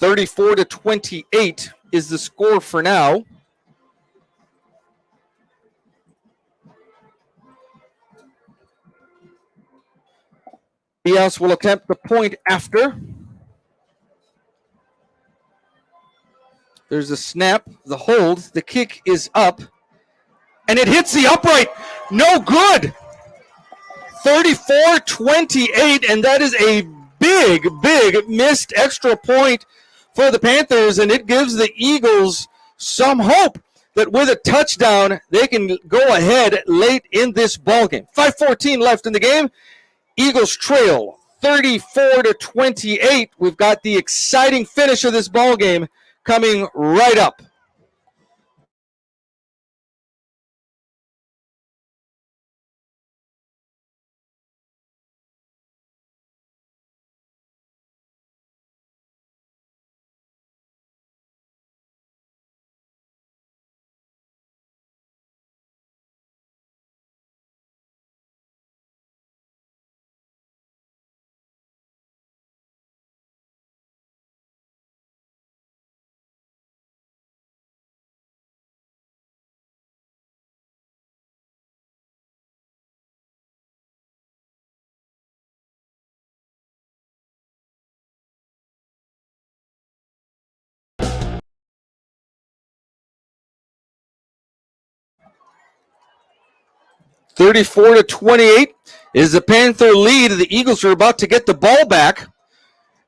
34-28 is the score for now. Diaz will attempt the point after. There's a snap, the hold, the kick is up, and it hits the upright. No good. 34-28, and that is a big missed extra point for the Panthers, and it gives the Eagles some hope that with a touchdown, they can go ahead late in this ballgame. 5:14 left in the game. Eagles trail 34-28. We've got the exciting finish of this ballgame coming right up. (34-28) is the Panther lead. The Eagles are about to get the ball back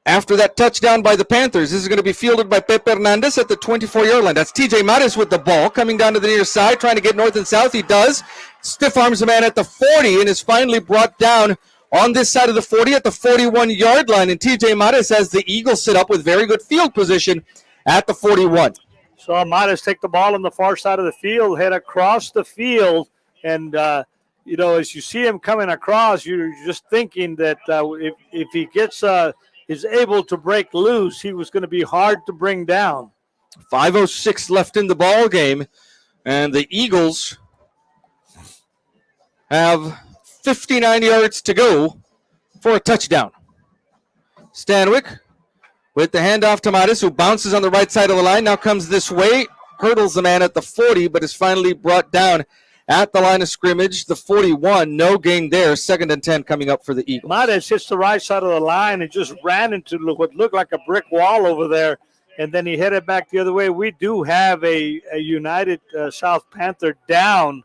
after that touchdown by the Panthers. This is going to be fielded by Pepe Hernandez at the 24-yard line. That's TJ Maris with the ball, coming down to the near side, trying to get north and south. He does. Stiff arms the man at the 40 and is finally brought down on this side of the 40 at the 41-yard line. And TJ Maris has the Eagles sit up with very good field position at the 41. So Maris take the ball on the far side of the field, head across the field, and as you see him coming across, you're just thinking that if he gets is able to break loose, he was going to be hard to bring down. 5:06 left in the ball game, and the Eagles have 59 yards to go for a touchdown. Stanwyck with the handoff to Maris, who bounces on the right side of the line. Now comes this way, hurdles the man at the 40, but is finally brought down at the line of scrimmage, the 41. No gain there. 2nd and 10 coming up for the Eagles. Maris hits the right side of the line and just ran into what looked like a brick wall over there, and then he headed back the other way. We do have a United South Panther down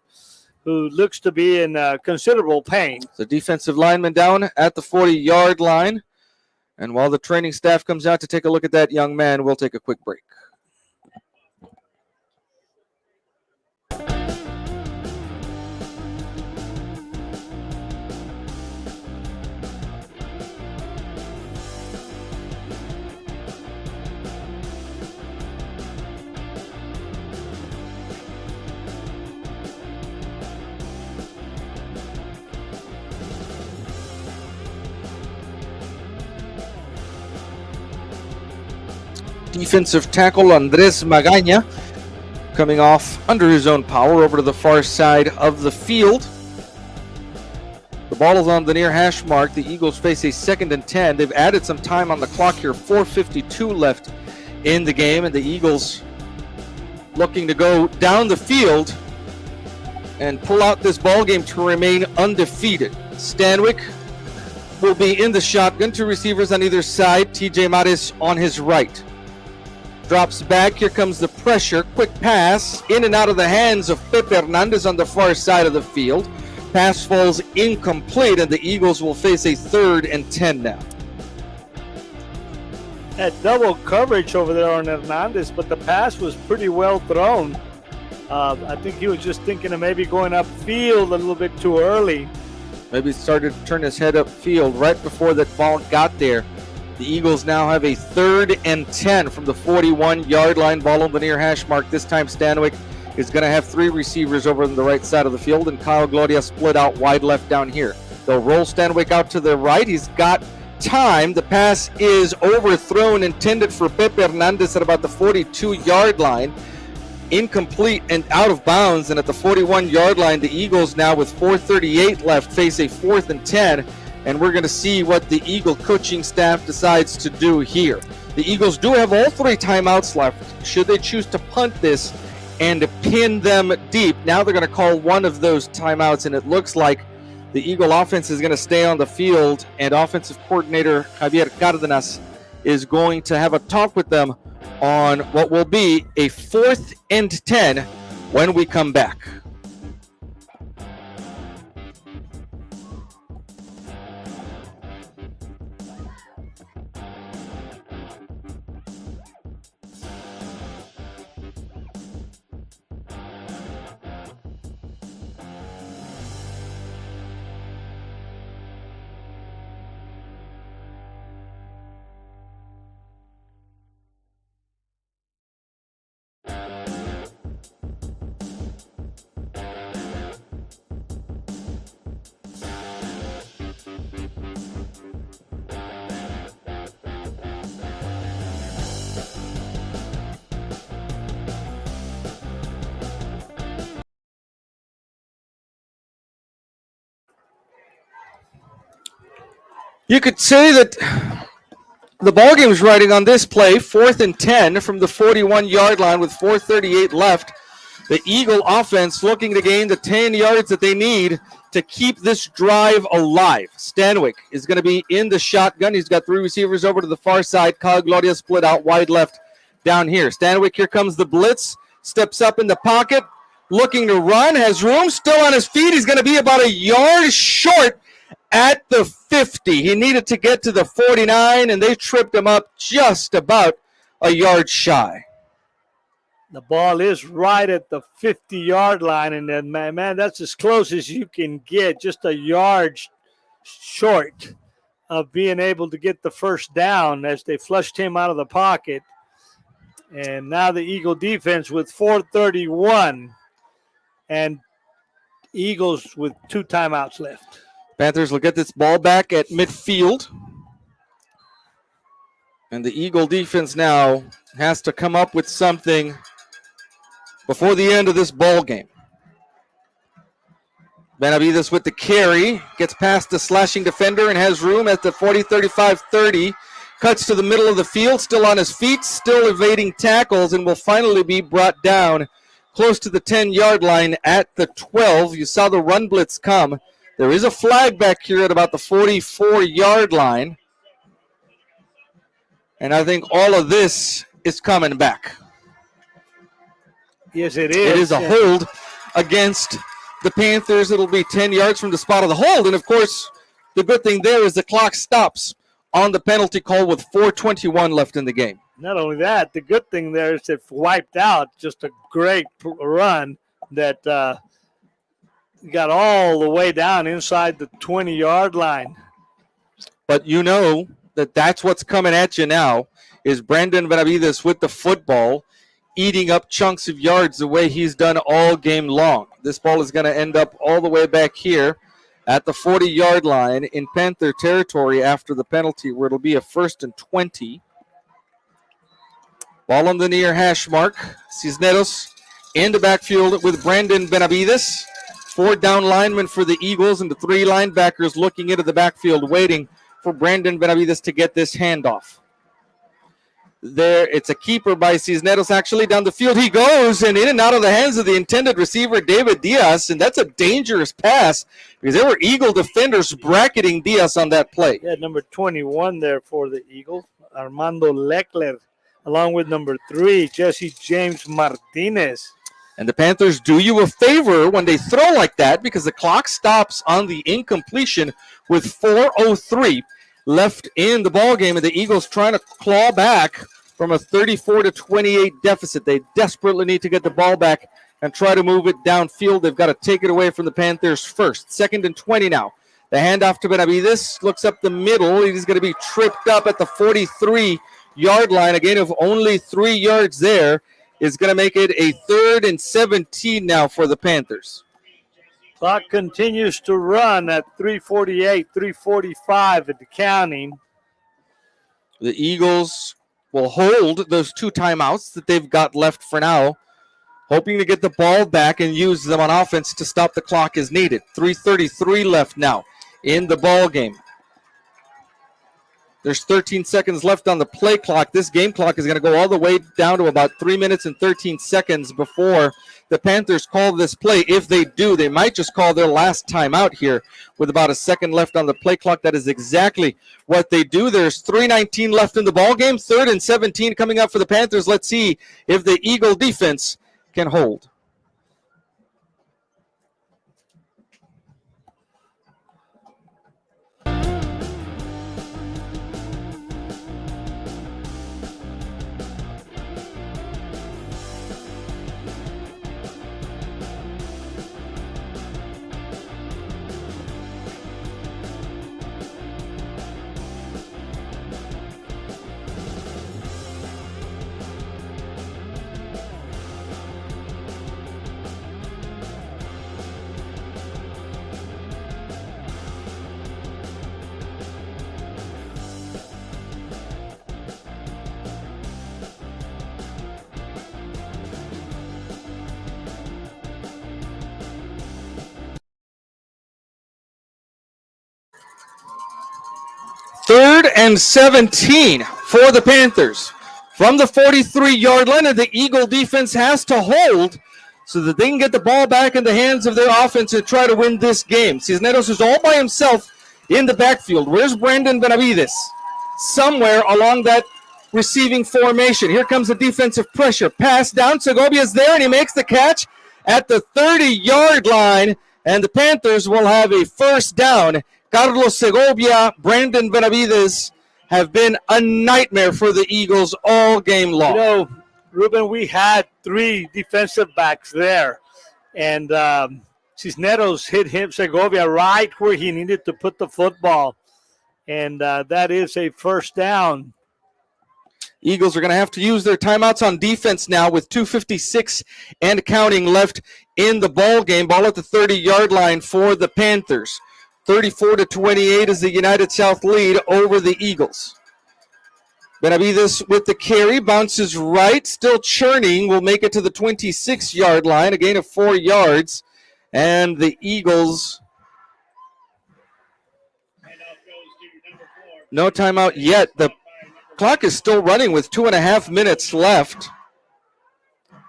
who looks to be in considerable pain. The defensive lineman down at the 40-yard line. And while the training staff comes out to take a look at that young man, we'll take a quick break. Defensive tackle Andres Magaña coming off under his own power over to the far side of the field. The ball is on the near hash mark. The Eagles face a 2nd and 10. They've added some time on the clock here. 4:52 left in the game, and the Eagles looking to go down the field and pull out this ball game to remain undefeated. Stanwyck will be in the shotgun. 2 receivers on either side. TJ Maris on his right. Drops back. Here comes the pressure. Quick pass in and out of the hands of Pepe Hernandez on the far side of the field. Pass falls incomplete, and the Eagles will face a 3rd and 10 now. Had double coverage over there on Hernandez, but the pass was pretty well thrown. I think he was just thinking of maybe going upfield a little bit too early. Maybe started to turn his head upfield right before that ball got there. The Eagles now have a 3rd and 10 from the 41-yard line. Ball on the near hash mark. This time Stanwyck is going to have 3 receivers over on the right side of the field, and Kyle Gloria split out wide left down here. They'll roll Stanwyck out to the right. He's got time. The pass is overthrown, intended for Pepe Hernandez at about the 42-yard line. Incomplete and out of bounds, and at the 41-yard line, the Eagles now with 4:38 left face a 4th and 10, and we're going to see what the Eagle coaching staff decides to do here. The Eagles do have all 3 timeouts left should they choose to punt this and pin them deep. Now they're going to call one of those timeouts, and it looks like the Eagle offense is going to stay on the field, and offensive coordinator Javier Cárdenas is going to have a talk with them on what will be a 4th and 10 when we come back. You could say that the ballgame is riding on this play, 4th and 10 from the 41-yard line with 4:38 left. The Eagle offense looking to gain the 10 yards that they need to keep this drive alive. Stanwyck is going to be in the shotgun. He's got 3 receivers over to the far side. Kyle Gloria split out wide left down here. Stanwyck, here comes the blitz. Steps up in the pocket, looking to run, has room, still on his feet. He's going to be about a yard short at the 50. He needed to get to the 49, and they tripped him up just about a yard shy. The ball is right at the 50-yard line, and then, man, that's as close as you can get, just a yard short of being able to get the first down as they flushed him out of the pocket. And now the Eagle defense with 4:31, and Eagles with 2 timeouts left. Panthers will get this ball back at midfield. And the Eagle defense now has to come up with something before the end of this ball game. Benavides with the carry, gets past the slashing defender and has room at the 40, 35, 30. Cuts to the middle of the field, still on his feet, still evading tackles, and will finally be brought down close to the 10-yard line at the 12. You saw the run blitz come. There is a flag back here at about the 44-yard line. And I think all of this is coming back. Yes, it is. It is a hold against the Panthers. It'll be 10 yards from the spot of the hold. And, of course, the good thing there is the clock stops on the penalty call with 4:21 left in the game. Not only that, the good thing there is it wiped out just a great run that got all the way down inside the 20-yard line. But you know that that's what's coming at you now is Brandon Benavides with the football, eating up chunks of yards the way he's done all game long. This ball is going to end up all the way back here at the 40-yard line in Panther territory after the penalty, where it'll be a 1st and 20. Ball on the near hash mark. Cisneros in the backfield with Brandon Benavides. 4 down linemen for the Eagles and the 3 linebackers looking into the backfield waiting for Brandon Benavides to get this handoff. There, it's a keeper by Cisneros actually down the field. He goes and in and out of the hands of the intended receiver, David Diaz, and that's a dangerous pass because there were Eagle defenders bracketing Diaz on that play. Yeah, number 21 there for the Eagles, Armando Leckler, along with number 3, Jesse James Martinez. And the Panthers do you a favor when they throw like that because the clock stops on the incompletion with 4:03 left in the ballgame, and the Eagles trying to claw back from a 34-28 deficit. They desperately need to get the ball back and try to move it downfield. They've got to take it away from the Panthers first. 2nd and 20 now. The handoff to Benavides, looks up the middle. He's going to be tripped up at the 43-yard line. A gain of only 3 yards there. is going to make it a 3rd and 17 now for the Panthers. Clock continues to run at 3:48, 3:45 at the counting. The Eagles will hold those 2 timeouts that they've got left for now, hoping to get the ball back and use them on offense to stop the clock as needed. 3:33 left now in the ball game. There's 13 seconds left on the play clock. This game clock is going to go all the way down to about 3 minutes and 13 seconds before the Panthers call this play. If they do, they might just call their last timeout here with about a second left on the play clock. That is exactly what they do. There's 3:19 left in the ball game. 3rd and 17 coming up for the Panthers. Let's see if the Eagle defense can hold. Third and 17 for the Panthers. From the 43-yard line, and the Eagle defense has to hold so that they can get the ball back in the hands of their offense and try to win this game. Cisneros is all by himself in the backfield. Where's Brandon Benavides? Somewhere along that receiving formation. Here comes the defensive pressure. Pass down. Segovia's there, and he makes the catch at the 30-yard line, and the Panthers will have a first down. Carlos Segovia, Brandon Benavides have been a nightmare for the Eagles all game long. You know, Ruben, we had 3 defensive backs there, and Cisneros hit him, Segovia, right where he needed to put the football, and that is a first down. Eagles are going to have to use their timeouts on defense now with 2:56 and counting left in the ball game. Ball at the 30-yard line for the Panthers. 34-28 is the United South lead over the Eagles. Benavides with the carry, bounces right, still churning, will make it to the 26-yard line, a gain of 4 yards. And the Eagles, no timeout yet. The clock is still running with 2.5 minutes left.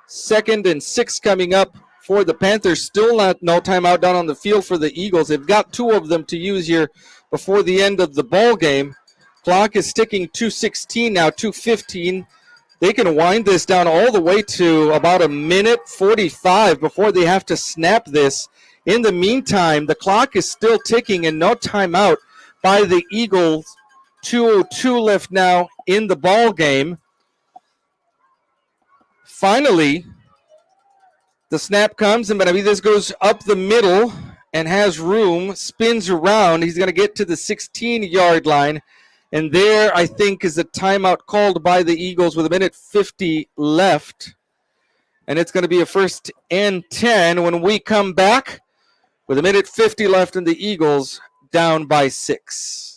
2nd and 6 coming up for the Panthers. Still no timeout down on the field for the Eagles. They've got 2 of them to use here before the end of the ball game. Clock is ticking 2:16 now, 2:15. They can wind this down all the way to about 1:45 before they have to snap this. In the meantime, the clock is still ticking and no timeout by the Eagles. 2:02 left now in the ball game. Finally, the snap comes, and Benavides goes up the middle and has room, spins around. He's going to get to the 16-yard line. And there, I think, is a timeout called by the Eagles with 1:50 left. And it's going to be a 1st and 10 when we come back with 1:50 left and the Eagles down by 6.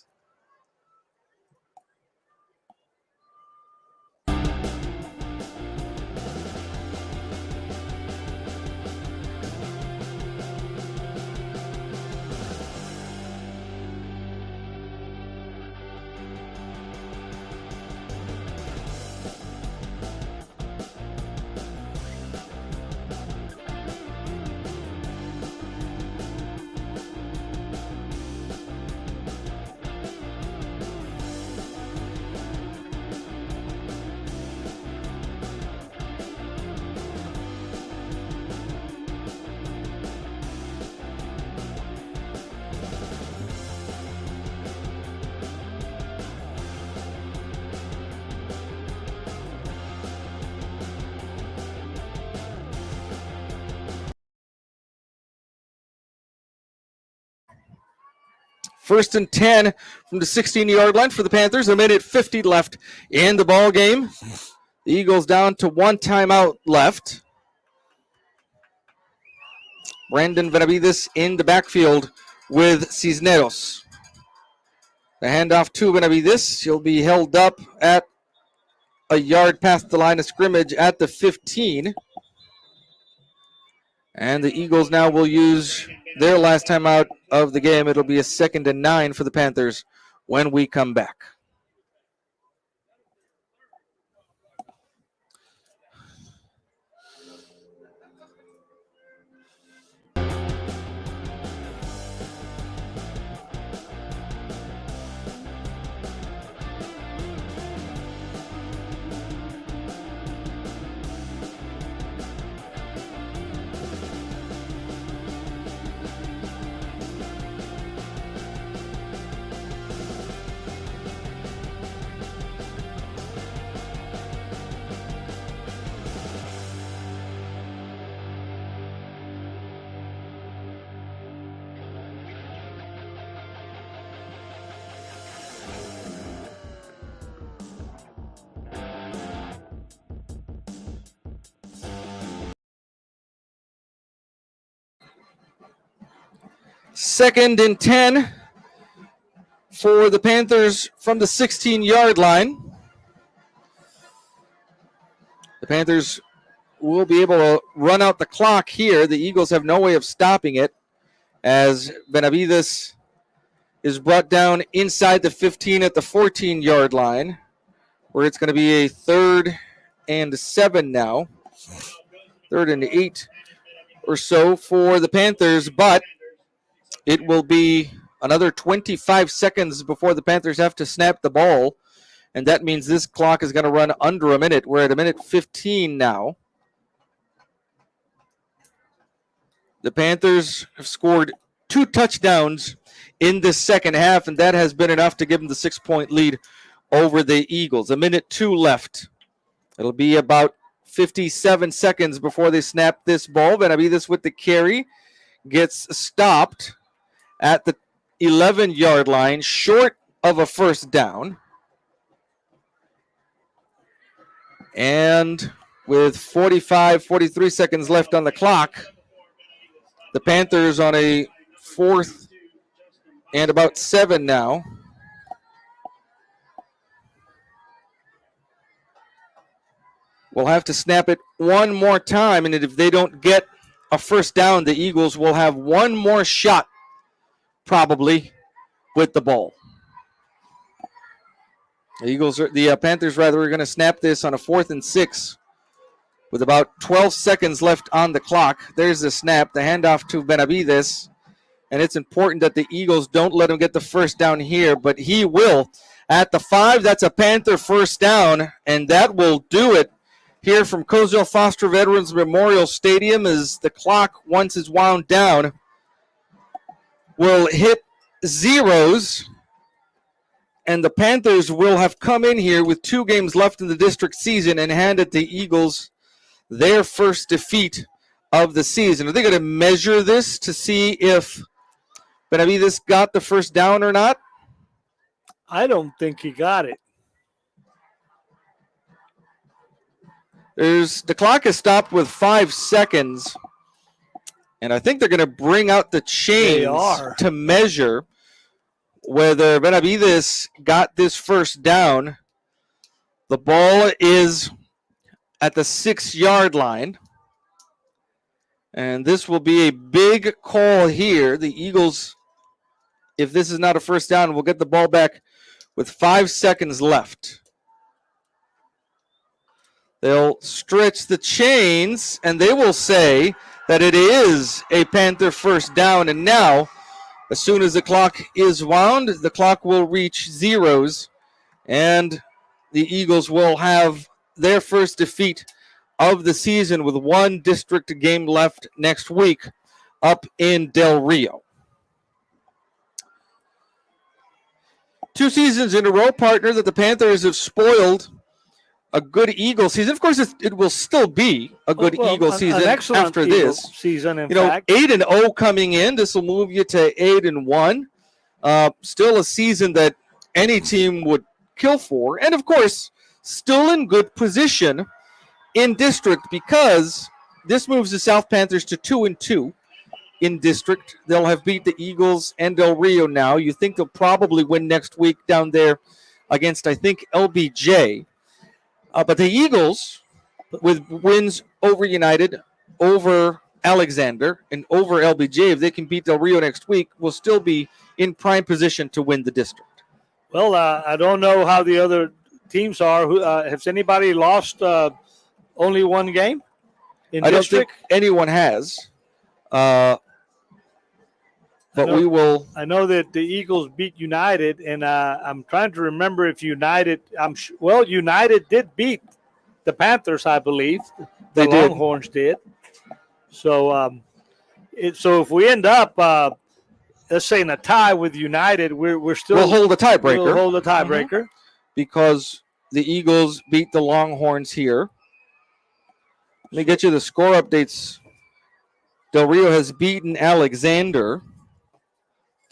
First and 10 from the 16-yard line for the Panthers. 1:50 left in the ball game. The Eagles down to one timeout left. Brandon Benavides in the backfield with Cisneros. The handoff to Benavides. He'll be held up at a yard past the line of scrimmage at the 15. And the Eagles now will use their last timeout of the game. It'll be a 2nd and 9 for the Panthers when we come back. Second and 10 for the Panthers from the 16-yard line. The Panthers will be able to run out the clock here. The Eagles have no way of stopping it as Benavides is brought down inside the 15 at the 14-yard line, where it's going to be a 3rd and 7 now. 3rd and 8 or so for the Panthers, but it will be another 25 seconds before the Panthers have to snap the ball, and that means this clock is going to run under a minute. We're at a minute 15 now. The Panthers have scored 2 touchdowns in this second half, and that has been enough to give them the 6-point lead over the Eagles. A minute 2 left. It'll be about 57 seconds before they snap this ball. Benavides with the carry gets stopped at the 11-yard line, short of a first down. And with 43 seconds left on the clock, the Panthers on a 4th and about 7 now. We'll have to snap it one more time, and if they don't get a first down, the Eagles will have one more shot probably with the ball. The Panthers are going to snap this on a 4th and 6 with about 12 seconds left on the clock. There's the snap, the handoff to Benavides, and it's important that the Eagles don't let him get the first down here, but he will at the 5. That's a Panther first down, and that will do it here from Cozumel Foster Veterans Memorial Stadium as the clock, once it's wound down, will hit zeros, and the Panthers will have come in here with 2 games left in the district season and handed the Eagles their first defeat of the season. Are they going to measure this to see if Benavides got the first down or not? I don't think he got it. The clock is stopped with 5 seconds. And I think they're going to bring out the chains to measure whether Benavides got this first down. The ball is at the 6-yard line. And this will be a big call here. The Eagles, if this is not a first down, will get the ball back with 5 seconds left. They'll stretch the chains, and they will say that it is a Panther first down. And now, as soon as the clock is wound, the clock will reach zeros, and the Eagles will have their first defeat of the season with 1 district game left next week up in Del Rio. 2 seasons in a row, partner, that the Panthers have spoiled a good Eagle season. Of course, it will still be a good Eagle season after this season. In fact, 8-0 coming in. This will move you to 8-1. Still a season that any team would kill for, and of course, still in good position in district because this moves the South Panthers to 2-2 in district. They'll have beat the Eagles and Del Rio now. You think they'll probably win next week down there against, I think, LBJ. But the Eagles, with wins over United, over Alexander, and over LBJ, if they can beat Del Rio next week, will still be in prime position to win the district. Well, I don't know how the other teams are. Has anybody lost only one game in I don't district? think anyone has. But we will. I know that the Eagles beat United, and I'm trying to remember if United. United did beat the Panthers, I believe. The Longhorns did. So, so if we end up, let's say in a tie with United, we'll hold the tiebreaker. We'll hold the tiebreaker because the Eagles beat the Longhorns here. Let me get you the score updates. Del Rio has beaten Alexander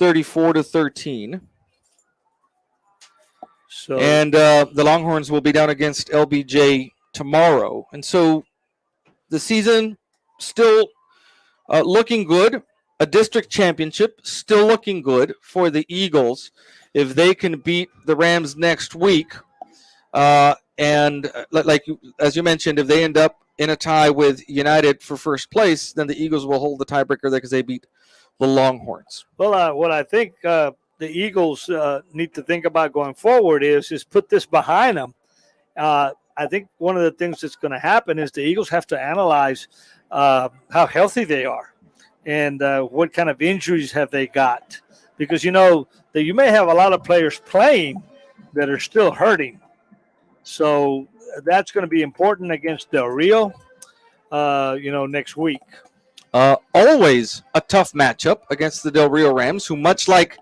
34-13. So, and the Longhorns will be down against LBJ tomorrow. And so the season still looking good. A district championship still looking good for the Eagles if they can beat the Rams next week. And as you mentioned, if they end up in a tie with United for first place, then the Eagles will hold the tiebreaker there because they beat the Longhorns. Well, what I think the Eagles need to think about going forward is put this behind them. I think one of the things that's going to happen is the Eagles have to analyze how healthy they are and what kind of injuries have they got. Because, that you may have a lot of players playing that are still hurting. So that's going to be important against Del Rio, next week. Always a tough matchup against the Del Rio Rams, who, much like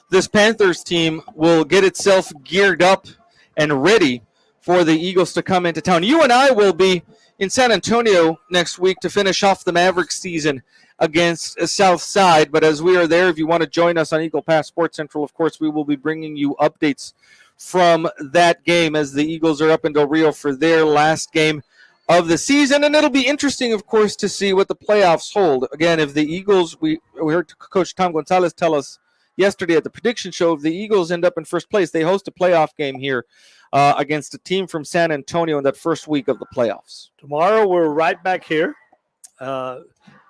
this Panthers team, will get itself geared up and ready for the Eagles to come into town. You and I will be in San Antonio next week to finish off the Mavericks season against Southside. But as we are there, if you want to join us on Eagle Pass Sports Central, of course, we will be bringing you updates from that game as the Eagles are up in Del Rio for their last game of the season. And it'll be interesting, of course, to see what the playoffs hold. Again, if the Eagles, we heard Coach Tom Gonzalez tell us yesterday at the prediction show, if the Eagles end up in first place, they host a playoff game here against a team from San Antonio in that first week of the playoffs. Tomorrow we're right back here,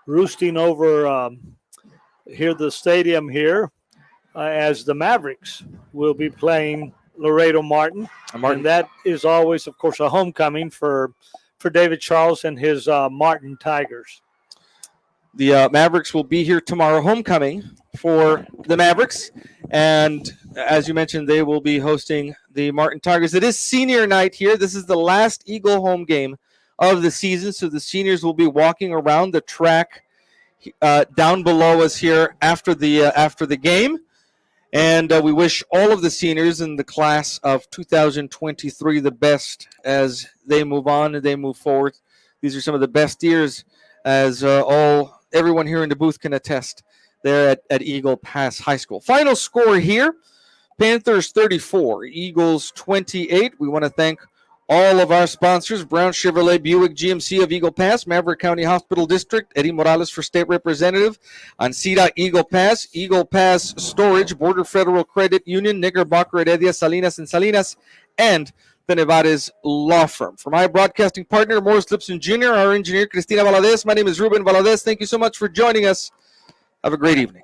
roosting over here the stadium here as the Mavericks will be playing Laredo Martin. And that is always, of course, a homecoming for David Charles and his Martin Tigers. The Mavericks will be here tomorrow, homecoming for the Mavericks. And as you mentioned, they will be hosting the Martin Tigers. It is senior night here. This is the last Eagle home game of the season. So the seniors will be walking around the track down below us here after the game. And we wish all of the seniors in the class of 2023 the best as they move on and they move forward. These are some of the best years, as everyone here in the booth can attest there at Eagle Pass High School. Final score here, Panthers 34, Eagles 28. We want to thank all of our sponsors: Brown Chevrolet Buick GMC of Eagle Pass, Maverick County Hospital District, Eddie Morales for State Representative, Ancira Eagle Pass Storage, Border Federal Credit Union, Knickerbocker, Heredia, Salinas, and the Nevares Law Firm. For my broadcasting partner, Morris Lipson Jr., our engineer, Cristina Valadez, my name is Ruben Valadez. Thank you so much for joining us. Have a great evening.